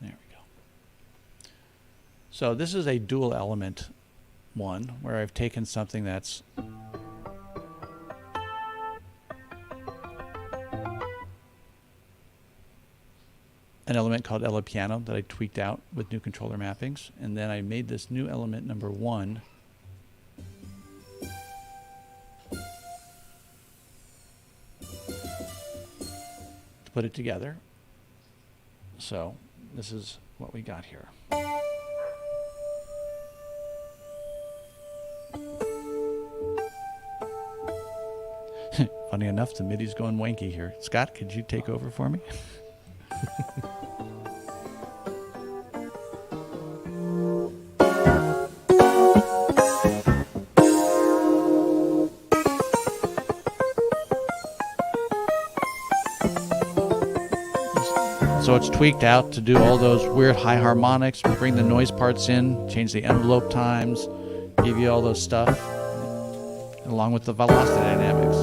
There we go. So this is a dual element one where I've taken something that's an element called Ella Piano that I tweaked out with new controller mappings, and then I made this new element number 1 to put it together. So this is what we got here. Funny enough, the MIDI's going wanky here. Scott, could you take over for me? So it's tweaked out to do all those weird high harmonics, bring the noise parts in, change the envelope times, give you all those stuff, along with the velocity dynamics.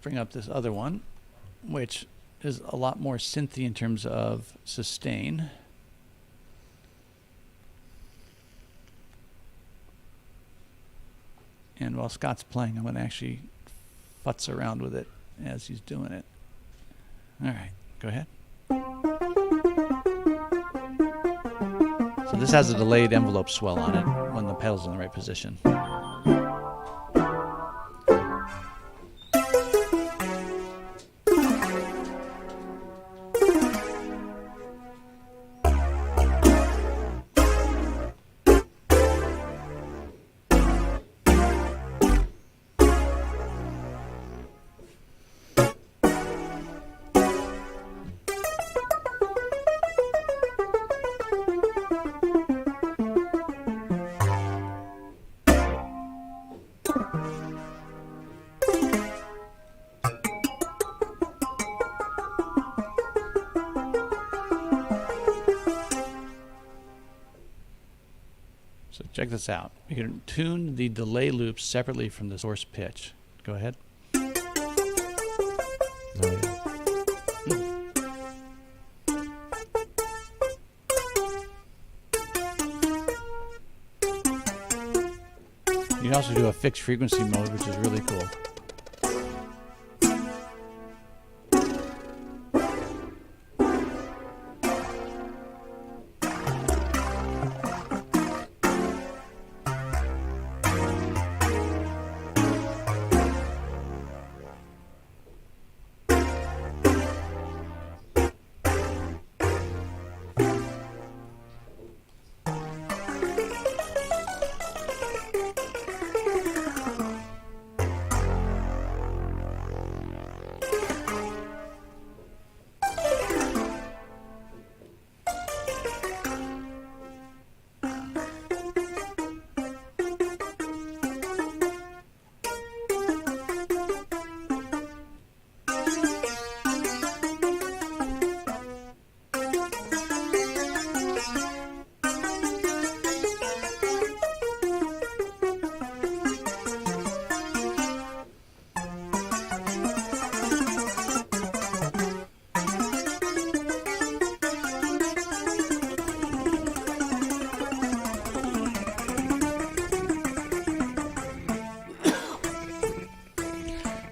Bring up this other one, which is a lot more synthy in terms of sustain. And while Scott's playing, I'm going to actually futz around with it as he's doing it. All right, go ahead. So this has a delayed envelope swell on it when the pedal's in the right position. Check this out. You can tune the delay loops separately from the source pitch. Go ahead. You can also do a fixed frequency mode, which is really cool.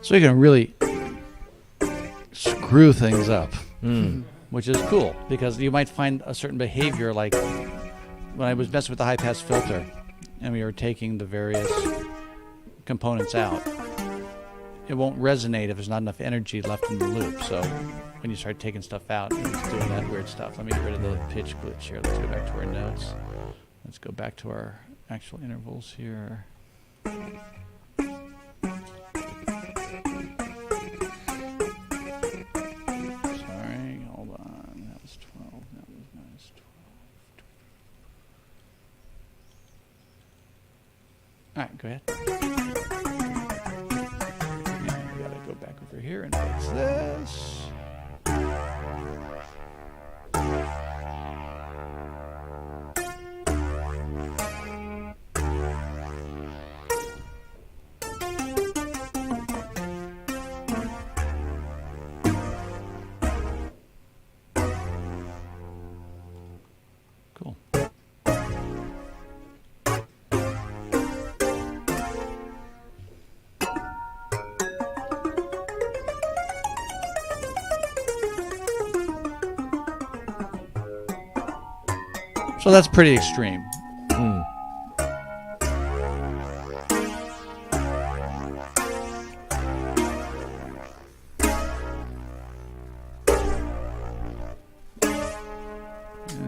So you can really screw things up, which is cool because you might find a certain behavior, like when I was messing with the high pass filter and we were taking the various components out, it won't resonate if there's not enough energy left in the loop. So when you start taking stuff out, it's doing that weird stuff. Let me get rid of the pitch glitch here. Let's go back to our notes. Let's go back to our actual intervals here. All right, go ahead. And we gotta go back over here and fix this. Cool. So that's pretty extreme. And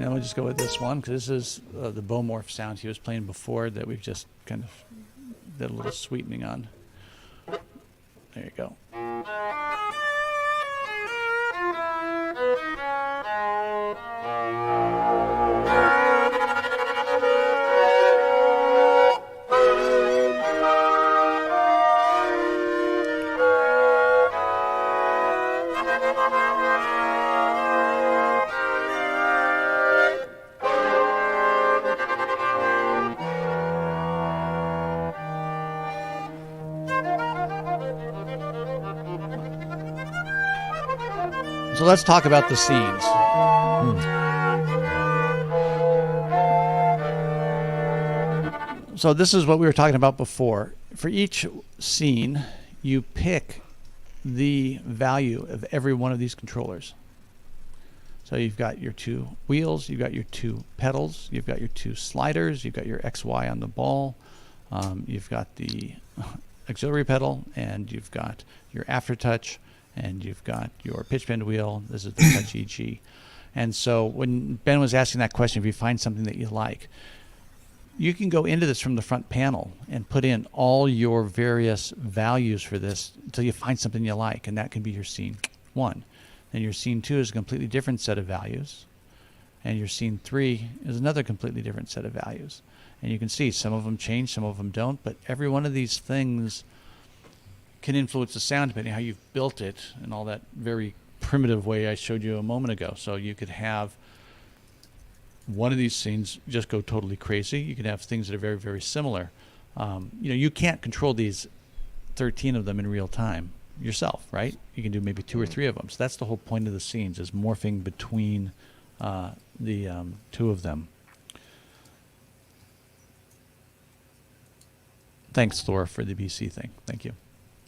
then we'll just go with this one because this is the Bowmorph sound he was playing before that we've just kind of did a little sweetening on. There you go. So let's talk about the scenes. So this is what we were talking about before. For each scene, you pick the value of every one of these controllers. So you've got your two wheels, you've got your two pedals, you've got your two sliders, you've got your XY on the ball, you've got the auxiliary pedal, and you've got your aftertouch, and you've got your pitch bend wheel. This is the touch EG. And so when Ben was asking that question, if you find something that you like, you can go into this from the front panel and put in all your various values for this until you find something you like, and that can be your scene 1. Then your scene 2 is a completely different set of values, and your scene 3 is another completely different set of values. And you can see some of them change, some of them don't, but every one of these things can influence the sound depending on how you've built it and all that very primitive way I showed you a moment ago. So you could have one of these scenes just go totally crazy. You can have things that are very, very similar. You can't control these 13 of them in real time yourself, right? You can do maybe 2 or 3 of them. So that's the whole point of the scenes, is morphing between the 2 of them. Thanks, Thor, for the BC thing. Thank you.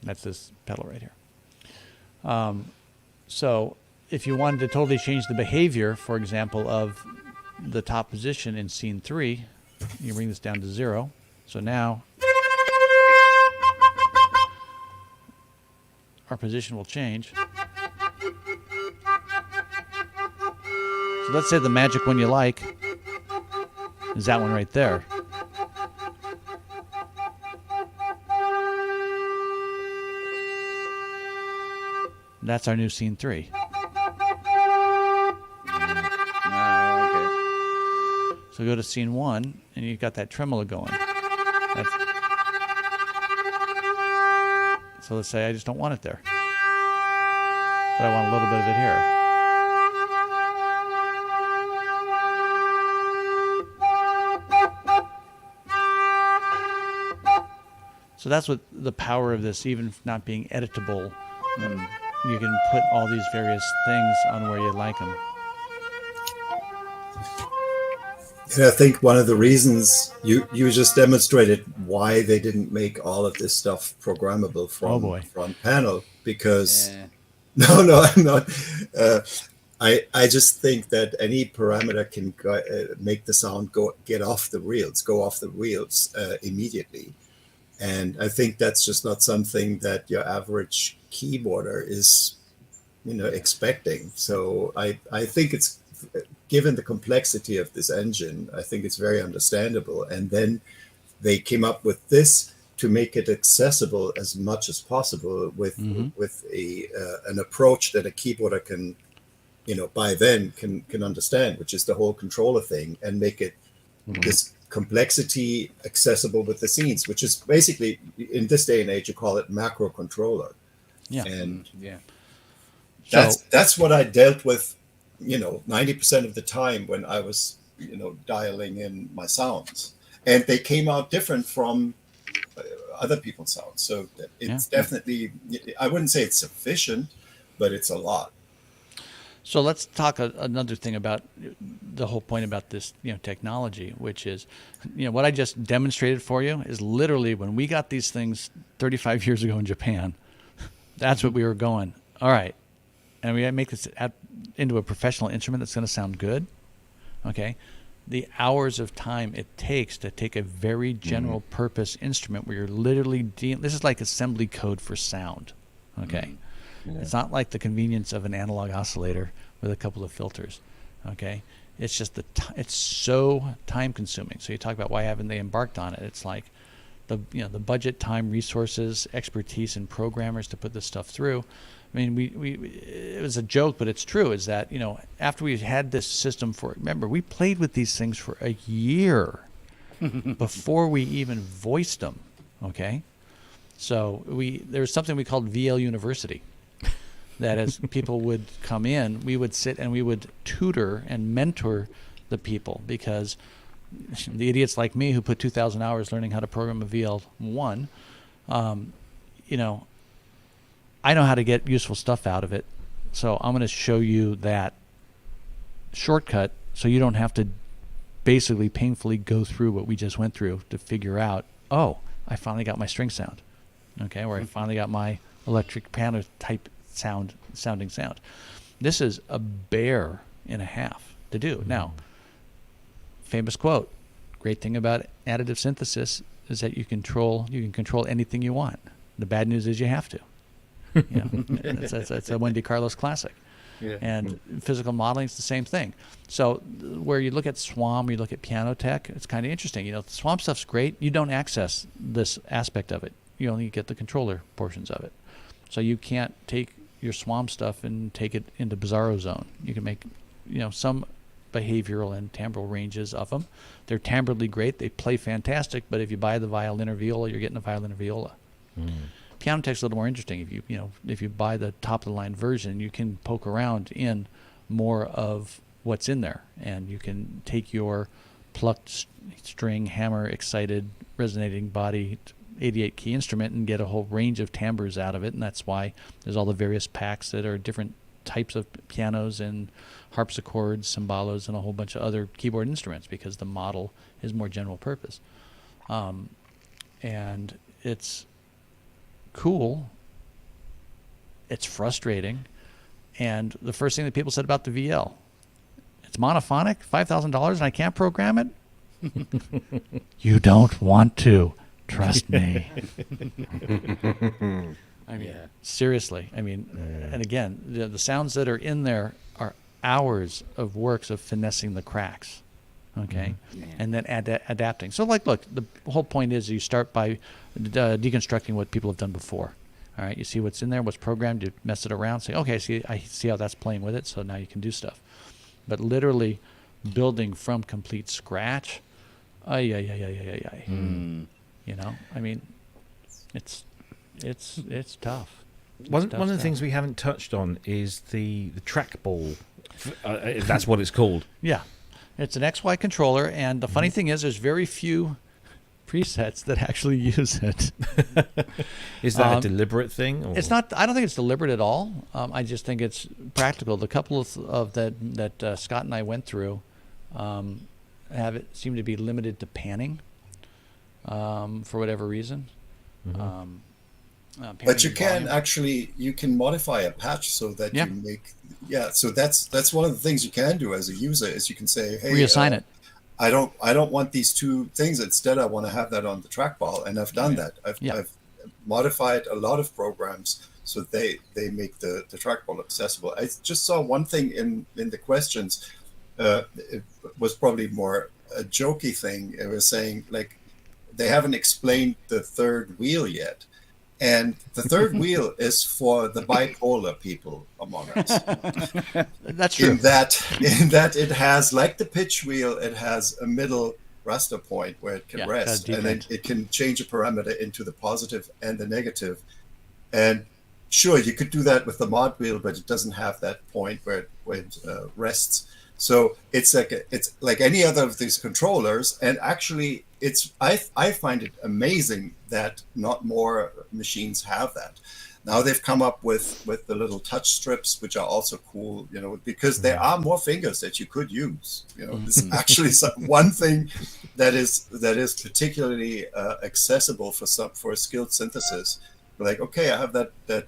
That's this pedal right here. So if you wanted to totally change the behavior, for example, of the top position in scene 3, you bring this down to 0. So now our position will change. So let's say the magic one you like is that one right there. That's our new scene 3. Okay. So go to scene 1, and you've got that tremolo going. So let's say I just don't want it there, but I want a little bit of it here. So that's what the power of this, even not being editable, you can put all these various things on where you like them. And I think one of the reasons you just demonstrated why they didn't make all of this stuff programmable from front panel, because no, I'm not. I just think that any parameter can make the sound go off the wheels immediately. And I think that's just not something that your average keyboarder is, expecting. So I think it's, given the complexity of this engine, I think it's very understandable. And then they came up with this to make it accessible as much as possible with an approach that a keyboarder can, by then can understand, which is the whole controller thing, and make it this complexity accessible with the scenes, which is basically, in this day and age, you call it macro controller. Yeah. And So that's what I dealt with, 90% of the time when I was, dialing in my sounds, and they came out different from other people's sounds. So it's definitely, I wouldn't say it's sufficient, but it's a lot. So let's talk another thing about the whole point about this, technology, which is, what I just demonstrated for you is literally when we got these things 35 years ago in Japan, that's what we were going. All right. And we make this into a professional instrument that's going to sound good. Okay. The hours of time it takes to take a very general purpose instrument where you're literally this is like assembly code for sound. Okay. Yeah. It's not like the convenience of an analog oscillator with a couple of filters. Okay. It's just it's so time consuming. So you talk about why haven't they embarked on it? It's like the budget, time, resources, expertise, and programmers to put this stuff through. I mean, it was a joke, but it's true, is that, after we had this system remember, we played with these things for a year before we even voiced them, okay? So there was something we called VL University, that as people would come in, we would sit and we would tutor and mentor the people, because the idiots like me who put 2,000 hours learning how to program a VL1, I know how to get useful stuff out of it, so I'm going to show you that shortcut so you don't have to basically painfully go through what we just went through to figure out, I finally got my string sound, okay, or I finally got my electric piano type sounding sound. This is a bear and a half to do. Now, famous quote, great thing about additive synthesis is that you can control anything you want. The bad news is you have to. It's a Wendy Carlos classic. Yeah. And physical modeling is the same thing. So where you look at SWAM, you look at piano tech, it's kind of interesting. The SWAM stuff's great. You don't access this aspect of it. You only get the controller portions of it. So you can't take your SWAM stuff and take it into Bizarro Zone. You can make, some behavioral and timbral ranges of them. They're timbredly great. They play fantastic. But if you buy the violin or viola, you're getting a violin or viola. Piano tech's a little more interesting. If you buy the top of the line version, you can poke around in more of what's in there, and you can take your plucked string, hammer, excited, resonating body 88 key instrument and get a whole range of timbres out of it. And that's why there's all the various packs that are different types of pianos and harpsichords, cimbalos, and a whole bunch of other keyboard instruments, because the model is more general purpose. and it's cool. It's frustrating. And the first thing that people said about the VL, it's monophonic, $5,000, and I can't program it? You don't want to. Trust me. I mean, seriously. I mean, and again, the sounds that are in there are hours of works of finessing the cracks. Okay, and then adapting. So, like, look, the whole point is you start by deconstructing what people have done before. All right, you see what's in there, what's programmed, you mess it around, say, okay, I see how that's playing with it, so now you can do stuff. But literally building from complete scratch, you know, I mean, it's tough. One of the things we haven't touched on is the trackball, if that's what it's called. Yeah. It's an XY controller, and the funny thing is there's very few presets that actually use it. Is that a deliberate thing? Or? It's not. I don't think it's deliberate at all. I just think it's practical. The couple of that Scott and I went through seem to be limited to panning for whatever reason. But you can you can modify a patch so that you make so that's one of the things you can do as a user is you can say, hey, reassign it. I don't want these two things. Instead, I want to have that on the trackball, and I've done that. I've modified a lot of programs so they make the trackball accessible. I just saw one thing in the questions. It was probably more a jokey thing. It was saying, like, they haven't explained the third wheel yet. And the third wheel is for the bipolar people among us. That's true. In that it has, like the pitch wheel, it has a middle raster point where it can rest, and then it can change a parameter into the positive and the negative. And sure, you could do that with the mod wheel, but it doesn't have that point where it rests. So it's like any other of these controllers, and actually I find it amazing that not more machines have that. Now they've come up with the little touch strips, which are also cool, you know, because there are more fingers that you could use. You know, this is actually one thing that is particularly accessible for a skilled synthesis. Like, okay, I have that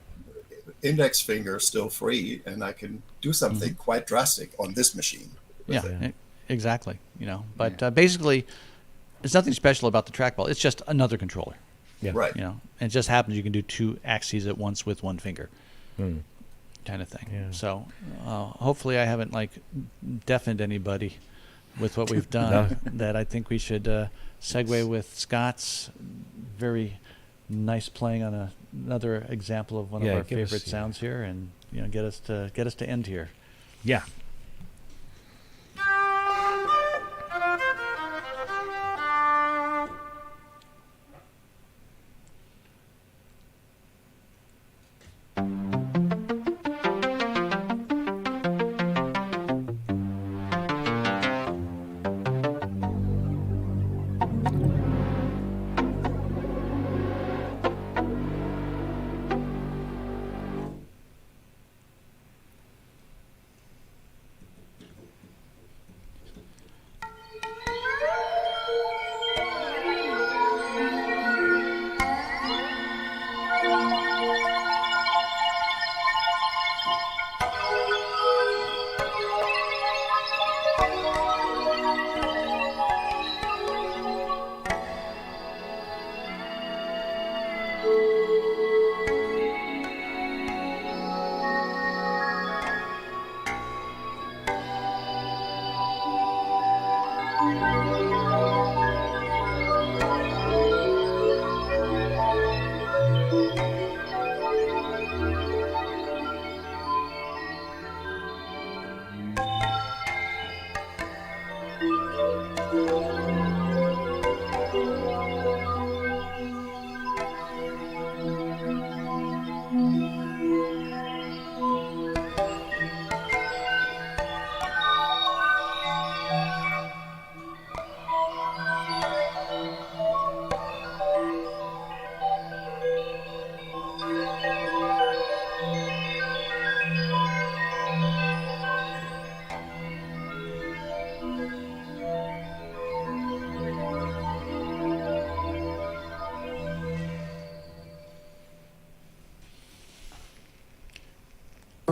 index finger still free, and I can do something quite drastic on this machine. Exactly. You know, but basically, there's nothing special about the trackball. It's just another controller. Yeah. Right. You know, and it just happens you can do two axes at once with one finger, kind of thing. Yeah. So hopefully I haven't deafened anybody with what we've done. That I think we should segue with Scott's very nice playing on another example of one of our favorite sounds here, and get us to end here. Yeah.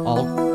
All.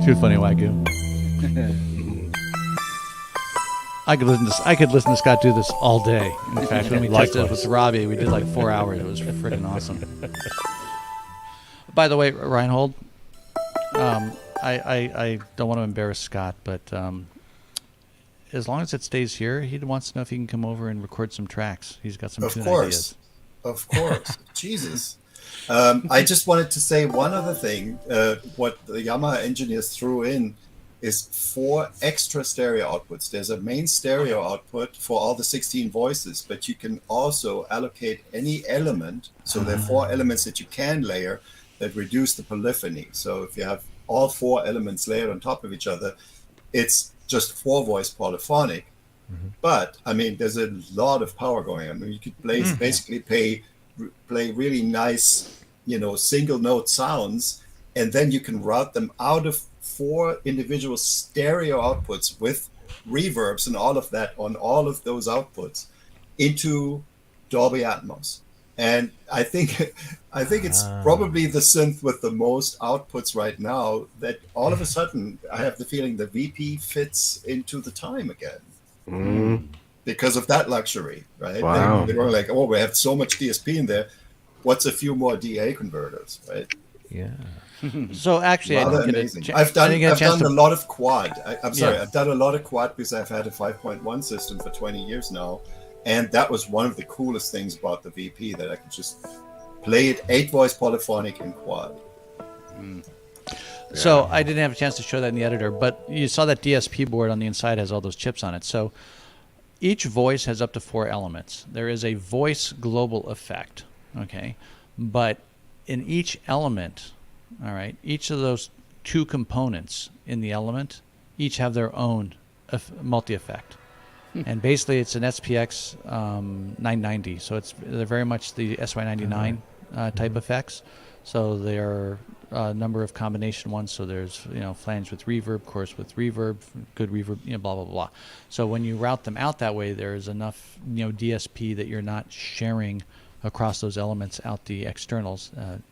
Too funny, Wagyu. I could listen to Scott do this all day. In fact, when we tested it with Robbie, we did like 4 hours. It was freaking awesome. By the way, Reinhold, I don't want to embarrass Scott, but as long as it stays here, he wants to know if he can come over and record some tracks. He's got some tune ideas. Of course. Jesus. I just wanted to say one other thing. What the Yamaha engineers threw in is 4 extra stereo outputs. There's a main stereo output for all the 16 voices, but you can also allocate any element. So there are 4 elements that you can layer that reduce the polyphony. So if you have all 4 elements layered on top of each other, it's just 4-voice polyphonic. But I mean, there's a lot of power going on. I mean, you could basically play really nice, single note sounds, and then you can route them out of 4 individual stereo outputs with reverbs and all of that on all of those outputs into Dolby Atmos. And I think it's probably the synth with the most outputs right now that all of a sudden I have the feeling the VP fits into the time again. Because of that luxury, right? Wow. They were like, oh, we have so much DSP in there. What's a few more DA converters, right? Yeah. So actually, I've done a lot of quad. I've done a lot of quad because I've had a 5.1 system for 20 years now. And that was one of the coolest things about the VP, that I could just play it 8-voice polyphonic in quad. So I didn't have a chance to show that in the editor, but you saw that DSP board on the inside has all those chips on it. So each voice has up to 4 elements. There is a voice global effect, okay? But in each element, all right, each of those 2 components in the element each have their own multi-effect. And basically it's an SPX 990, so they're very much the SY99 type effects. So there are a number of combination ones. So there's flange with reverb, chorus with reverb, good reverb, blah blah blah. So when you route them out that way, there's enough DSP that you're not sharing across those elements out the externals. And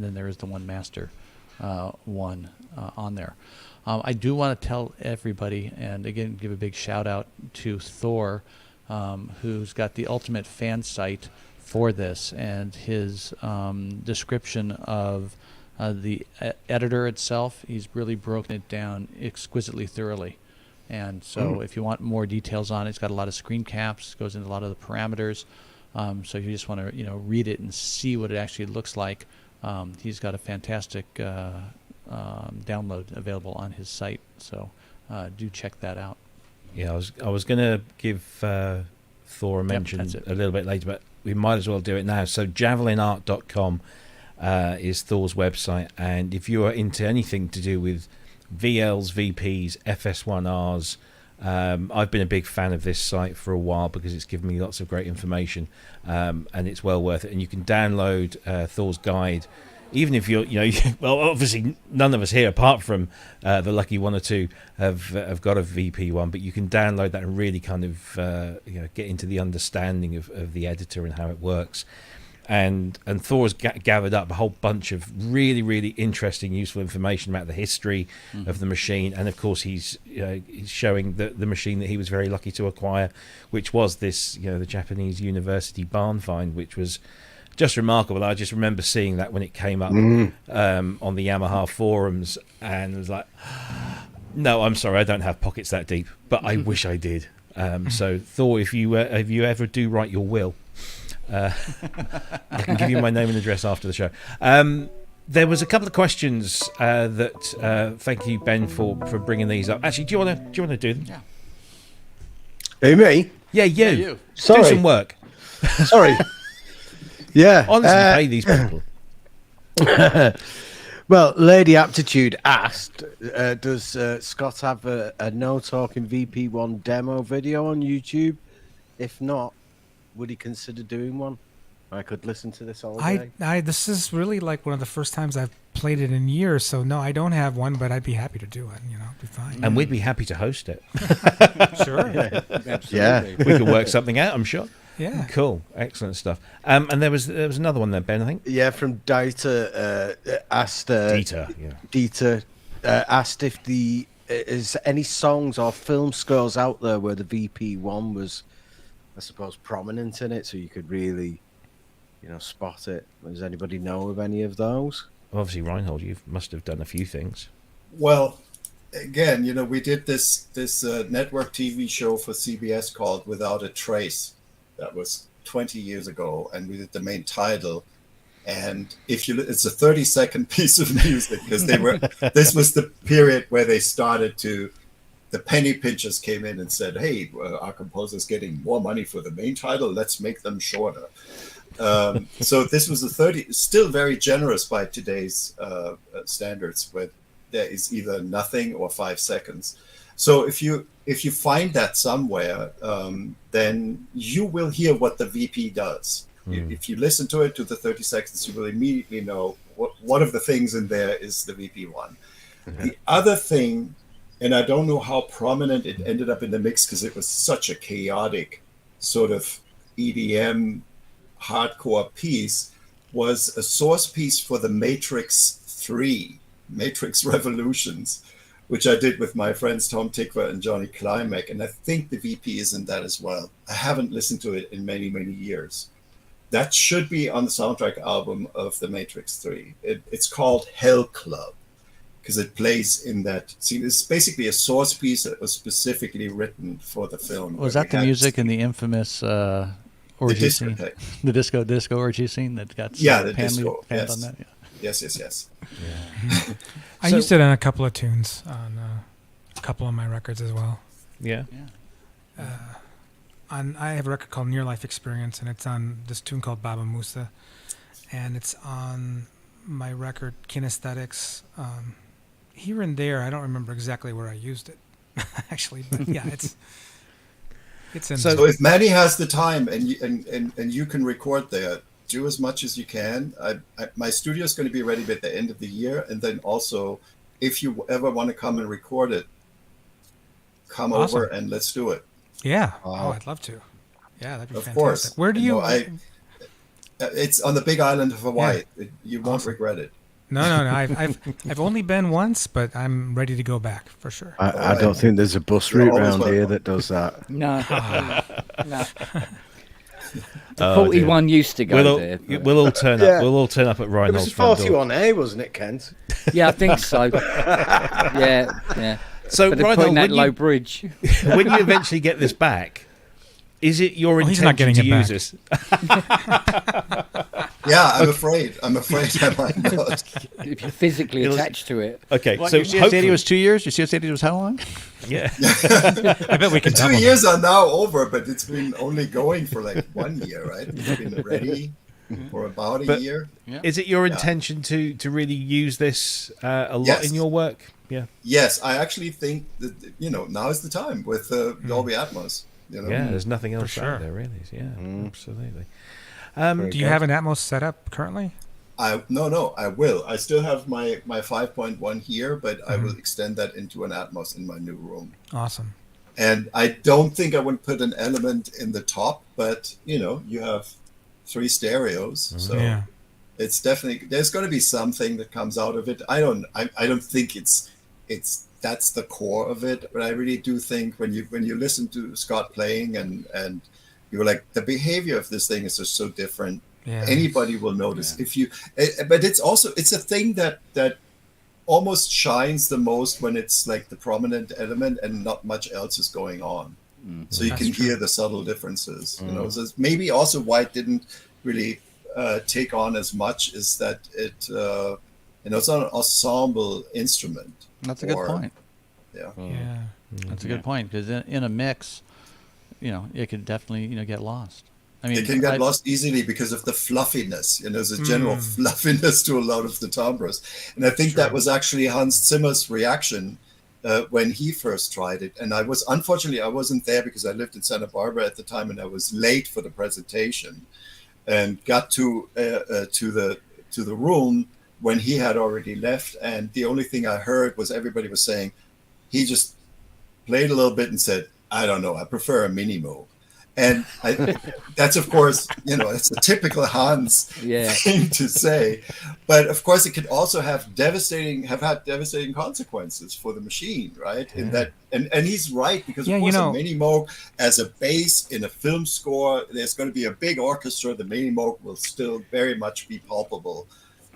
then there is the one master one on there. I do want to tell everybody, and again, give a big shout out to Thor, who's got the ultimate fan site for this, and his description of the editor itself. He's really broken it down exquisitely thoroughly. And so if you want more details on it, it's got a lot of screen caps, goes into a lot of the parameters. So if you just want to read it and see what it actually looks like, he's got a fantastic download available on his site, so do check that out. Yeah, I was going to give Thor a mention a little bit later, but we might as well do it now. So javelinart.com is Thor's website, and if you are into anything to do with VLs, VPs, FS1Rs, I've been a big fan of this site for a while because it's given me lots of great information, and it's well worth it. And you can download Thor's guide. Even if you're, well, obviously none of us here, apart from the lucky 1 or 2, have got a VP1, but you can download that and really kind of, get into the understanding of the editor and how it works. And Thor's gathered up a whole bunch of really, really interesting, useful information about the history of the machine. And of course, he's showing the machine that he was very lucky to acquire, which was this, the Japanese University barn find, which was just remarkable. I just remember seeing that when it came up on the Yamaha forums, and it was like, No, I'm sorry, I don't have pockets that deep, but I wish I did. So, Thor, if you ever do write your will, I can give you my name and address after the show. There was a couple of questions that thank you, Ben, for bringing these up. Actually, do you want to do them? Yeah. Hey, me? Yeah, you. you. Sorry. Do some work. Sorry. Yeah. Honestly, pay these people. Well, Lady Aptitude asked, does Scott have a No Talking VP1 demo video on YouTube? If not, would he consider doing one? I could listen to this all day. This is really like one of the first times I've played it in years. So no, I don't have one, but I'd be happy to do it. You know, it'd be fine. And we'd be happy to host it. Sure. Absolutely. Yeah. We could work something out, I'm sure. Yeah. Cool. Excellent stuff. And there was another one there, Ben, I think. Yeah, from Dieter asked... Dieter, yeah. Dieter asked if is any songs or film scores out there where the VP1 was, I suppose, prominent in it, so you could really, spot it. Does anybody know of any of those? Obviously, Reinhold, you must have done a few things. Well, again, we did this network TV show for CBS called Without a Trace. That was 20 years ago, and we did the main title. And it's a 30-second piece of music because this was the period where they started the penny pinchers came in and said, hey, our composer's getting more money for the main title, let's make them shorter. So this was still very generous by today's standards, where there is either nothing or 5 seconds. So if you find that somewhere, then you will hear what the VP does. If you listen to it to the 30 seconds, you will immediately know one of the things in there is the VP1. The other thing, and I don't know how prominent it ended up in the mix because it was such a chaotic sort of EDM hardcore piece, was a source piece for the Matrix 3, Matrix Revolutions, which I did with my friends Tom Tikva and Johnny Klimek, and I think the VP is in that as well. I haven't listened to it in many, many years. That should be on the soundtrack album of The Matrix 3. It's called Hell Club because it plays in that scene. It's basically a source piece that was specifically written for the film. Was that the music in the infamous orgy scene? The disco orgy scene that got the panned disco, yes. on that? Yeah. Yes. Yeah. I used it on a couple of tunes on a couple of my records as well. Yeah. I have a record called Near Life Experience, and it's on this tune called Baba Musa, and it's on my record Kinesthetics. Here and there, I don't remember exactly where I used it, actually, but yeah, it's in. So if Manny has the time and you can record there, do as much as you can. My studio is going to be ready by the end of the year, and then also, if you ever want to come and record it, come over and let's do it. Yeah. Oh, I'd love to. Yeah, that'd be fantastic. Of course. Where do you? It's on the big island of Hawaii. Yeah. You won't regret it. No. I've only been once, but I'm ready to go back for sure. I don't think there's a bus route around here that does that. No. No. 41 used to go there. We'll all turn up. We'll all turn up at It Reinhold's was front door. 41A, wasn't it, Kent? Yeah, I think so. Yeah. So, But they're Reinhold, putting that low bridge. when you eventually get this back, is it your he's not intention getting to it use back. this? Yeah, I'm afraid I might not. If you're physically attached to it. Okay, What, so your CS80 hopefully, was 2 years? Your CS80 was how long? yeah. I bet we can. The 2 years are now over, but it's been only going for like 1 year, right? It's been ready for about a year. Is it your intention to really use this a lot in your work? Yeah. Yes, I actually think that now is the time with Dolby Atmos. Yeah, there's nothing else sure. out there really. Yeah, absolutely. Do you have an Atmos set up currently? No, I will. I still have my 5.1 here, but I will extend that into an Atmos in my new room. Awesome. And I don't think I would put an element in the top, but you have 3 stereos, so it's definitely there's going to be something that comes out of it. I don't think it's that's the core of it, but I really do think when you listen to Scott playing and you're like, the behavior of this thing is just so different. Yeah. Anybody will notice if you, but it's a thing that almost shines the most when it's like the prominent element and not much else is going on. So you That's can true. hear the subtle differences. You know, so it's maybe also why it didn't really take on as much is that it, it's not an ensemble instrument. That's a good point. Yeah. Yeah. That's a good point, because in a mix, it could definitely, get lost. I mean, It can get lost easily because of the fluffiness. There's a general fluffiness to a lot of the timbres. And I think that was actually Hans Zimmer's reaction when he first tried it. And unfortunately, I wasn't there because I lived in Santa Barbara at the time and I was late for the presentation and got to the room when he had already left. And the only thing I heard was everybody was saying, he just played a little bit and said, I don't know, I prefer a Minimo. And that's, of course, it's a typical Hans thing to say. But, of course, it could also have had devastating consequences for the machine, right? Yeah. In that, and he's right, because, of course, a Minimo as a bass in a film score, there's going to be a big orchestra. The Minimo will still very much be palpable.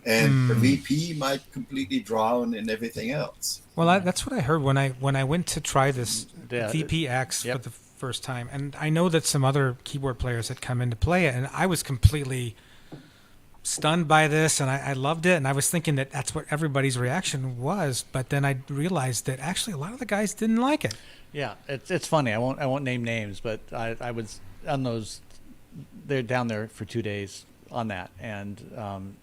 And the VP might completely drown in everything else. Well, that's what I heard when I went to try this VPX for the first time, and I know that some other keyboard players had come in to play it, and I was completely stunned by this, and I loved it, and I was thinking that that's what everybody's reaction was, but then I realized that actually a lot of the guys didn't like it. Yeah, it's funny. I won't name names, but I was on those. They're down there for 2 days on that, and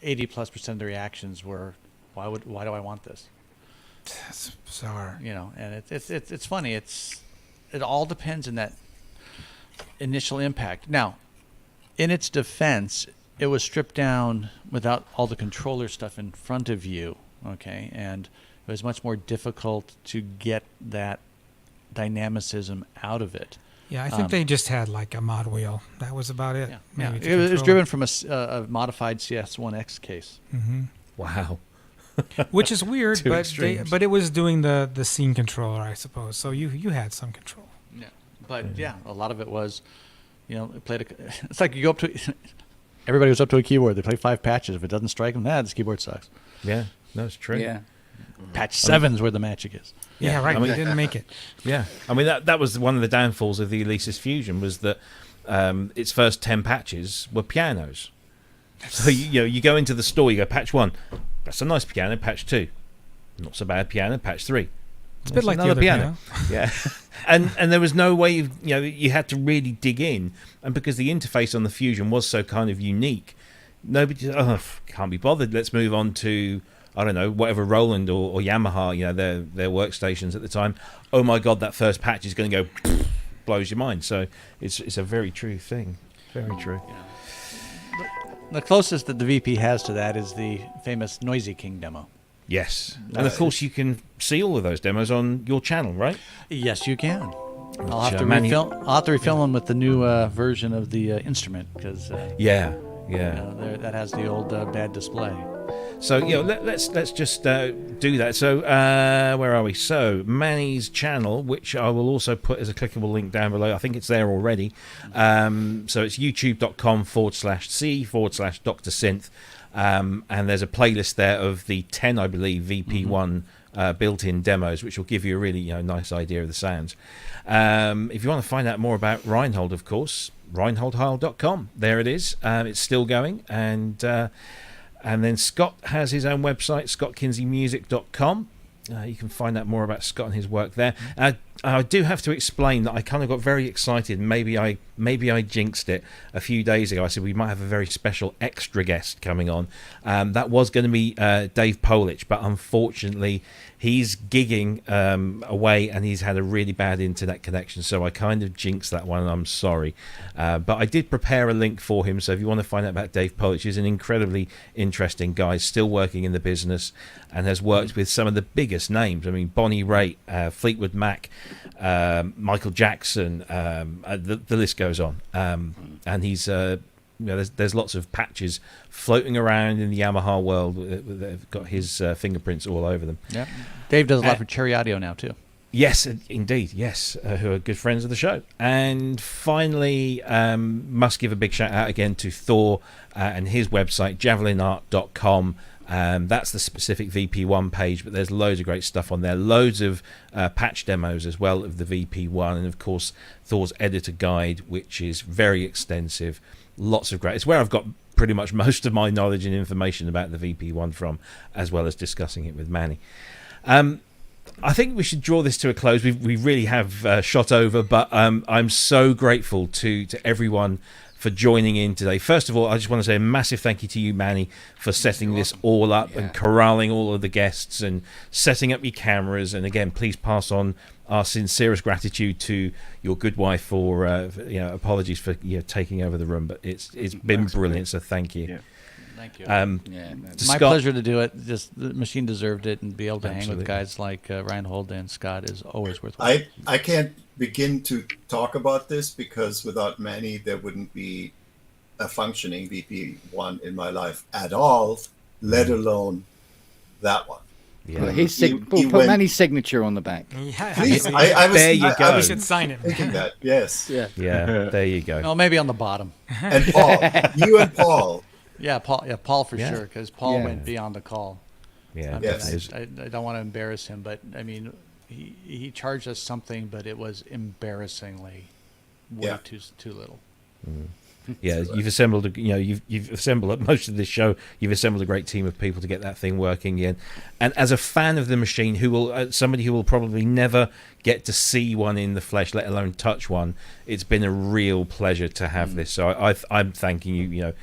80+% of the reactions were, why do I want this? That's bizarre. And it's funny. It all depends on that initial impact. Now, in its defense, it was stripped down without all the controller stuff in front of you, okay? And it was much more difficult to get that dynamicism out of it. Yeah, I think they just had like a mod wheel. That was about it. Yeah. It was driven from a modified CS1X case. Mm-hmm. Wow. Which is weird, Two but it was doing the scene controller, I suppose. So you had some control. Yeah, but a lot of it was, it played. It's like you go up to. Everybody was up to a keyboard. They play 5 patches. If it doesn't strike them, this keyboard sucks. Yeah, that's true. Yeah. Patch 7's where the magic is. Yeah, right. They didn't make it. Yeah, I mean that was one of the downfalls of the Elisis Fusion was that its first 10 patches were pianos. So you go into the store, you go patch 1, that's a nice piano. Patch 2, not so bad piano. Patch 3, it's a bit like the other piano. Yeah, and there was no way you had to really dig in, and because the interface on the Fusion was so kind of unique, nobody can't be bothered. Let's move on to, I don't know, whatever Roland or Yamaha, their workstations at the time. Oh my God, that first patch is going to go blows your mind. So it's a very true thing. Very true. The closest that the VP has to that is the famous Noisy King demo. Yes, and of course you can see all of those demos on your channel, right? Yes, you can. I'll have to refilm them with the new version of the instrument because that has the old bad display. So let's just do that. So where are we? So Manny's channel, which I will also put as a clickable link down below. I think it's there already. So it's youtube.com/c/Dr. Synth, and there's a playlist there of the 10, I believe, VP1 built-in demos, which will give you a really nice idea of the sounds. If you want to find out more about Reinhold, of course, reinholdheil.com. There it is. It's still going, and then Scott has his own website, scottkinseymusic.com. You can find out more about Scott and his work there. I do have to explain that I kind of got very excited. Maybe I jinxed it a few days ago. I said we might have a very special extra guest coming on. That was going to be Dave Polish, but unfortunately he's gigging away and he's had a really bad internet connection, so I kind of jinxed that one. I'm sorry, but I did prepare a link for him, so if you want to find out about Dave Polish, he's an incredibly interesting guy, still working in the business and has worked with some of the biggest names. I mean, Bonnie Raitt, Fleetwood Mac, Michael Jackson, the list goes on, and he's there's lots of patches floating around in the Yamaha world that have got his fingerprints all over them. Yeah, Dave does a lot for Cherry Audio now too. Yes, indeed, yes, who are good friends of the show. And finally, must give a big shout out again to Thor and his website, javelinart.com. That's the specific VP1 page, but there's loads of great stuff on there. Loads of patch demos as well of the VP1, and of course Thor's editor guide, which is very extensive. Lots of great. It's where I've got pretty much most of my knowledge and information about the VP1 from, as well as discussing it with Manny. I think we should draw this to a close. We really have shot over, but I'm so grateful to everyone for joining in today. First of all, I just want to say a massive thank you to you, Manny, for setting this all up and corralling all of the guests and setting up your cameras. And again, please pass on our sincerest gratitude to your good wife for apologies for taking over the room, but it's been brilliant. So thank you. Yeah. Thank you. Scott, My pleasure to do it. Just the machine deserved it, and be able to hang Absolutely. with guys like Reinhold and Scott is always worthwhile. I can't begin to talk about this because without Manny, there wouldn't be a functioning VP1 in my life at all, let alone that one. Yeah. Well, his He put went- Manny's signature on the back. Yeah, Please, actually, I was, There you I go. we was should sign it. thinking that, yes. Yeah. Yeah, there you go. Well, maybe on the bottom. And Paul, you and Paul. Yeah, Paul. Yeah, Paul for Yeah. sure, because Paul Yeah. went beyond the call. Yeah, I mean, Yes. I don't want to embarrass him, but I mean, he charged us something, but it was embarrassingly way Yeah. too little. yeah. You've assembled, you've assembled at most of this show. You've assembled a great team of people to get that thing working in. And as a fan of the machine, somebody who will probably never get to see one in the flesh, let alone touch one, it's been a real pleasure to have this. So I'm thanking you,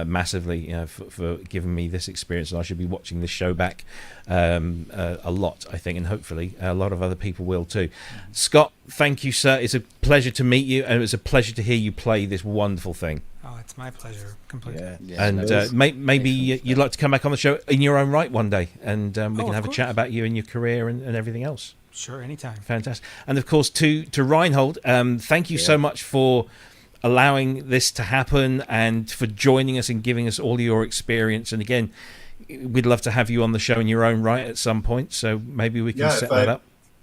massively, for giving me this experience, and I should be watching this show back a lot, I think, and hopefully a lot of other people will too. Scott, thank you, sir. It's a pleasure to meet you, and it was a pleasure to hear you play this wonderful thing. Oh, it's my pleasure. Completely. And maybe you'd like to come back on the show in your own right one day, and we Oh, can of have a chat course. about you and your career and everything else. Sure, anytime. Fantastic. And of course, to Reinhold, thank you so much for allowing this to happen and for joining us and giving us all your experience. And again, we'd love to have you on the show in your own right at some point, so maybe we can Yeah, set if that up.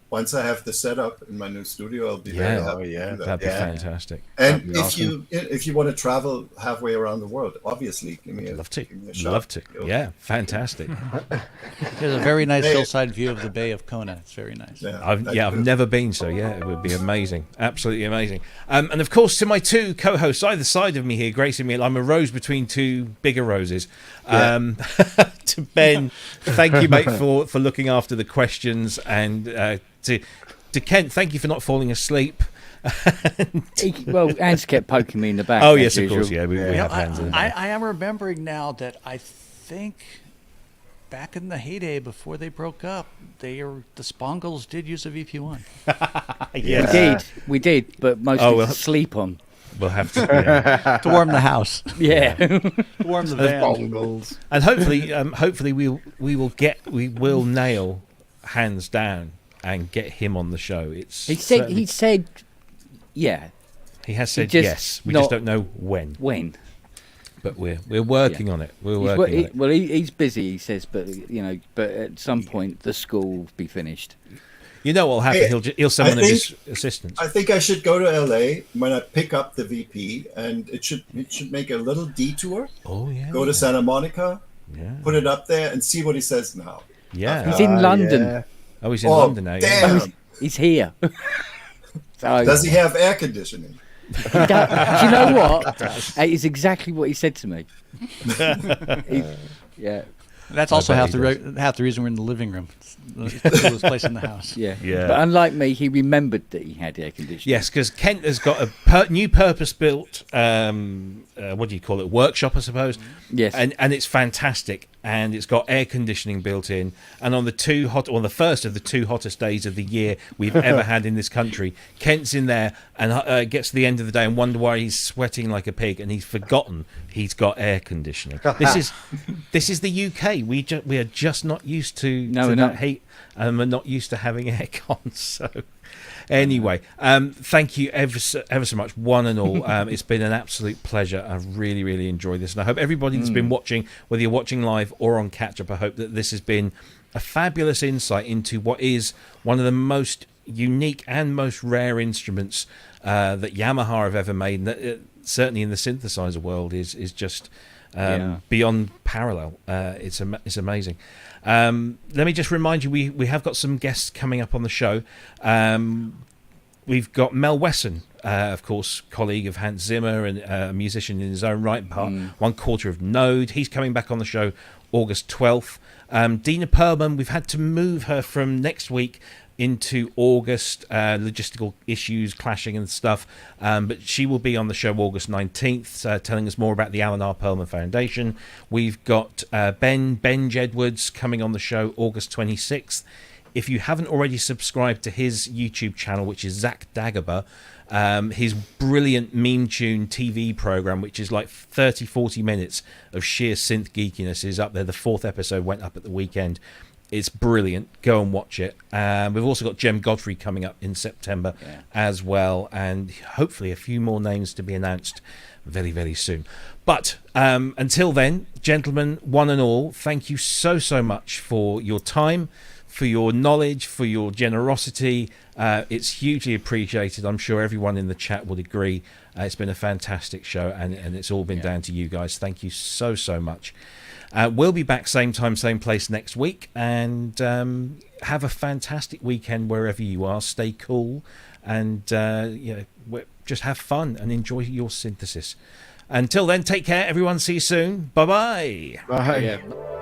Once I have the setup in my new studio, I'll be Yeah. very happy Oh, yeah. to do that. That'd be Yeah. fantastic. And That'd be awesome. if you want to travel halfway around the world, obviously, give me a Love to. give me a shot. Love to. Yeah, fantastic. There's a very nice Hey. hillside view of the Bay of Kona. It's very nice. Yeah, I've thank you. never been, so yeah, it would be amazing, absolutely amazing. And of course, to my two co-hosts either side of me here, gracing me, I'm a rose between two bigger roses. To Ben, thank you, mate, for looking after the questions, and to Kent, thank you for not falling asleep. Ants kept poking me in the back. Oh as yes, of usual. course, yeah, we have hands in the back. I am remembering now that I think back in the heyday before they broke up, the Spongles did use a VP1. Yes. We did, but mostly Oh, well. to sleep on. We'll have to. Yeah. to warm the house. Yeah. To warm the van. Bongles. And hopefully we will nail hands down and get him on the show. It's he certainly- said, yeah. he has said just yes. We not- just don't know when. When? But we're working on it. We're He's, working on it. well, he's busy, he says, but but at some point the school will be finished. You know what'll happen? Hey, He'll send I one of his assistants. I think I should go to LA when I pick up the VP, and it should make a little detour. Oh yeah. Go to Santa Monica, Yeah. put it up there, and see what he says now. Yeah. He's in London. Yeah. Oh, he's in Oh, London now. damn. Yeah. He's here. So, Does he have air conditioning? do you know what? It's exactly what he said to me. Yeah. That's also bet half he the reason we're in the living room. It's the coolest place in the house. Yeah. Yeah. But unlike me, he remembered that he had air conditioning. Yes, because Kent has got a new purpose-built, what do you call it, workshop, I suppose. Yes. And it's fantastic, and it's got air conditioning built in. And on the first of the two hottest days of the year we've ever had in this country, Kent's in there and gets to the end of the day and wonder why he's sweating like a pig, and he's forgotten he's got air conditioning. This is the UK. We are just not used to No, we're that not. heat, and we're not used to having aircon. So. Anyway, thank you ever so much, one and all. It's been an absolute pleasure. I've really, really enjoyed this. And I hope everybody that's been watching, whether you're watching live or on catch-up, I hope that this has been a fabulous insight into what is one of the most unique and most rare instruments that Yamaha have ever made. And that, certainly in the synthesizer world is just beyond parallel. It's amazing. Let me just remind you, we have got some guests coming up on the show. We've got Mel Wesson, of course, colleague of Hans Zimmer and a musician in his own right, one quarter of Node. He's coming back on the show August 12th. Dina Perlman, we've had to move her from next week into August, logistical issues clashing and stuff, but she will be on the show August 19th, telling us more about the Alan R. Perlman Foundation. We've got Ben Jedwards coming on the show August 26th. If you haven't already subscribed to his YouTube channel, which is Zach Dagobah, his brilliant meme tune TV program, which is like 30-40 minutes of sheer synth geekiness, is up there. The 4th episode went up at the weekend. It's brilliant. Go and watch it. We've also got Jem Godfrey coming up in September as well, and hopefully a few more names to be announced very, very soon. But until then, gentlemen, one and all, thank you so much for your time, for your knowledge, for your generosity. It's hugely appreciated. I'm sure everyone in the chat would agree. It's been a fantastic show, and it's all been down to you guys. Thank you so much. We'll be back same time, same place next week, and have a fantastic weekend wherever you are. Stay cool, and just have fun and enjoy your synthesis. Until then, take care, everyone. See you soon. Bye-bye. Bye. Yeah.